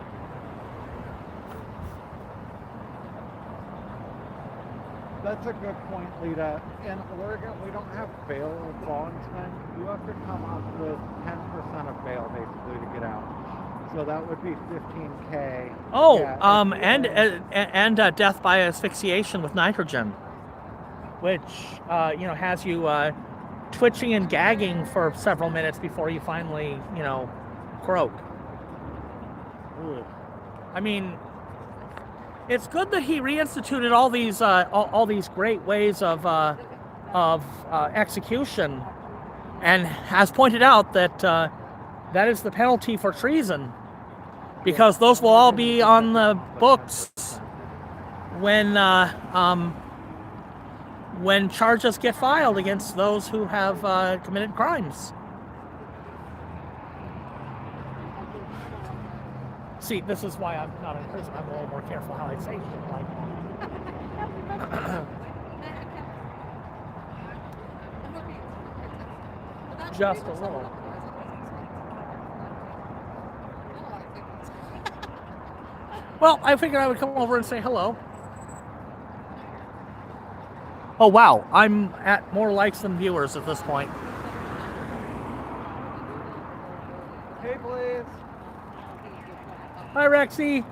That's a good point, Lita. In Oregon, we don't have bail bondsmen. You have to come up with 10% of bail, basically, to get out. So that would be $15K. Oh, yeah, and death by asphyxiation with nitrogen, which you know, has you twitching and gagging for several minutes before you finally, you know, croak. Ooh. I mean, it's good that he reinstituted all these great ways of execution, and has pointed out that that is the penalty for treason, because those will all be on the books when charges get filed against those who have committed crimes. See, this is why I'm not in prison. I'm a little more careful how I say shit like that. Just a little. Well, I figured I would come over and say hello. Oh wow, I'm at more likes than viewers at this point. Hey, please. Hi, Rexy.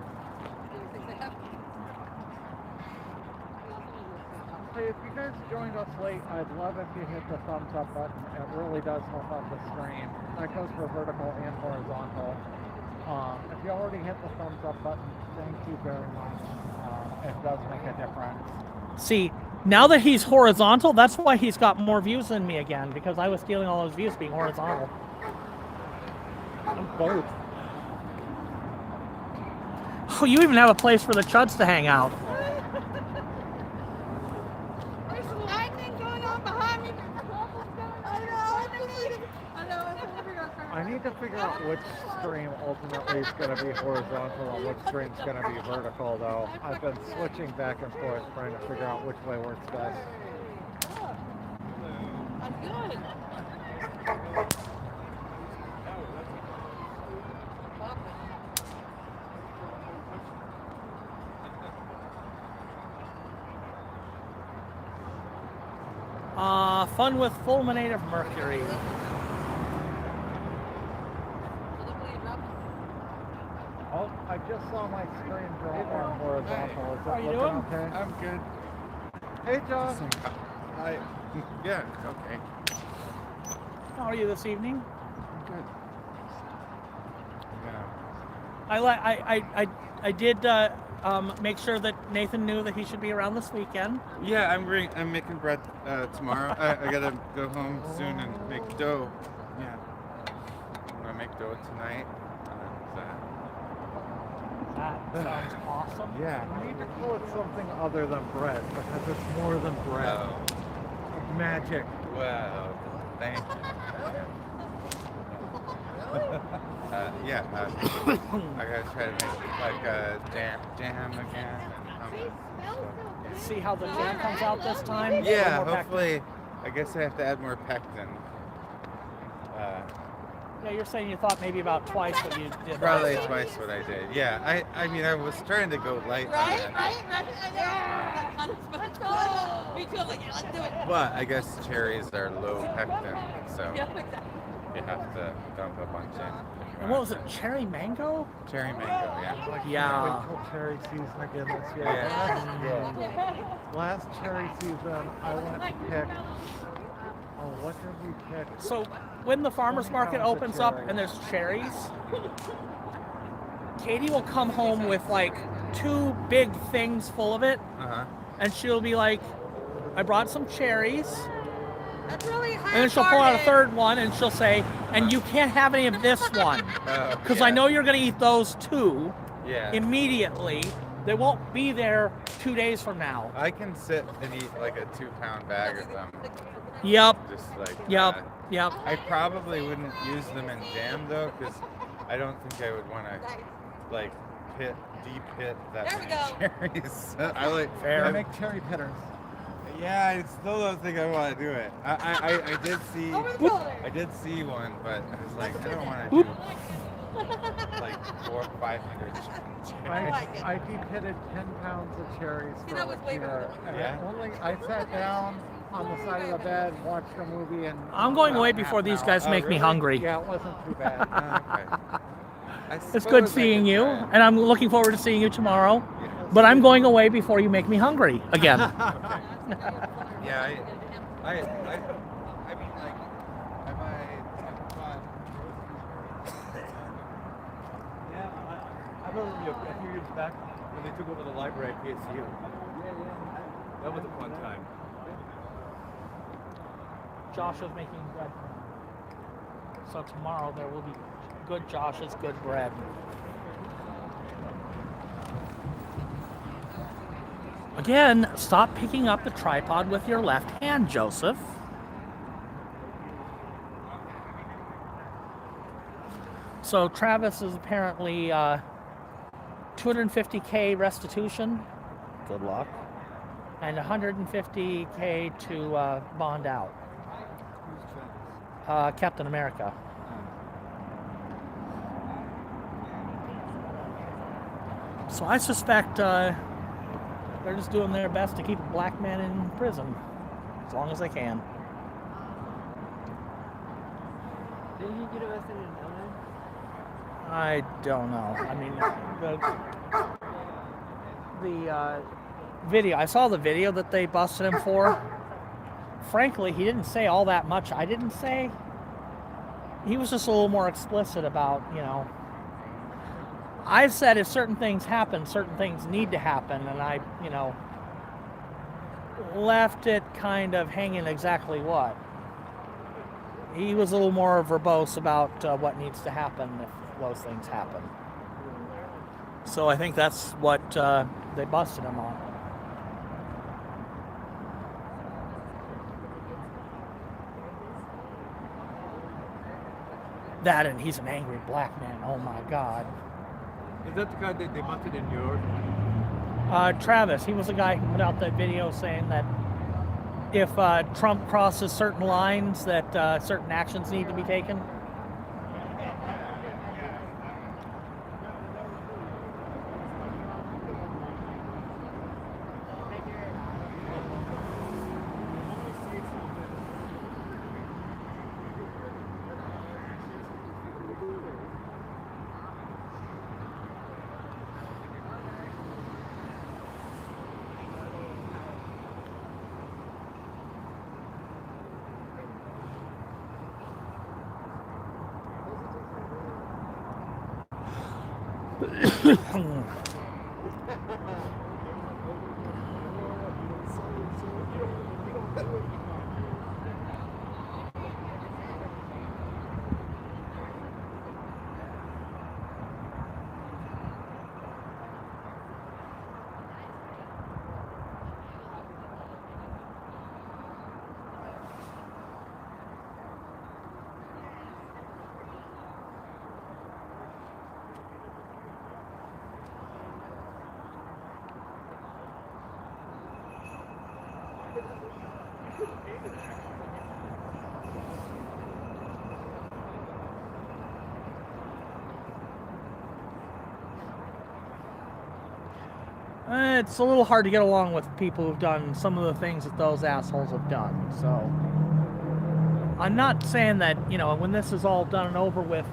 Hey, Actually, if you guys joined us late, I'd love if you hit the thumbs up button. It really does help out the stream. That goes for vertical and horizontal. If you already hit the thumbs up button, thank you very much. It does make a difference. See, now that he's horizontal, that's why he's got more views than me again, because I was stealing all those views being horizontal. I'm both. Oh, you even have a place for the chuds to hang out. There's lightning going on behind me. I need to figure out which stream ultimately is going to be horizontal and which stream's going to be vertical, though. I've been switching back and forth trying to figure out which way works best. I'm good. Fun with fulminate of mercury. Oh, I just saw my screen drop on horizontal. Is How it you looking doing? okay? I'm good. Hey, Josh. Hi. Yeah, okay. How are you this evening? I'm good. Yeah. I did make sure that Nathan knew that he should be around this weekend. Yeah, I'm making bread tomorrow. I gotta go home soon and make dough. Yeah. I'm gonna make dough tonight. That sounds awesome. Yeah, you need to call it something other than bread because it's more than bread. Oh, It's magic. wow. Thank you. Yeah, I gotta try to make like jam again. See how the jam comes out this time? Yeah, More pectin. hopefully. I guess I have to add more pectin. Yeah, you're saying you thought maybe about twice what you did. Probably last time. twice what I did. Yeah, I mean, I was trying to go light on it. Me too. I'm like, yeah, let's do it. But I guess cherries are low pectin, so Yeah, exactly. you have to dump a bunch in. And what was it? Cherry mango? Cherry mango, yeah. Yeah. Wait till cherry season again this year. Yeah. Last cherry season, I went to pick. Oh, what did we pick? So when the farmer's market opens up and there's cherries, Katie will come home with like 2 big things full of it, Uh-huh. and she'll be like, I brought some cherries. That's really hard. And then she'll pull out a third one and she'll say, and you can't have any of this one. Because I know you're going to eat those 2 Yeah. immediately. They won't be there 2 days from now. I can sit and eat like a 2-pound bag of them. Yep. Just like Yep. that. Yep. I probably wouldn't use them in jam though, because I don't think I would want to like deep hit that There we many cherries. I like Fair. I make cherry pitters. Yeah, I still don't think I want to do it. I did see Over the collar. I did see one, but I was like, I don't want to do like 400 or 500 cherries. I deep pitted 10 pounds of cherries See, for that was a way year. better. And Yeah? I sat down on the side of the bed, watched a movie, and I'm going away about half before an these hour. guys Oh, make me really? hungry. Yeah, it wasn't too bad. Okay. I It's good suppose I seeing could you, try it. and I'm looking forward to seeing you tomorrow. Yeah. But I'm going away before you make me hungry again. Yeah, I mean, like, have I thought? Yeah, I remember a few years back when they took over the library at PSU. That was a fun time. Josh is making bread. So tomorrow there will be good Josh's good bread. Again, stop picking up the tripod with your left hand, Joseph. So Travis is apparently 250K restitution. Good luck. And 150K to bond out. Captain America. So I suspect they're just doing their best to keep a black man in prison as long as they can. Didn't he get arrested in LA? I don't know. I mean, video. I saw the video that they busted him for. Frankly, he didn't say all that much. I didn't say. He was just a little more explicit about, I've said if certain things happen, certain things need to happen, and I, left it kind of hanging exactly what. He was a little more verbose about what needs to happen if those things happen. So I think that's what they busted him on. That, and he's an angry black man. Oh my God. Is that the guy that they busted in New York? Travis, he was the guy who put out that video saying that if Trump crosses certain lines, that certain actions need to be taken. It's a little hard to get along with people who've done some of the things that those assholes have done. So I'm not saying that, when this is all done and over with,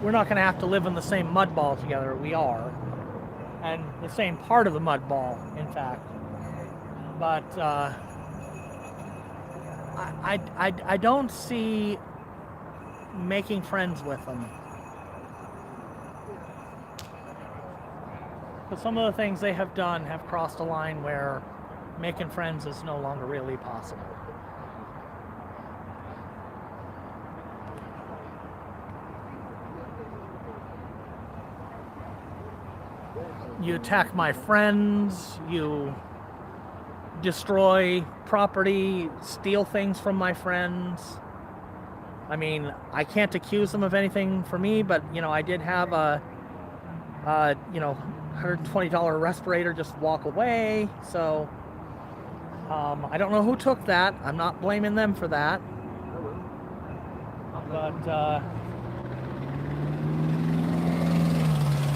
we're not going to have to live in the same mud ball together. We are. And the same part of the mud ball, in fact. But I don't see making friends with them. But some of the things they have done have crossed a line where making friends is no longer really possible. You attack my friends, you destroy property, steal things from my friends. I mean, I can't accuse them of anything for me, but, I did have a $120 respirator just walk away. So I don't know who took that. I'm not blaming them for that. But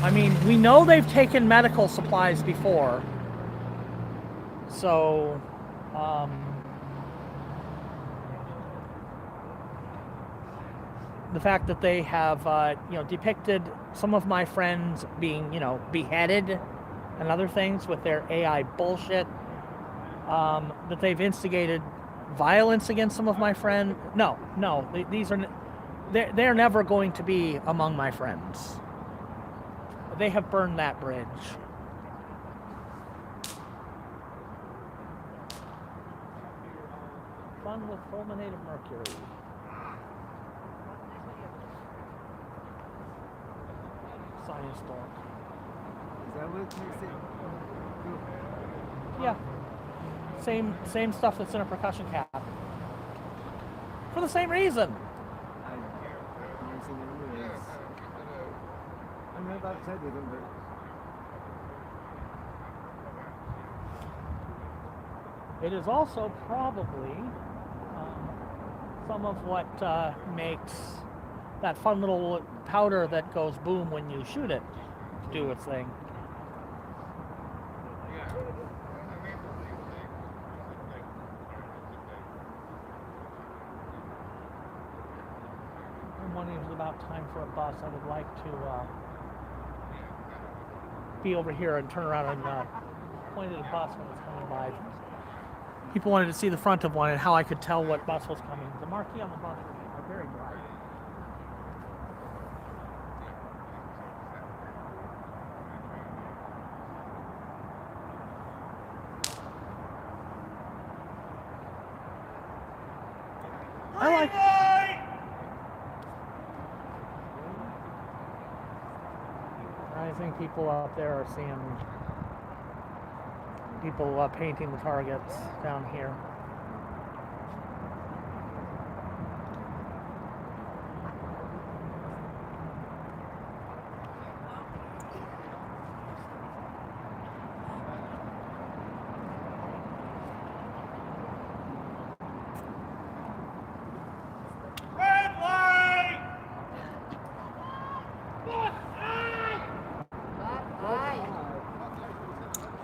I mean, we know they've taken medical supplies before. So the fact that they have depicted some of my friends being beheaded and other things with their AI bullshit, that they've instigated violence against some of my friends. No, they're never going to be among my friends. They have burned that bridge. Fun with fulminated mercury. Science dork. Is that what makes it? Yeah. Same stuff that's in a percussion cap. For the same reason. I've never seen it anyways. I'm not outside with them, but It is also probably some of what makes that fun little powder that goes boom when you shoot it do its thing. I'm wondering if it's about time for a bus. I would like to be over here and turn around and pointed a bus when it was coming by. People wanted to see the front of one and how I could tell what bus was coming. The marquee on the bus are very bright. I think people out there are seeing people painting the targets down here.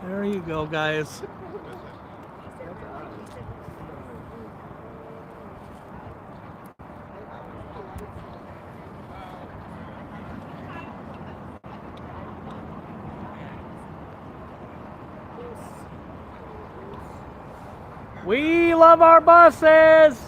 There you go, guys. We love our buses.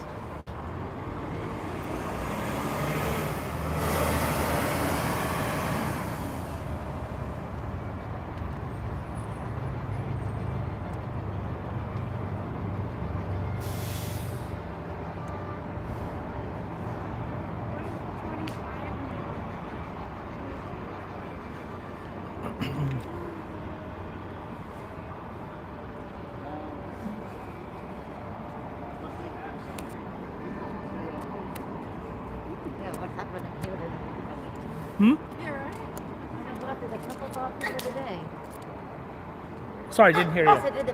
Sorry, didn't hear you. So did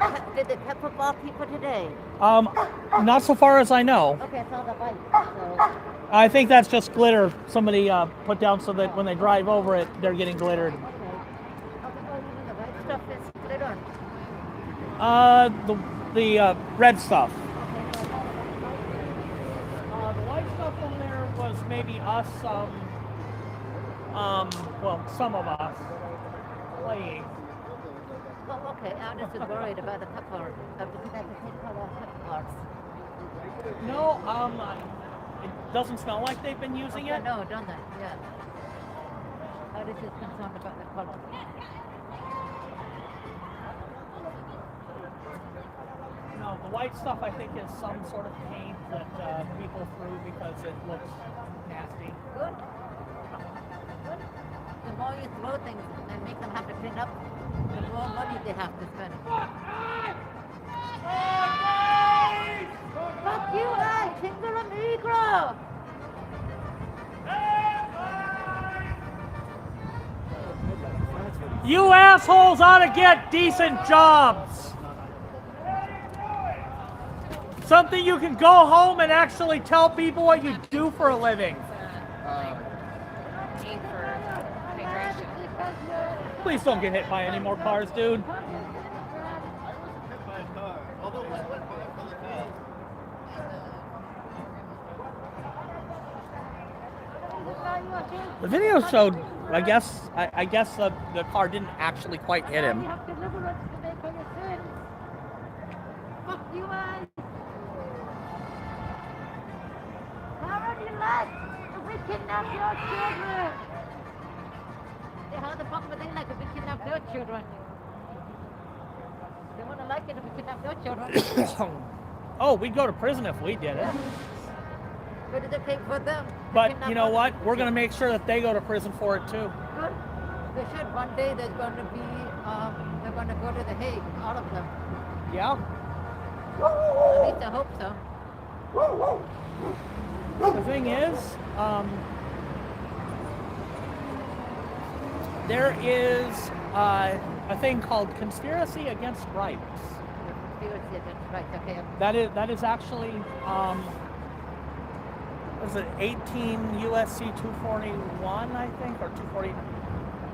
the pepperball people today? Not so far as I know. Okay, I saw the bike. So. I think that's just glitter somebody put down so that when they drive over it, they're getting glittered. Okay. Oh, you mean the white stuff is glitter? The red stuff. Okay. The white stuff on there was maybe us, well, some of us playing. Oh, okay. I'm just worried about the pepper. Because I can call that pepper. No, it doesn't smell like they've been using it. No, don't they? Yeah. I was just concerned about the color. No, the white stuff I think is some sort of paint that people threw because it looks nasty. Good. Good. The more you throw things and make them have to clean up, the more money they have to spend. Fuck you, I single immigrant. You assholes ought to get decent jobs. Something you can go home and actually tell people what you do for a living. Please don't get hit by any more cars, dude. The video showed, I guess the car didn't actually quite hit him. You have deliverance to make for your sins. Fuck you, I. How would you like if we kidnap your children? How the fuck would they like if we kidnap their children? They wouldn't like it if we kidnap their children. Oh, we'd go to prison if we did it. But did they pay for them? But you know what? We're going to make sure that they go to prison for it too. Good. They should. One day there's going to be, they're going to go to The Hague, all of them. Yeah. At least I hope so. The thing is, there is a thing called conspiracy against rights. Conspiracy against rights, okay. That is actually, was it 18 USC 241, I think, or 240?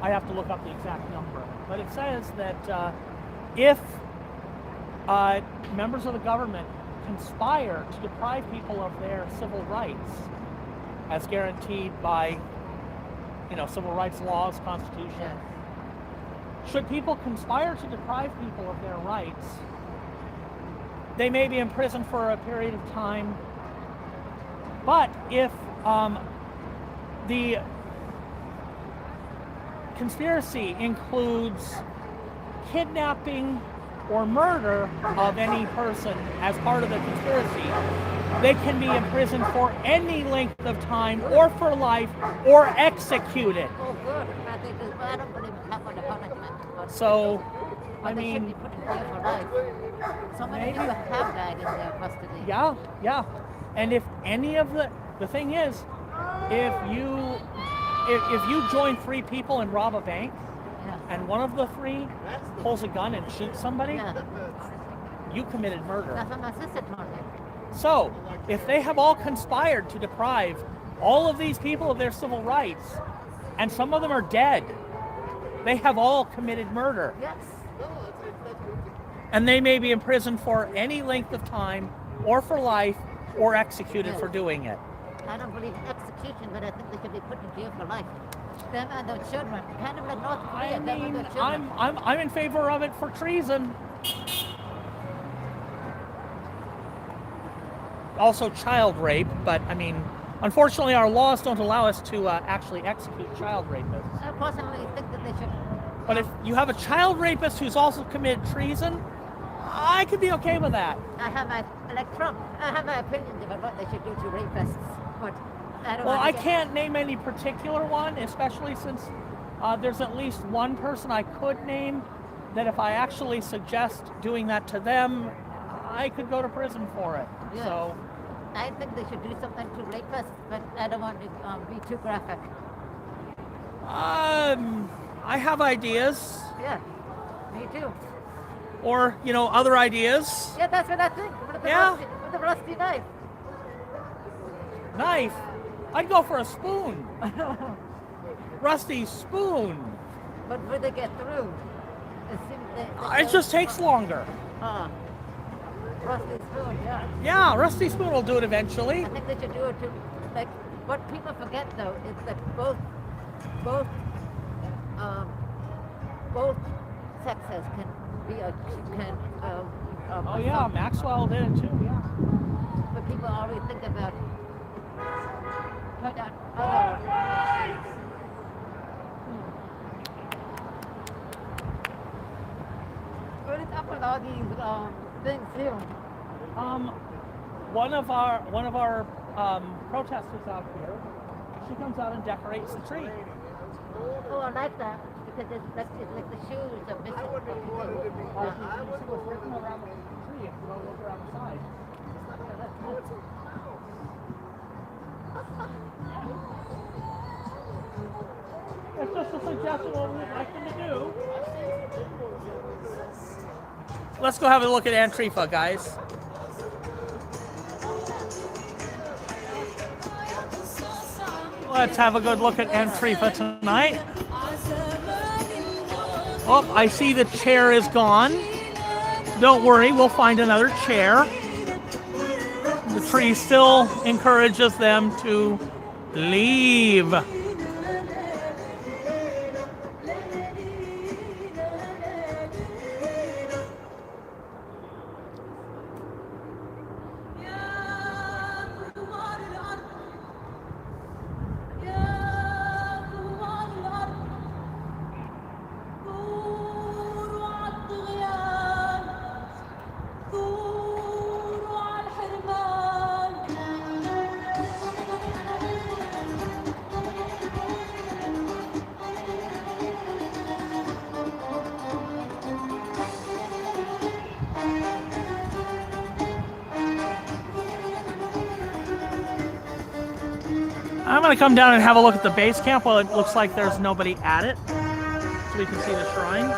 I have to look up the exact number. But it says that if members of the government conspire to deprive people of their civil rights, as guaranteed by, civil rights laws, Constitution, should people conspire to deprive people of their rights, they may be imprisoned for a period of time. But if the conspiracy includes kidnapping or murder of any person as part of the conspiracy, they can be imprisoned for any length of time or for life or executed. Oh, good. I think I don't believe in capital punishment. But So, but I they should be mean, put in jail for life. So many maybe. people have died in their custody. yeah. And if any of the thing is, if you join 3 people and rob a bank, Yeah. and one of the 3 pulls a gun and shoots somebody, Yeah. you committed murder. That's what my sister told me. So, if they have all conspired to deprive all of these people of their civil rights, and some of them are dead, they have all committed murder. Yes. And they may be imprisoned for any length of time, or for life, or executed for doing it. I don't believe in execution, but I think they should be put in jail for life. Them and their children, kind of like North Korea. I them and mean, their children. I'm in favor of it for treason. Also child rape, but I mean, unfortunately our laws don't allow us to actually execute child rapists. I personally think that they should. But if you have a child rapist who's also committed treason, I could be okay with that. I have my, like Trump, I have my opinions about what they should do to rapists, but I don't Well, want I to get- can't name any particular one, especially since there's at least one person I could name that if I actually suggest doing that to them, I could go to prison for it. Yeah. So, I think they should do something to rapists, but I don't want to be too graphic. I have ideas, Yeah, me too. or other ideas. Yeah, that's what I think. With the Yeah. with the rusty knife. Knife. I'd go for a spoon. Rusty spoon. But would they get through? It seems It just takes longer. Rusty spoon, yeah. Yeah, rusty spoon will do it eventually. I think they should do it to, like, what people forget though is that both sexes can be Oh yeah, Maxwell did it too. Yeah. but people always think about other. What is up with all these things here? One of our protesters out here, she comes out and decorates the tree. Oh, I like that because it's like the shoes of missing. She goes working around the tree and go look around the side. It's just a suggestion of what we'd like them to do. Let's go have a look at Antifa, guys. Let's have a good look at Antifa tonight. Oh, I see the chair is gone. Don't worry, we'll find another chair. The tree still encourages them to leave. I'm going to come down and have a look at the base camp while it looks like there's nobody at it, so we can see the shrine.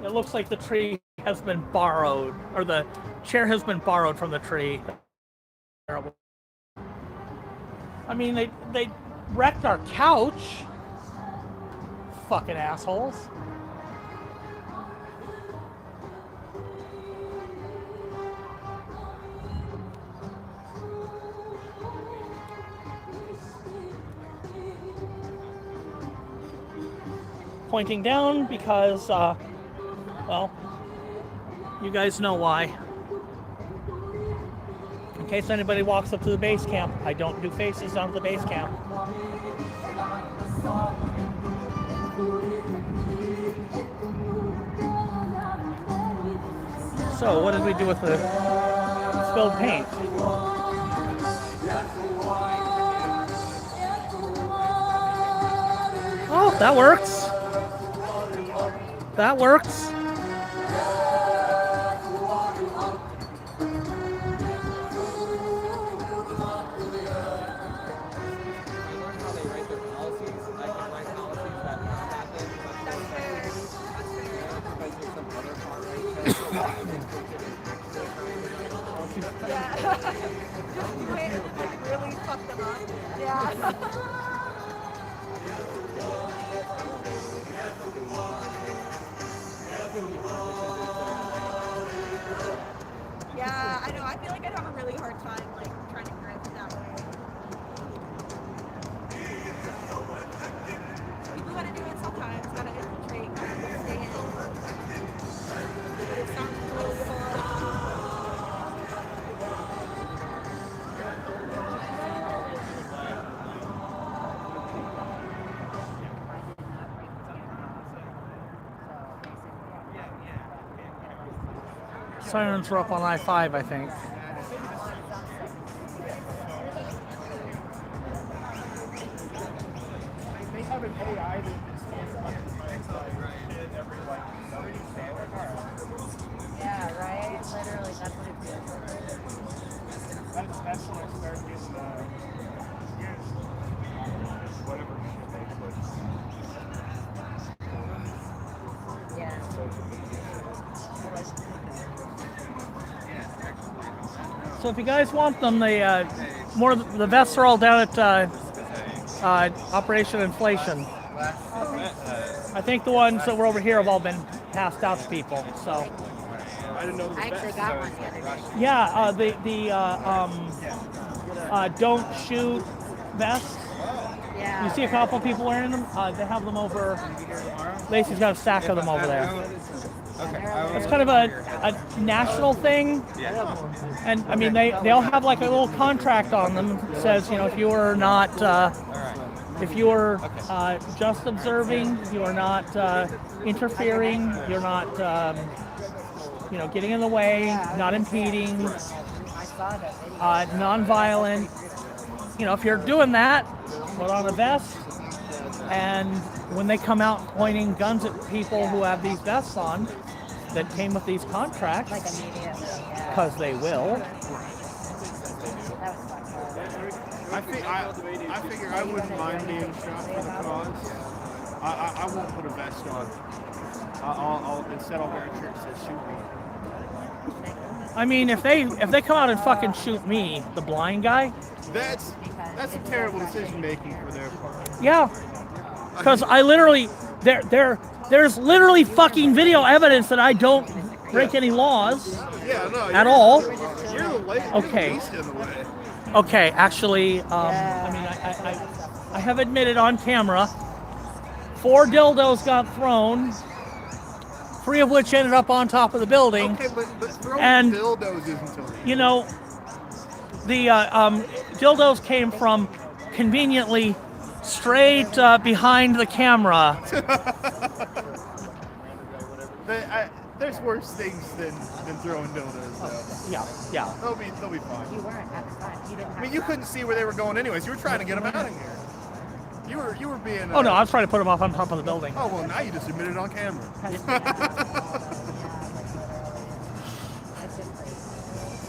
It looks like the tree has been borrowed, or the chair has been borrowed from the tree. Terrible. I mean, they wrecked our couch. Fucking assholes. Pointing down because, well, you guys know why. In case anybody walks up to the base camp, I don't do faces down to the base camp. So, what did we do with the spilled paint? Oh, that works. That works. Really fucked them up. Yeah. Yeah, I know. I feel like I'd have a really hard time, like, trying to grip that way. You gotta do it sometimes. Gotta infiltrate, gotta stay in. But it sounds really fun. Sirens were up on I-5, I think. They have an AI that scans every Yeah, right? Literally, that's what it is. That's when I started getting whatever they put. Yeah. So if you guys want them, the vests are all down at Operation Inflation. I think the ones that were over here have all been passed out to people. So I didn't know I actually got one the other day. yeah, don't shoot vests. Yeah. You see a couple people wearing them. They have them over. Lacey's got a stack of them over there. It's kind of a national thing. And I mean, they all have like a little contract on them that says, you know, if you are not, if you are just observing, you are not interfering, you're not, you know, getting in the way, not impeding, non-violent. You know, if you're doing that, put on a vest. And when they come out pointing guns at people who have these vests on that came with these contracts, Like immediately. Yeah. because they will. I figure I wouldn't mind being shot for the cause. I won't put a vest on. Instead I'll wear a shirt that says shoot me. I mean, if they come out and fucking shoot me, the blind guy, That's a terrible decision making for their part. yeah, because I literally there's literally fucking video evidence that I don't break any laws Yeah, no. at all. You're the way. Okay. You're the least in the way. Okay, actually, I mean, I have admitted on camera, 4 dildos got thrown, 3 of which ended up on top of the building. Okay, but throwing And- dildos isn't illegal. You know, the dildos came from conveniently straight behind the camera. There's worse things than throwing dildos, though. Yeah. They'll be fine. You weren't at the time. You didn't have I mean, you couldn't see where they were going anyways. You were trying to get them out of here. You were being. Oh no, I was trying to put them up on top of the building. Oh well, now you just admitted it on camera.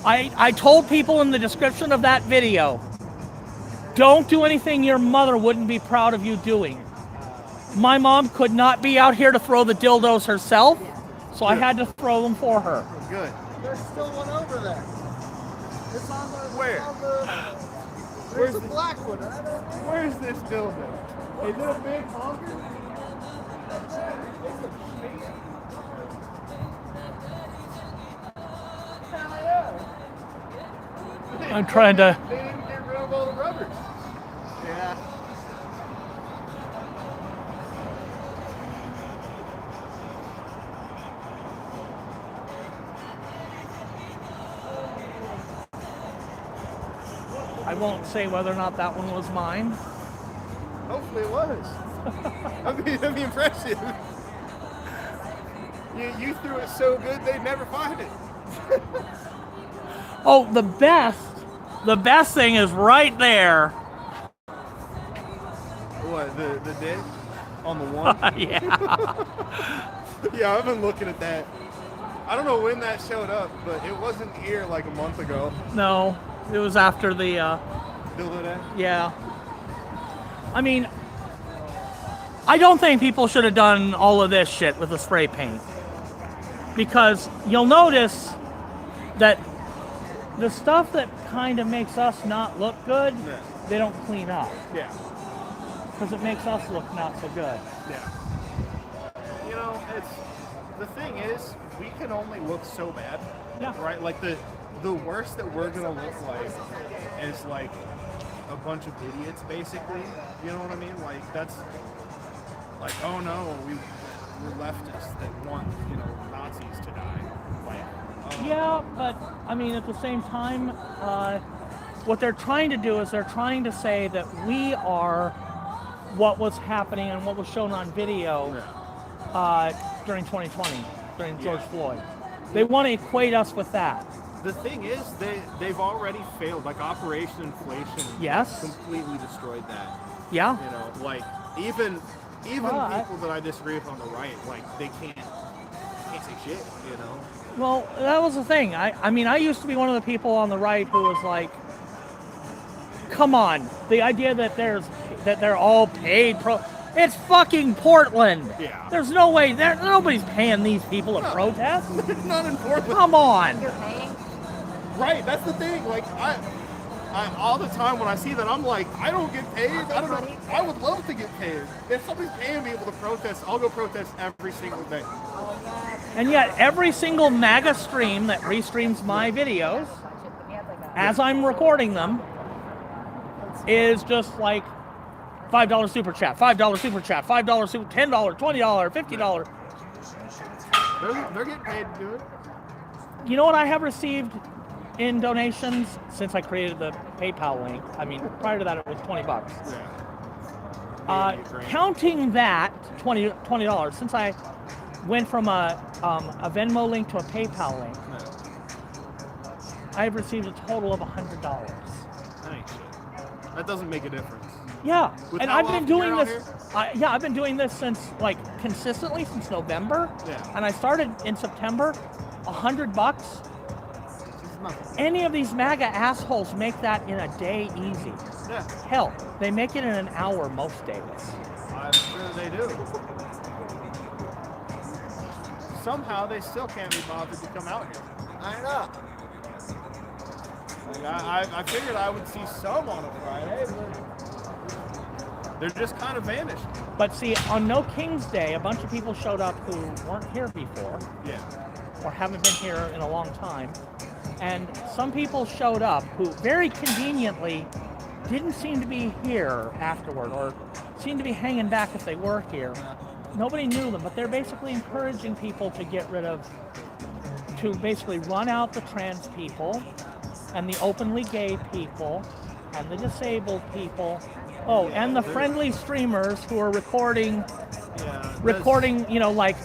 I told people in the description of that video, don't do anything your mother wouldn't be proud of you doing. My mom could not be out here to throw the dildos herself, so I had to throw them for her. Good. There's still one over there. It's on the. Where? Where's the black one? I don't know. Where's this dildo? Is it a big honker? I'm trying to. They didn't get rid of all the rubbers. Yeah. I won't say whether or not that one was mine. Hopefully it was. That'd be impressive. You threw it so good they'd never find it. Oh, the best thing is right there. What, the dick? On the one? Yeah. Yeah, I've been looking at that. I don't know when that showed up, but it wasn't here like a month ago. No, it was after the, Dildo day? yeah. I mean, I don't think people should have done all of this shit with the spray paint. Because you'll notice that the stuff that kind of makes us not look good, Yeah. they don't clean up. Yeah. Because it makes us look not so good. Yeah. You know, the thing is, we can only look so bad. Yeah. Right? Like the worst that we're gonna look like is like a bunch of idiots, basically. You know what I mean? Like that's like, oh no, we're leftists that want, you know, Nazis to die. Like, Yeah, but I mean, at the same time, what they're trying to do is they're trying to say that we are what was happening and what was shown on video during 2020, during George Floyd. They want to equate us with that. the thing is, they've already failed. Like Operation Inflation, Yes. completely destroyed that. Yeah. You know, like even But- people that I disagree with on the right, like they can't say shit. You know. Well, that was the thing. I mean, I used to be one of the people on the right who was like, come on, the idea that they're all paid it's fucking Portland. Yeah. There's no way nobody's paying these people to protest. Not in Portland. Come on. You're paying? Right, that's the thing. Like I all the time when I see that, I'm like, I don't get paid. I don't know. I would love to get paid. If somebody's paying me able to protest, I'll go protest every single day. And yet every single MAGA stream that restreams my videos as I'm recording them is just like $5 super chat, $5 super chat, $5 super, $10, $20, $50. They're getting paid to do it. You know what I have received in donations since I created the PayPal link? I mean, prior to that it was $20. Yeah. Counting that $20, since I went from a Venmo link to a PayPal link, I have received a total of $100. Nice. That doesn't make a difference. Yeah, With and how I've been often doing you're out this. I've been doing this since consistently since November. Yeah. And I started in September. $100. Any of these MAGA assholes make that in a day easy. Yeah. Hell, they make it in an hour most days. I'm sure they do. Somehow they still can't be bothered to come out here. I know. Like, I figured I would see some on a Friday, but they're just kind of vanished. But see, on No King's Day, a bunch of people showed up who weren't here before. Yeah. Or haven't been here in a long time. And some people showed up who very conveniently didn't seem to be here afterward or seemed to be hanging back if they were here. Nobody knew them, but they're basically encouraging people to basically run out the trans people and the openly gay people and the disabled people. Oh, and the friendly streamers who are recording, you know, like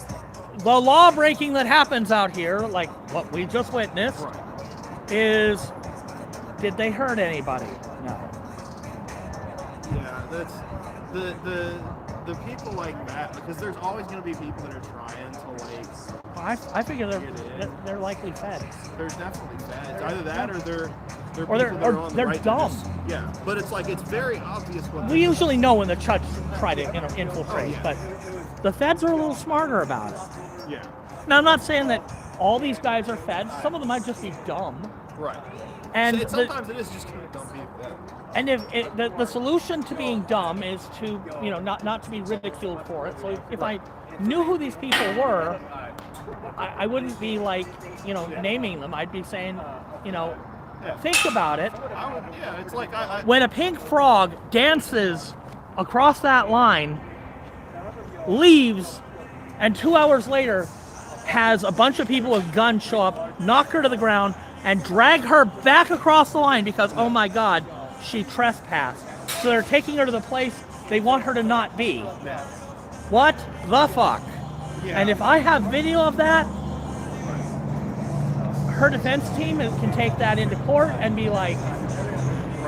the law breaking that happens out here, like what we just witnessed, is, did they hurt anybody? No. Yeah, that's the people like that, because there's always going to be people that are trying to like. I figure they're likely feds. There's definitely feds. Either that or They're Or they're- people that or are on the they're right to dumb. yeah, but it's like it's very obvious what We usually know when the Chuds try to infiltrate, Oh, yeah. but the feds are a little smarter about it. Yeah. Now, I'm not saying that all these guys are feds. Some of them might just be dumb. Right. And So sometimes it is just kind of dumb people. And if the solution to being dumb is to, not to be ridiculed for it. So if I knew who these people were, I wouldn't be like, naming them. I'd be saying, think about it. It's like When a pink frog dances across that line, leaves, and 2 hours later has a bunch of people with guns show up, knock her to the ground, and drag her back across the line because, oh my God, she trespassed. So they're taking her to the place they want her to not be. What the fuck? And if I have video of that, her defense team can take that into court and be like,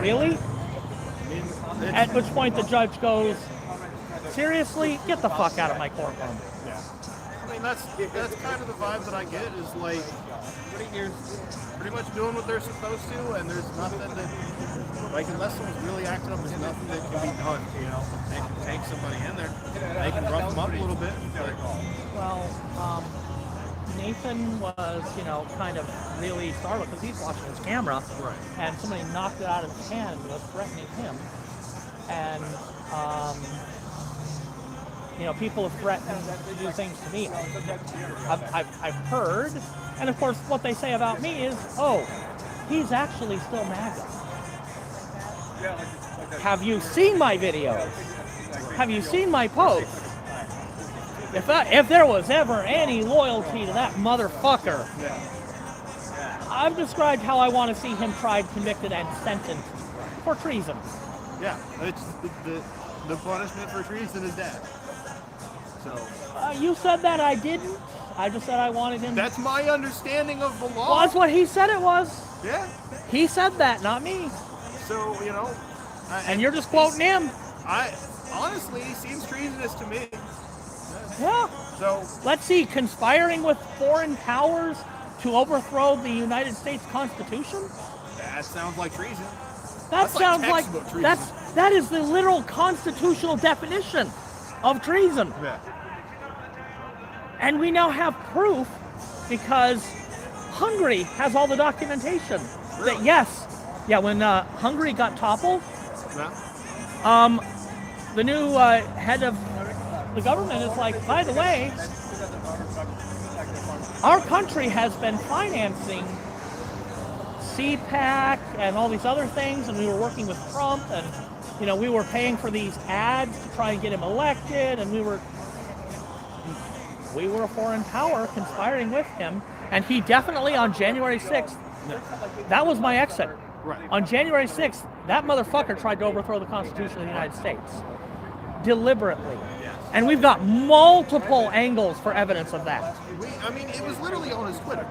really? At which point the judge goes, seriously? Get the fuck out of my courtroom. I mean, that's kind of the vibe that I get is like, you're pretty much doing what they're supposed to, and there's nothing that, like, unless someone's really acting up, there's nothing that can be done, They can take somebody in there, they can rough them up a little bit. Well, Nathan was, kind of really startled because he's watching his camera, and somebody knocked it out of his hand and was threatening him. And, people have threatened to do things to me. I've heard, and of course what they say about me is, oh, he's actually still MAGA. Have you seen my videos? Have you seen my posts? If there was ever any loyalty to that motherfucker, I've described how I want to see him tried, convicted, and sentenced for treason. Yeah, it's the punishment for treason is death. So you said that, I didn't. I just said I wanted him. That's my understanding of the law. Well, that's what he said it was. Yeah. He said that, not me. So, and you're just quoting him. Honestly, he seems treasonous to me. Yeah. So let's see, conspiring with foreign powers to overthrow the United States Constitution? That sounds like treason. That sounds like treason. that is the literal constitutional definition of treason. Yeah. And we now have proof because Hungary has all the documentation that when Hungary got toppled, the new head of the government is like, by the way, our country has been financing CPAC and all these other things, and we were working with Trump, and we were paying for these ads to try and get him elected, and we were a foreign power conspiring with him, and he definitely on January 6th, that was my exit. Right. On January 6th, that motherfucker tried to overthrow the Constitution of the United States. Deliberately. Yes. And we've got multiple angles for evidence of that. It was literally on his Twitter.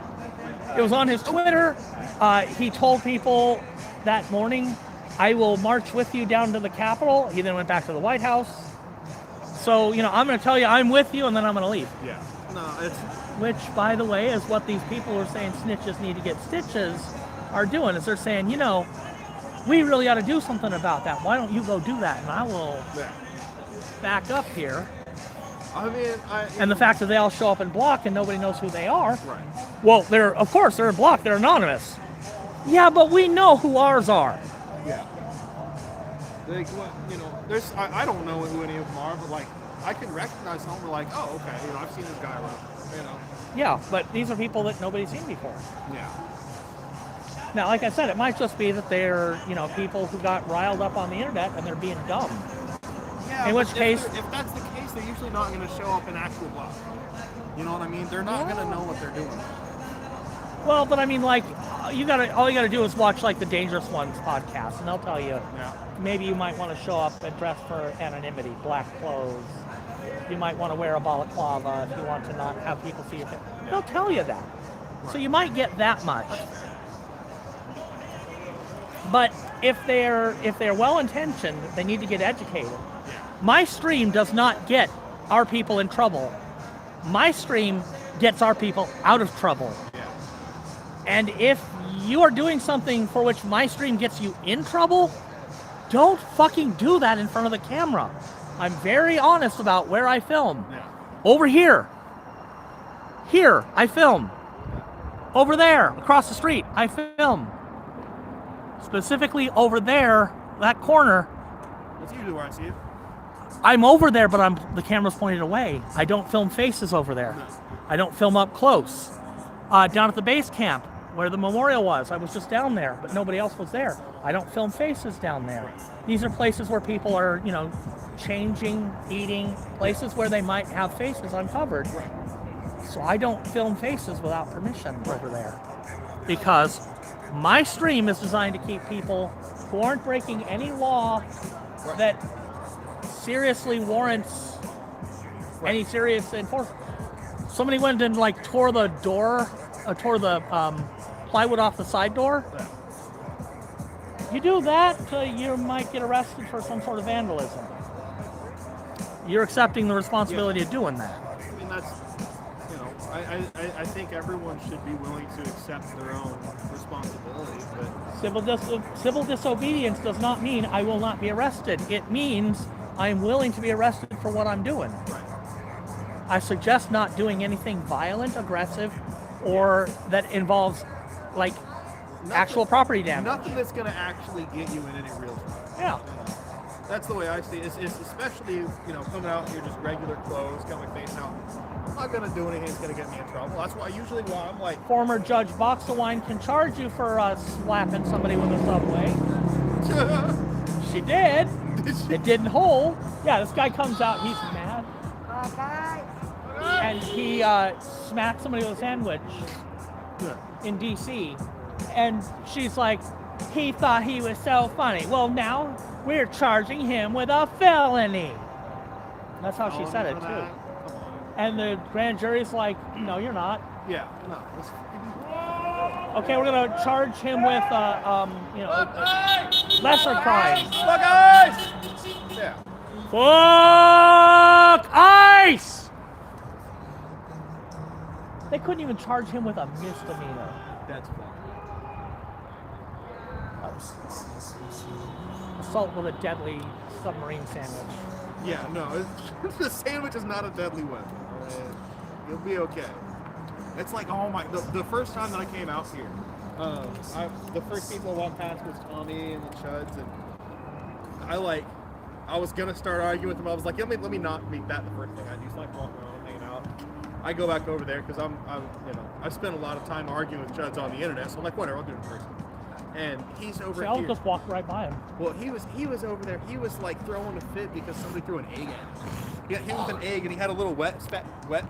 It was on his Twitter. He told people that morning, I will march with you down to the Capitol. He then went back to the White House. So, I'm going to tell you I'm with you, and then I'm going to leave. Yeah. No, it's... Which, by the way, is what these people who are saying snitches need to get stitches are doing, is they're saying, we really ought to do something about that. Why don't you go do that? And I will back up here. And the fact that they all show up in block and nobody knows who they are. Right. Well, they're in block. They're anonymous. Yeah, but we know who ours are. Yeah. There's I don't know who any of them are, but I can recognize them. We're like, oh, okay, I've seen this guy around. Yeah, but these are people that nobody's seen before. Yeah. Now, like I said, it might just be that they're, people who got riled up on the internet and they're being dumb. Yeah. In which case, if that's the case, they're usually not going to show up in actual block. You know what I mean? They're not going to know what they're doing. Well, but I mean, all you gotta do is watch the Dangerous Ones podcast, and they'll tell you. Maybe you might want to show up and dress for anonymity, black clothes. You might want to wear a balaclava if you want to not have people see your face. They'll tell you that. So you might get that much. But if they're well-intentioned, they need to get educated. My stream does not get our people in trouble. My stream gets our people out of trouble. And if you are doing something for which my stream gets you in trouble, don't fucking do that in front of the camera. I'm very honest about where I film. Yeah. Over here. Here, I film. Over there, across the street, I film. Specifically over there, that corner. That's usually where I see it. I'm over there, but the camera's pointed away. I don't film faces over there. I don't film up close. Down at the base camp, where the memorial was, I was just down there, but nobody else was there. I don't film faces down there. These are places where people are, changing, eating, places where they might have faces uncovered. So I don't film faces without permission over there. Because my stream is designed to keep people who aren't breaking any law that seriously warrants any serious enforcement. Somebody went and tore the door, tore the plywood off the side door. You do that, you might get arrested for some sort of vandalism. You're accepting the responsibility of doing that. I mean, that's, I think everyone should be willing to accept their own responsibility. But Civil disobedience does not mean I will not be arrested. It means I am willing to be arrested for what I'm doing. right. I suggest not doing anything violent, aggressive, or that involves actual property damage. Nothing that's going to actually get you in any real trouble. Yeah. That's the way I see it. It's especially, coming out here just regular clothes, got my face out. I'm not going to do anything that's going to get me in trouble. That's why I'm like... Former Judge Boxelwine can charge you for slapping somebody with a subway. She did. It didn't hold. Yeah, this guy comes out, he's mad. And he smacked somebody with a sandwich in D.C. And she's like, he thought he was so funny. Well, now we're charging him with a felony. That's how she said it, too. And the grand jury's like, no, you're not. Yeah, no. Okay, we're going to charge him with, lesser crimes. Fuck ice! Yeah. Fuck ICE! They couldn't even charge him with a misdemeanor. That's fine. Assault with a deadly submarine sandwich. Yeah, no, the sandwich is not a deadly weapon. You'll be okay. It's like, oh my, the first time that I came out here, the first people I walked past was Tommy and the Chuds, and I was gonna start arguing with them. I was like, let me not make that the first thing I do. So I walk around, hanging out. I go back over there because I spent a lot of time arguing with Chuds on the internet, so I'm like, whatever, I'll do it in person. And he's over I'll here. just walk right by him. Well, he was over there. He was throwing a fit because somebody threw an egg at him. He hit him with an egg, and he had a little wet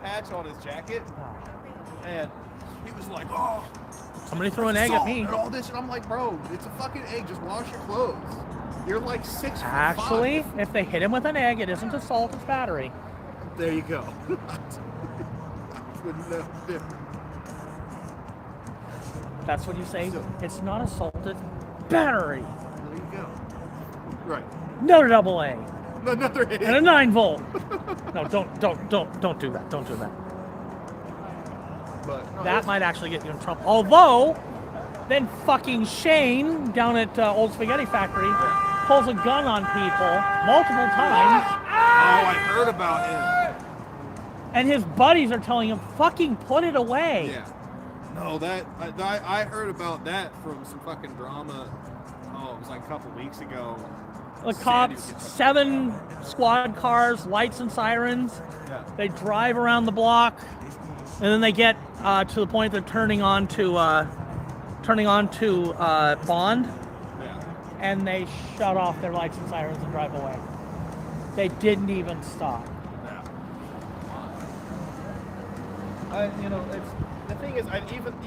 patch on his jacket. And he was like, "Oh, somebody threw an egg at me." And all this, and I'm like, "Bro, it's a fucking egg. Just wash your clothes. You're like 6'5". Actually, if they hit him with an egg, it isn't assault, it's battery. There you go. Wouldn't know different. That's what you say. It's not assaulted. Battery. There you go. Right. Another double A. Another A. And a 9-volt. No, don't do that. Don't do that. But no, that might actually get you in trouble. Although, then fucking Shane down at Old Spaghetti Factory pulls a gun on people multiple times. Oh, I heard about him. And his buddies are telling him, fucking put it away. Yeah. No, I heard about that from some fucking drama. Oh, it was like a couple weeks ago. The cops, 7 squad cars, lights and sirens. Yeah. They drive around the block, and then they get to the point they're turning on to Bond, Yeah. and they shut off their lights and sirens and drive away. They didn't even stop. It's the thing is,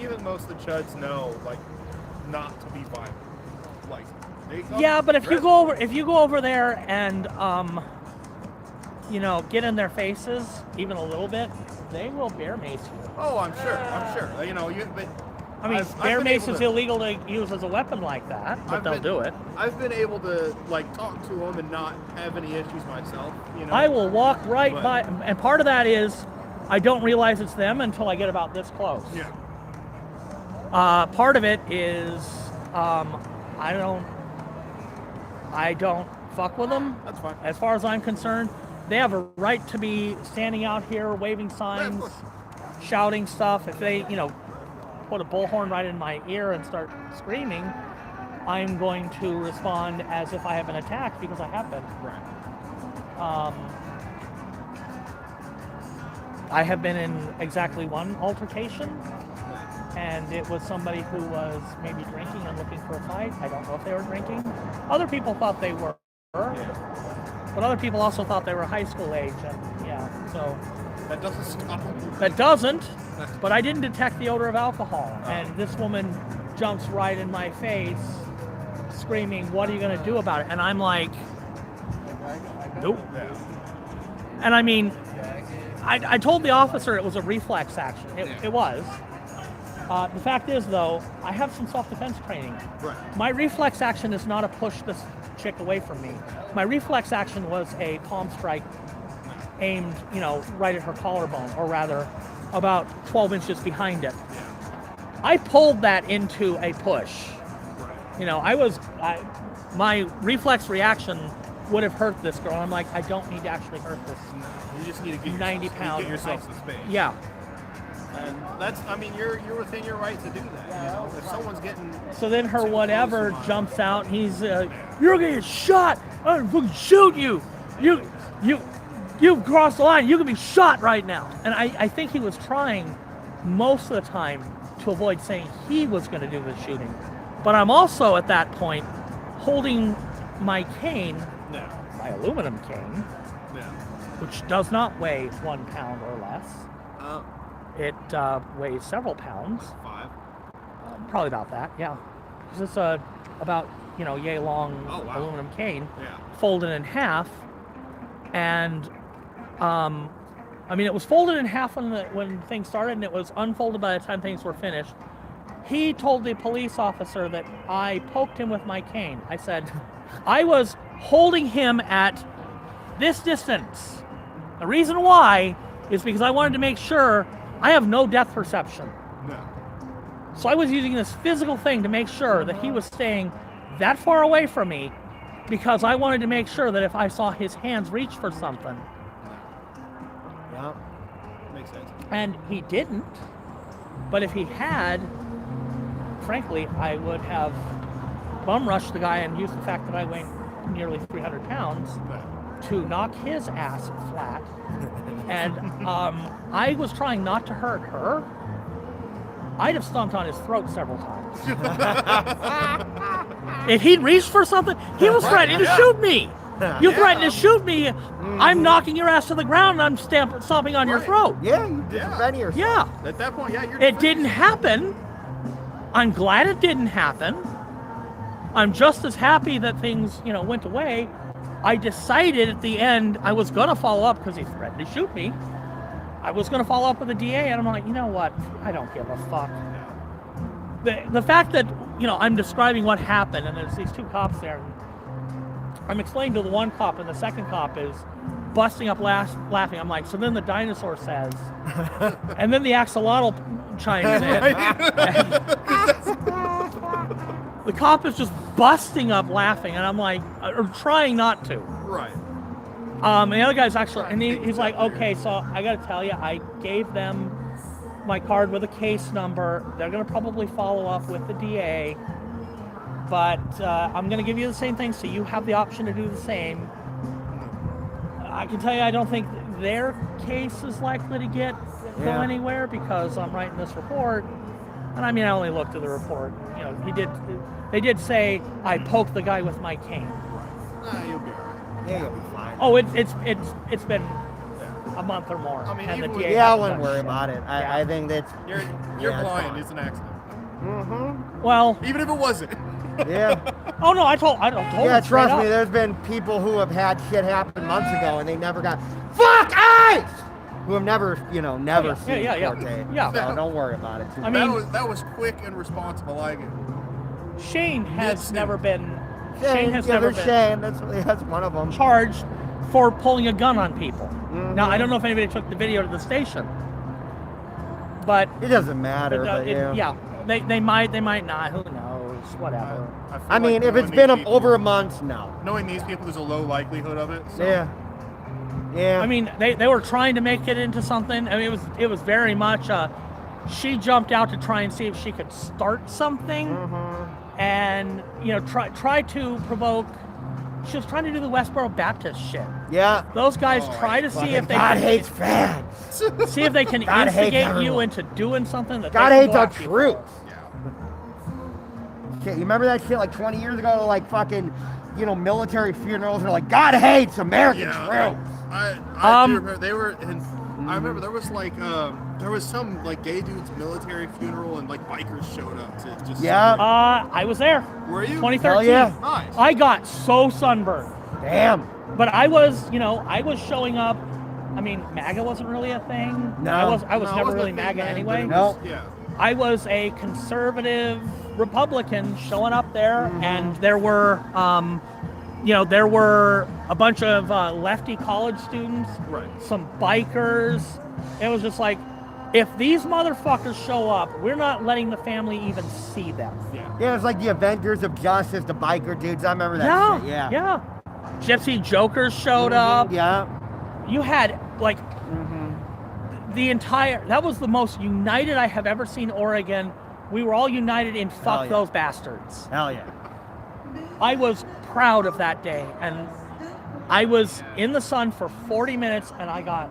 even most of the Chuds know not to be violent. Yeah, but if you go over there and get in their faces even a little bit, they will bear mace you. Oh, I'm sure. But I mean, bear mace is illegal to use as a weapon like that, but they'll do it. I've been able to talk to them and not have any issues myself. I will walk right by, and part of that is I don't realize it's them until I get about this close. Yeah. Part of it is I don't fuck with them. That's fine. As far as I'm concerned, they have a right to be standing out here waving signs, shouting stuff. If they, put a bullhorn right in my ear and start screaming, I'm going to respond as if I have been attacked, because I have been. Right. I have been in exactly one altercation, and it was somebody who was maybe drinking and looking for a fight. I don't know if they were drinking. Other people thought they were, but other people also thought they were high school age, and so That doesn't stop. that doesn't. But I didn't detect the odor of alcohol, and this woman jumps right in my face, screaming, "What are you going to do about it?" And I'm like, nope. And I mean, I told the officer it was a reflex action. It was. The fact is, though, I have some self-defense training. Right. My reflex action is not to push this chick away from me. My reflex action was a palm strike aimed, right at her collarbone, or rather, about 12 inches behind it. I pulled that into a push. My reflex reaction would have hurt this girl. I'm like, I don't need to actually hurt this. You just need to get 90 pound. Get yourself some space. Yeah. And that's, you're within your right to do that. If someone's getting. So then her whatever jumps out. He's, you're gonna get shot. I'm gonna shoot you. You've crossed the line. You can be shot right now. And I think he was trying most of the time to avoid saying he was going to do the shooting. But I'm also at that point holding my cane, my aluminum cane, which does not weigh 1 pound or less. It weighs several pounds. 5. Probably about that, yeah. This is about, yay long aluminum cane, folded in half. And it was folded in half when things started, and it was unfolded by the time things were finished. He told the police officer that I poked him with my cane. I said, I was holding him at this distance. The reason why is because I wanted to make sure I have no depth perception. No. So I was using this physical thing to make sure that he was staying that far away from me, because I wanted to make sure that if I saw his hands reach for something. Yeah. Makes sense. And he didn't. But if he had, frankly, I would have bum rushed the guy and used the fact that I weigh nearly 300 pounds to knock his ass flat. And I was trying not to hurt her. I'd have stomped on his throat several times. If he'd reached for something, he was threatening to shoot me. You threatened to shoot me. I'm knocking your ass to the ground, and I'm stomping on your throat. Yeah, you defend yourself. Yeah. At that point, you're. It didn't happen. I'm glad it didn't happen. I'm just as happy that things, went away. I decided at the end I was going to follow up because he threatened to shoot me. I was going to follow up with the DA, and I'm like, you know what? I don't give a fuck. The fact that, I'm describing what happened, and there's these 2 cops there. I'm explaining to the one cop, and the second cop is busting up laughing. I'm like, so then the dinosaur says, and then the axolotl chimes in. The cop is just busting up laughing, and I'm like, or trying not to. Right. And the other guy's actually, and he's like, okay, so I got to tell you, I gave them my card with a case number. They're going to probably follow up with the DA, but I'm going to give you the same thing, so you have the option to do the same. I can tell you, I don't think their case is likely to go anywhere, because I'm writing this report. And I only looked at the report. They did say I poked the guy with my cane. You'll be all right. Yeah, you'll be fine. Oh, it's been a month or more. And the DA I hasn't wouldn't done worry shit. about it. I think that's. You're blind. It's an accident. Mm-hmm. Well, Even if it wasn't. Yeah. oh no, I told Yeah, him straight trust up. me, there's been people who have had shit happen months ago and they never got fuck eyes! Who have never, never seen Forte. Yeah. So don't worry about it. That was quick and responsible. I get. Shane has never been. Shane has never been Shane. That's one of them. charged for pulling a gun on people. Mm-hmm. Now I don't know if anybody took the video to the station, but It doesn't matter. But yeah, They might not. Who knows? Whatever. feel I mean, like if it's knowing been these people- over a month, no. knowing these people, there's a low likelihood of it. So. Yeah. Yeah. I mean, they were trying to make it into something. I mean, it was very much. She jumped out to try and see if she could start something, and try to provoke. She was trying to do the Westboro Baptist shit. Yeah. Those guys try to see if they God can hates fags. see if they can God hates instigate you everyone. into doing something that God they hates can go our after you troops. Yeah. Shit, you remember that shit like 20 years ago, like fucking, military funerals, and they're like, God hates American troops. I do remember they were in. I remember there was like there was some like gay dude's military funeral and like bikers showed up to just. Yeah. I was there. Were you? 2013. Hell yeah. Nice. I got so sunburned. Damn. But I was showing up. I mean, MAGA wasn't really a thing. No. I was No, it never wasn't really a thing MAGA then, anyway. but it No. was- Yeah. I was a conservative Republican showing up there, and there were, there were a bunch of lefty college students, Right. some bikers. It was just like, if these motherfuckers show up, we're not letting the family even see them. Yeah, it's like the Avengers of Justice, the biker dudes. I remember that Yeah, shit. Yeah. yeah. Gypsy Jokers showed up. Yeah. You had like the entire. That was the most united I have ever seen Oregon. We were all united in fuck yeah. those bastards. Hell yeah. I was proud of that day, and I was in the sun for 40 minutes, and I got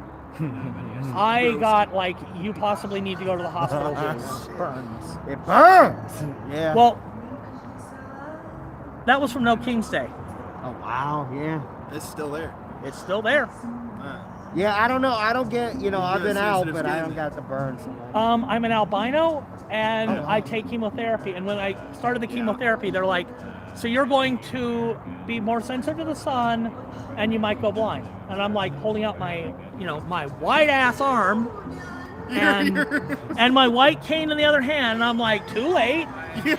like, you possibly need to go to the hospital. It burns. It burns. Yeah. Well, that was from No King's Day. Oh wow. Yeah. It's still there. It's still there. Yeah. I don't know. I don't get. I've been out, sensitive but I skin. don't got the burns. I'm an albino, and Oh, wow. I take chemotherapy. And when I started the chemotherapy, they're like, so you're going to be more sensitive to the sun, and you might go blind. And I'm like holding out my, my white ass arm, and my white cane in the other hand, and I'm like, too late.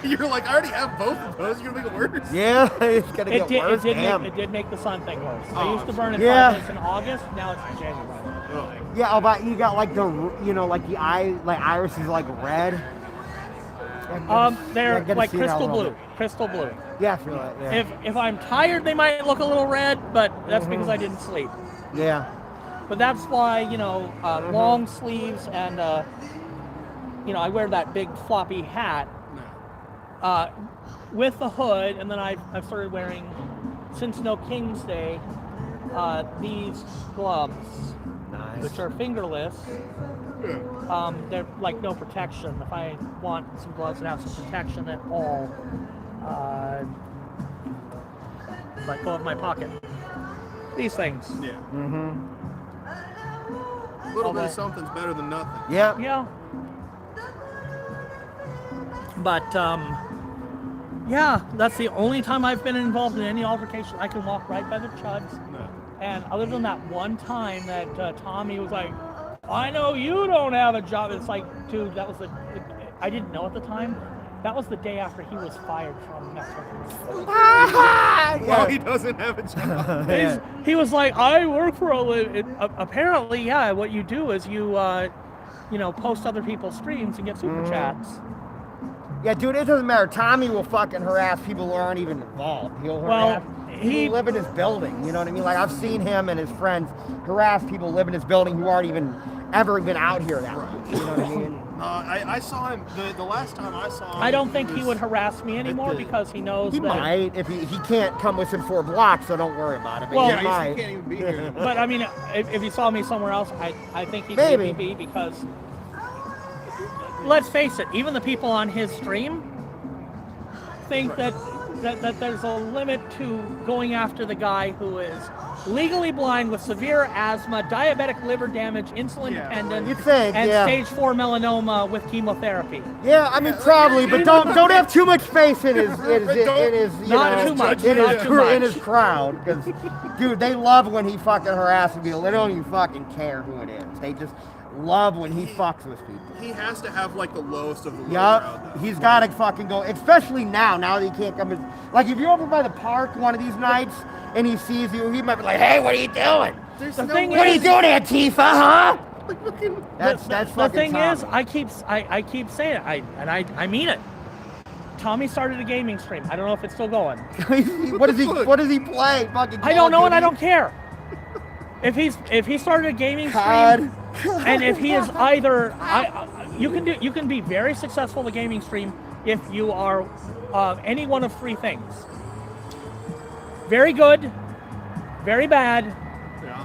You're like, I already have both of those. You're gonna make it worse. Yeah. It's gonna It get did, worse. Damn. it did make the sun thing worse. I Oh, used to burn in yeah. 5 minutes in August. Now it's in January. Yeah. Oh, but you got like the, like the eye, like iris is like red. They're get to like see that a crystal little blue. bit. Crystal blue. Yeah, I feel it. Yeah. If I'm tired, they might look a little red, but that's because I didn't sleep. Yeah. But that's why, long sleeves and, I wear that big floppy hat with the hood, and then I've started wearing, since No King's Day, these gloves, which are fingerless. They're like no protection. If I want some gloves that have some protection at all, like go in my pocket. These things. Yeah. Mm-hmm. A little bit of something's better than nothing. Yeah. Yeah. But yeah, that's the only time I've been involved in any altercation. I can walk right by the chuds. No. And other than that one time that Tommy was like, I know you don't have a job. It's like, dude, that was I didn't know at the time. That was the day after he was fired from Mexico. Well, he doesn't have a job. He was like, I work for a living. Apparently, yeah, what you do is you, post other people's streams and get super chats. Yeah, dude, it doesn't matter. Tommy will fucking harass people who aren't even involved. He'll harass people who live in his building. You know what I mean? Like, I've seen him and his friends harass people who live in his building who aren't even ever been out here that much. You know what I mean? I saw him the last time I saw him. I don't think he would harass me anymore because he knows He that. might. If he can't come within 4 blocks, so don't worry about it. But Well, he might. can't even be here. But I mean, if he saw me somewhere else, I think he Maybe. could be because, let's face it, even the people on his stream think that there's a limit to going after the guy who is legally blind with severe asthma, diabetic liver damage, insulin dependent, You think, and yeah. stage 4 melanoma with chemotherapy. Yeah, I mean probably, but don't have too much faith in his Not too much, in not his, too much. in his crowd, because dude, they love when he fucking harasses people. They don't even fucking care who it is. They just love when he fucks with people. He has to have like the lowest of the low crowd. Yup, he's got to fucking go, especially now that he can't come in. Like, if you're over by the park one of these nights and he sees you, he might be like, hey, what are you doing? There's The no thing way. What are you doing, Antifa, huh? That's the fucking thing Tommy. is, I keep saying it, I mean it. Tommy started a gaming stream. I don't know if it's still going. What does he play? Fucking I don't know, and I don't care. If he started a gaming stream, and if he is either, you can be very successful in a gaming stream if you are any one of three things: very good, very bad,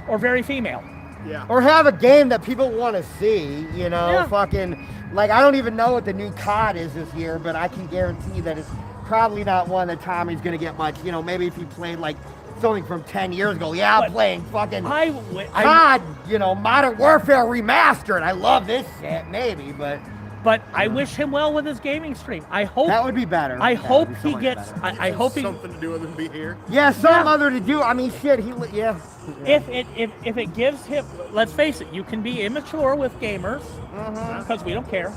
or very female. Yeah. Or have a game that people want to see, you know, Yeah. fucking, like, I don't even know what the new COD is this year, but I can guarantee that it's probably not one that Tommy's going to get much, you know, maybe if he played, like, something from 10 years ago. Yeah, I'm But playing fucking I COD, you know, Modern Warfare Remastered. I love this shit, maybe, but I wish him well with his gaming stream. I hope that would be better. I That hope would be so he much gets. better. I hope he. something to do with him be here. Yeah, some other to do. I mean, shit, yeah. If it gives him, let's face it, you can be immature with gamers because we don't care.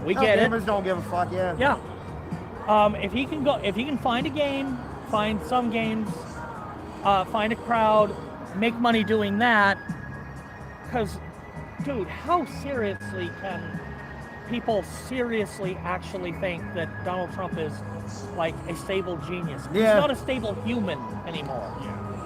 We No, get it. gamers don't give a fuck, yeah. Yeah. If he can find a game, find some games, find a crowd, make money doing that. Because, dude, how seriously can people seriously actually think that Donald Trump is like a stable genius? He's Yeah. not a stable human anymore.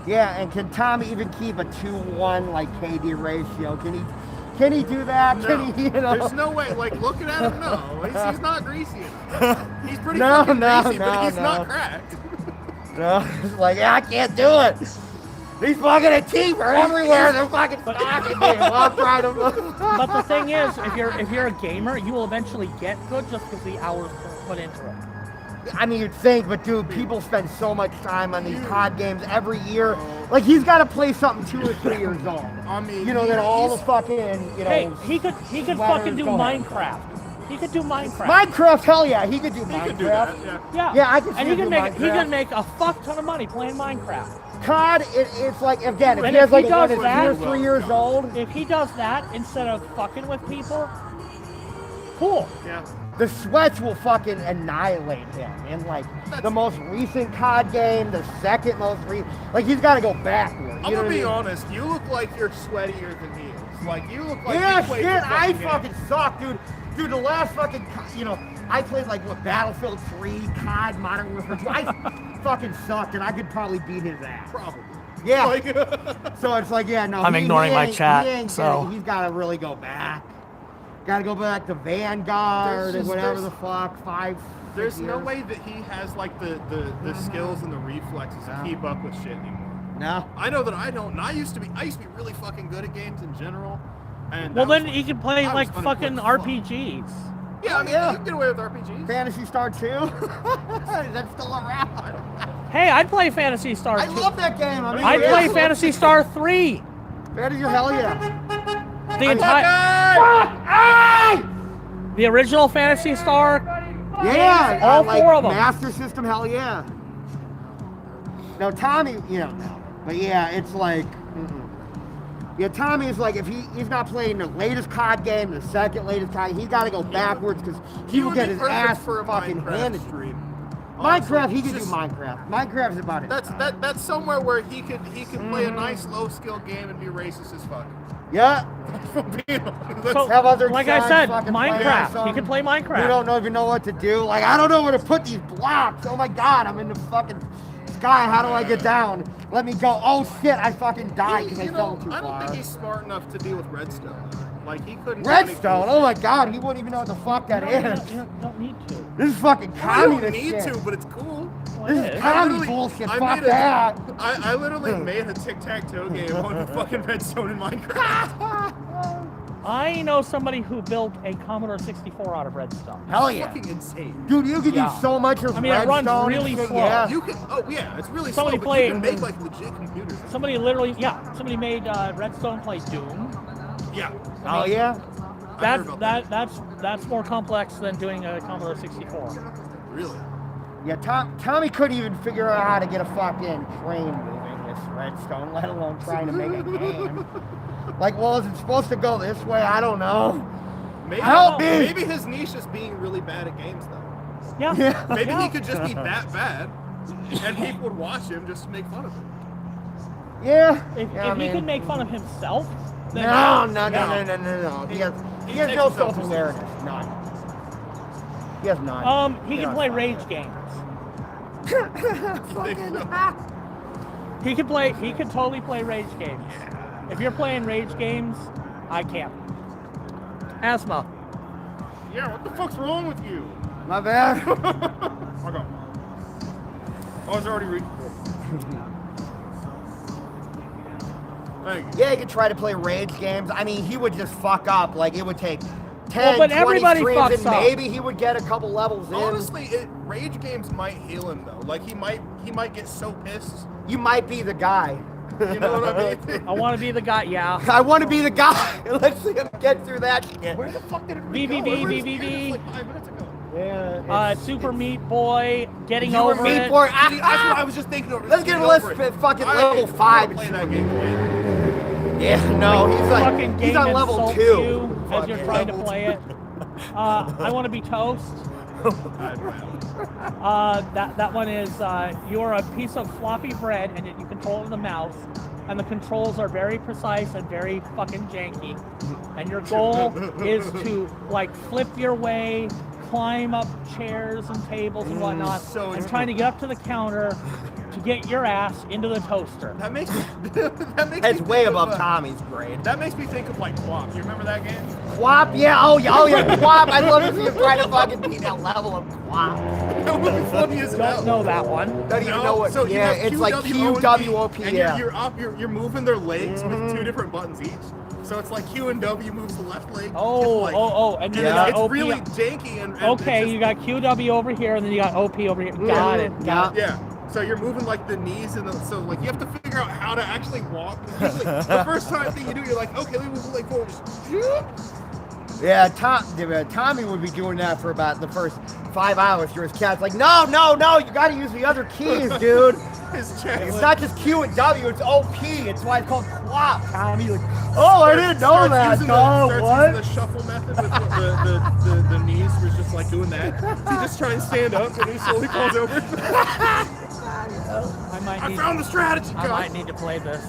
Yeah, and can Tommy even keep a 2-1 like KD ratio? Can he do that? No, Can he, you know? there's no way. Like, looking at him, no. He's not greasy enough. He's pretty No, fucking no, greasy, but no, he's no. not cracked. No, it's like, I can't do it. These fucking teeth are everywhere. They're fucking stalking me. I'm trying to. But the thing is, if you're a gamer, you will eventually get good just because the hours put into it. I mean, you'd think, but dude, people spend so much time on these COD games every year. Like, he's got to play something 2 or 3 years old. I mean, You know, that all the fucking, you know. Hey, he could fucking do Go ahead. Minecraft. He could do Minecraft. Minecraft, hell yeah, he could do He Minecraft. could do that, yeah. Yeah. Yeah, I can see And he him can do make Minecraft. a fuck ton of money playing Minecraft. COD, it's like, again, if And he has if like he a one does that's that- 2 or 3 years old, If he does that instead of fucking with people, cool. Yeah. the sweats will fucking annihilate him in like the most recent COD game, the second most recent. Like, he's got to go backward. I'm You know gonna what I be mean? honest. You look like you're sweatier than he is. Like, you look like Yeah, you played shit, the I game. fucking suck, dude. Dude, the last fucking, you know, I played like what, Battlefield 3, COD, Modern Warfare 2. I fucking sucked, and I could probably beat his ass. Probably. Yeah. Like, So it's like, yeah, no. I'm ignoring my ain't- chat, he ain't so- gonna- he's got to really go back. Got to go back to Vanguard and whatever there's- the fuck. 5. there's 6 no years. way that he has like the skills and the reflexes to keep up with shit anymore. No. I know that I don't. And I used to be really fucking good at games in general. And Well, that then was he can play I was like unemployed fucking as fuck. RPGs. Yeah, I mean, Yeah. you can get away with RPGs. Fantasy Star 2? Is that still around? Hey, I'd play Phantasy Star I 2. love that game. I mean, I'd yeah. play Phantasy Star 3. Fantasy, hell yeah. The entire the original Phantasy Star. Yeah, all like, 4 of them. Master System, hell yeah. No, Tommy, you know, no. But yeah, it's like, yeah, Tommy is like, if he's not playing the latest COD game, the second latest COD, he's got to go backwards because he will would get be his perfect ass for a fucking Minecraft handed. stream. Minecraft, he Honestly, could do just- Minecraft. Minecraft is about it. That's somewhere where he could play a nice low skill game and be racist as fuck. Yeah. So, Have other like I guys said, fucking play Minecraft. some- He can play You Minecraft. don't even know what to do. Like, I don't know where to put these blocks. Oh my god, I'm in the fucking sky. How do I get down? Let me go. Oh shit, I fucking died because I fell too I don't far. think he's smart enough to deal with redstone. Like, he couldn't. do Redstone? anything. Oh my god, he wouldn't even know what the fuck that is. You don't need to. This is fucking I communist don't need shit. to, but it's cool. This it is is. commie bullshit. I Fuck made that. I literally made a tic-tac-toe game on fucking redstone in Minecraft. I know somebody who built a Commodore 64 out of redstone. Hell yeah. Fucking insane. Dude, you could Yeah. do so much with I mean, it runs redstone and really shit, slow. Yeah. You can. Oh yeah, it's really Somebody slow, but you played- can make like legit computers. Somebody somebody made redstone play Doom. Yeah. Oh yeah. I heard about That's more complex than doing a Commodore 64. Really? Yeah, Tommy couldn't even figure out how to get a fucking train moving with redstone, let alone trying to make a game. Like, well, is it supposed to go this way? I don't know. Maybe, Help me! Maybe his niche is being really bad at games, though. Yeah. Yeah. Maybe Yeah. he could just be that bad, and people would watch him just to make fun of him. Yeah. If Yeah, he man. could make fun of himself, No. He has no self-awareness. None. He has none. He can play rage games. He could totally play rage games. If you're playing rage games, I can't. Asthma. Yeah, what the fuck's wrong with you? My bad. Okay. I was already reading. Yeah, he could try to play rage games. I mean, he would just fuck up. Like, it would take 10, but 20 everybody streams, fucks and up. maybe he would get a couple levels in. Honestly, rage games might heal him though. Like he might get so pissed. You might be the guy. You know what I mean? I want to be the guy. Yeah. I want to be the guy. Let's see him get through that shit. Where the fuck did it go? BBB. Like 5 minutes ago. Yeah. Super Meat Boy, getting Super over Meat it. Boy. That's what I was just thinking of. Let's get fucking level 5 and play Super that Meat game. Boy. Yeah, no, he's Fucking like, game he's on level insults 2. you as you're trying to play it. I want to be toast. That one is you're a piece of floppy bread and you control it with the mouse, and the controls are very precise and very fucking janky. And your goal is to like flip your way, climb up chairs and tables and whatnot, and trying to get up to the counter to get your ass into the toaster. That makes me. That's way above Tommy's grade. That makes me think of like Quap. You remember that game? Quap? Yeah, oh yeah, Quap. I'd love to see him try to fucking beat that level of Quap. That would be funny as hell. Don't know that one. Don't even know what. So you yeah, have it's like QWOP, QWOP. and Yeah. you're moving their legs with 2 different buttons each. So it's like Q and W moves the left leg. And And then it's OP. really janky and Okay, it's just, you got QW over here, and then you got OP over here. Got it. Yeah. So you're moving like the knees and so like you have to figure out how to actually walk. Usually, the first thing you do, you're like, okay, let me move the leg forward. Yeah, Tommy would be doing that for about the first 5 hours. Your cat's like, no, you got to use the other keys, dude. It's not just Q and W, it's OP. It's why it's called Quap. Tommy, like, oh, I didn't know that. Using the shuffle method with the knees was just like doing that. So you just try and stand up and he slowly falls over. I found the strategy. I might need to play this.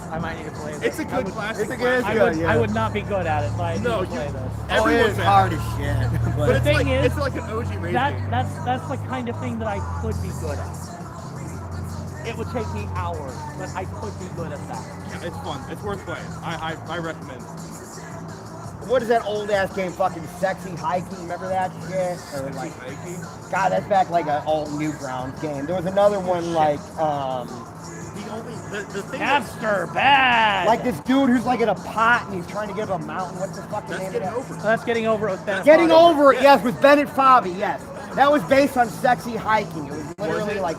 It's a good classic. I would not be good at it, but I need to play this. Oh, it is hard as shit. But the thing is, it's like an OG rage game. That's the kind of thing that I could be good at. It would take me hours, but I could be good at that. Yeah, it's fun. It's worth playing. I recommend it. What is that old ass game? Fucking Sexy Hiking. Remember that shit? Or like, God, that's back like an old Newgrounds game. There was another one like the thing Capster bad. like this dude who's like in a pot and he's trying to get up a mountain. What's the fucking name of that? That's Getting Over It with Bennett Getting Foddy. Over It, yes, with Bennett Foddy, yes. That was based on Sexy Hiking. It was literally like,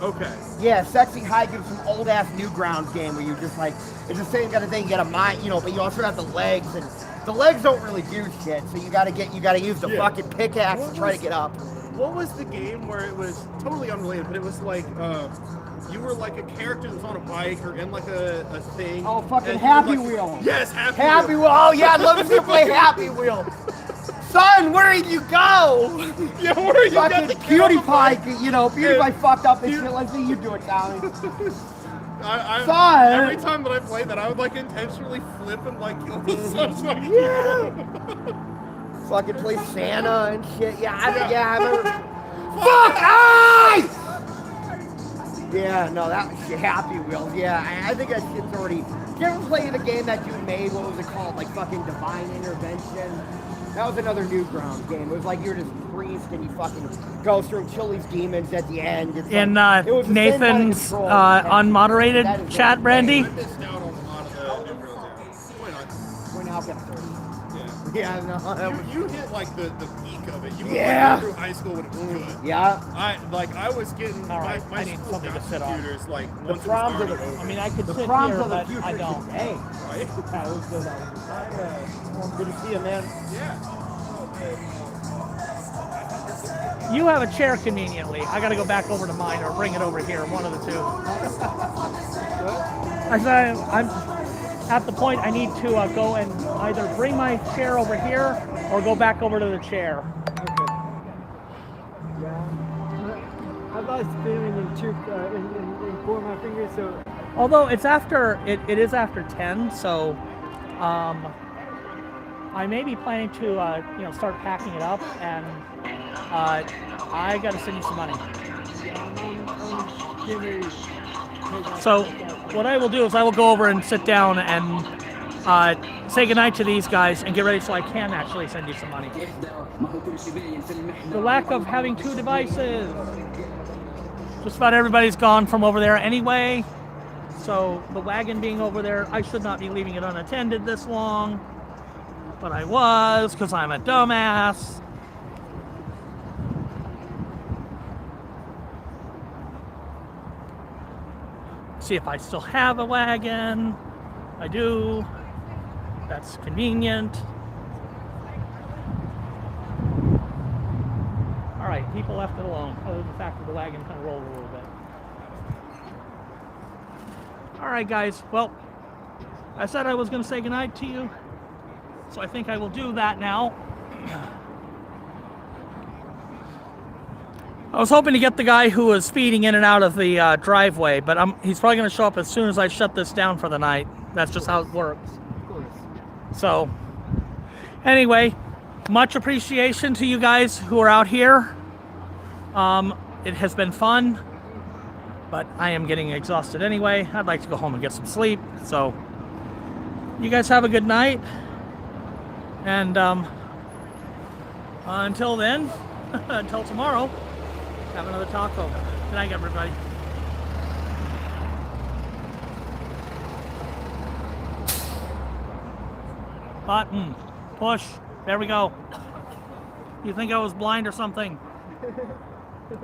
yeah, Sexy Hiking is some old ass Newgrounds game where you just like, it's the same kind of thing. You got a mind, but you also have the legs, and the legs don't really do shit. So you gotta use the fucking pickaxe to try to get up. What was the game where it was totally unrelated, but it was like you were like a character that's on a bike or in like a thing. Oh, fucking Happy like, Wheel. Yes, Happy Wheel. Wheel. Oh yeah, I'd love to see you play Happy Wheel. Son, where did you go? Yeah, where did you fucking go? PewDiePie, PewDiePie fucked up this shit. Let's see you do it, Tommy. Son. Every time that I played that, I would like intentionally flip and like kill the son. Yeah. Fucking play Santa and shit. I remember. Fuck eyes! Yeah, no, that was shit. Happy Wheels. Yeah, I think that shit's already. Did you ever play the game that dude made? What was it called? Like fucking Divine Intervention. That was another Newgrounds game. It was like you're this priest and you fucking go through and kill these demons at the end. It's In like, it was the same kind of Nathan's control. unmoderated chat, Brandy. I missed out on a lot of the Newgrounds. Why not? Point out yeah, no. You hit like the peak of it. You went Yeah. through high school when it was good. Yeah. I was getting All right, my I need school something to got sit on. computers like The once it proms was of the, already over. I mean, I could the sit proms here, of the but future I don't. Hey, Right? that was good. Good to see you, man. Yeah. You have a chair conveniently. I got to go back over to mine or bring it over here. One of the two. I said I'm at the point I need to go and either bring my chair over here or go back over to the chair. Okay. Yeah. I've lost feeling in 4 of my fingers, so. Although it's after it is after 10, so I may be planning to, start packing it up, and I gotta send you some money. So what I will do is I will go over and sit down and say goodnight to these guys and get ready so I can actually send you some money. The lack of having 2 devices. Just about everybody's gone from over there anyway. So the wagon being over there, I should not be leaving it unattended this long. But I was, because I'm a dumbass. See if I still have a wagon. I do. That's convenient. All right, people left it alone, other than the fact that the wagon kind of rolled a little bit. All right, guys. Well, I said I was going to say goodnight to you, so I think I will do that now. I was hoping to get the guy who was speeding in and out of the driveway, but he's probably going to show up as soon as I shut this down for the night. That's just how it works. Of course. So, anyway, much appreciation to you guys who are out here. It has been fun, but I am getting exhausted anyway. I'd like to go home and get some sleep. So, you guys have a good night. And until then, until tomorrow, have another taco. Good night, everybody. Button. Push. There we go. You think I was blind or something?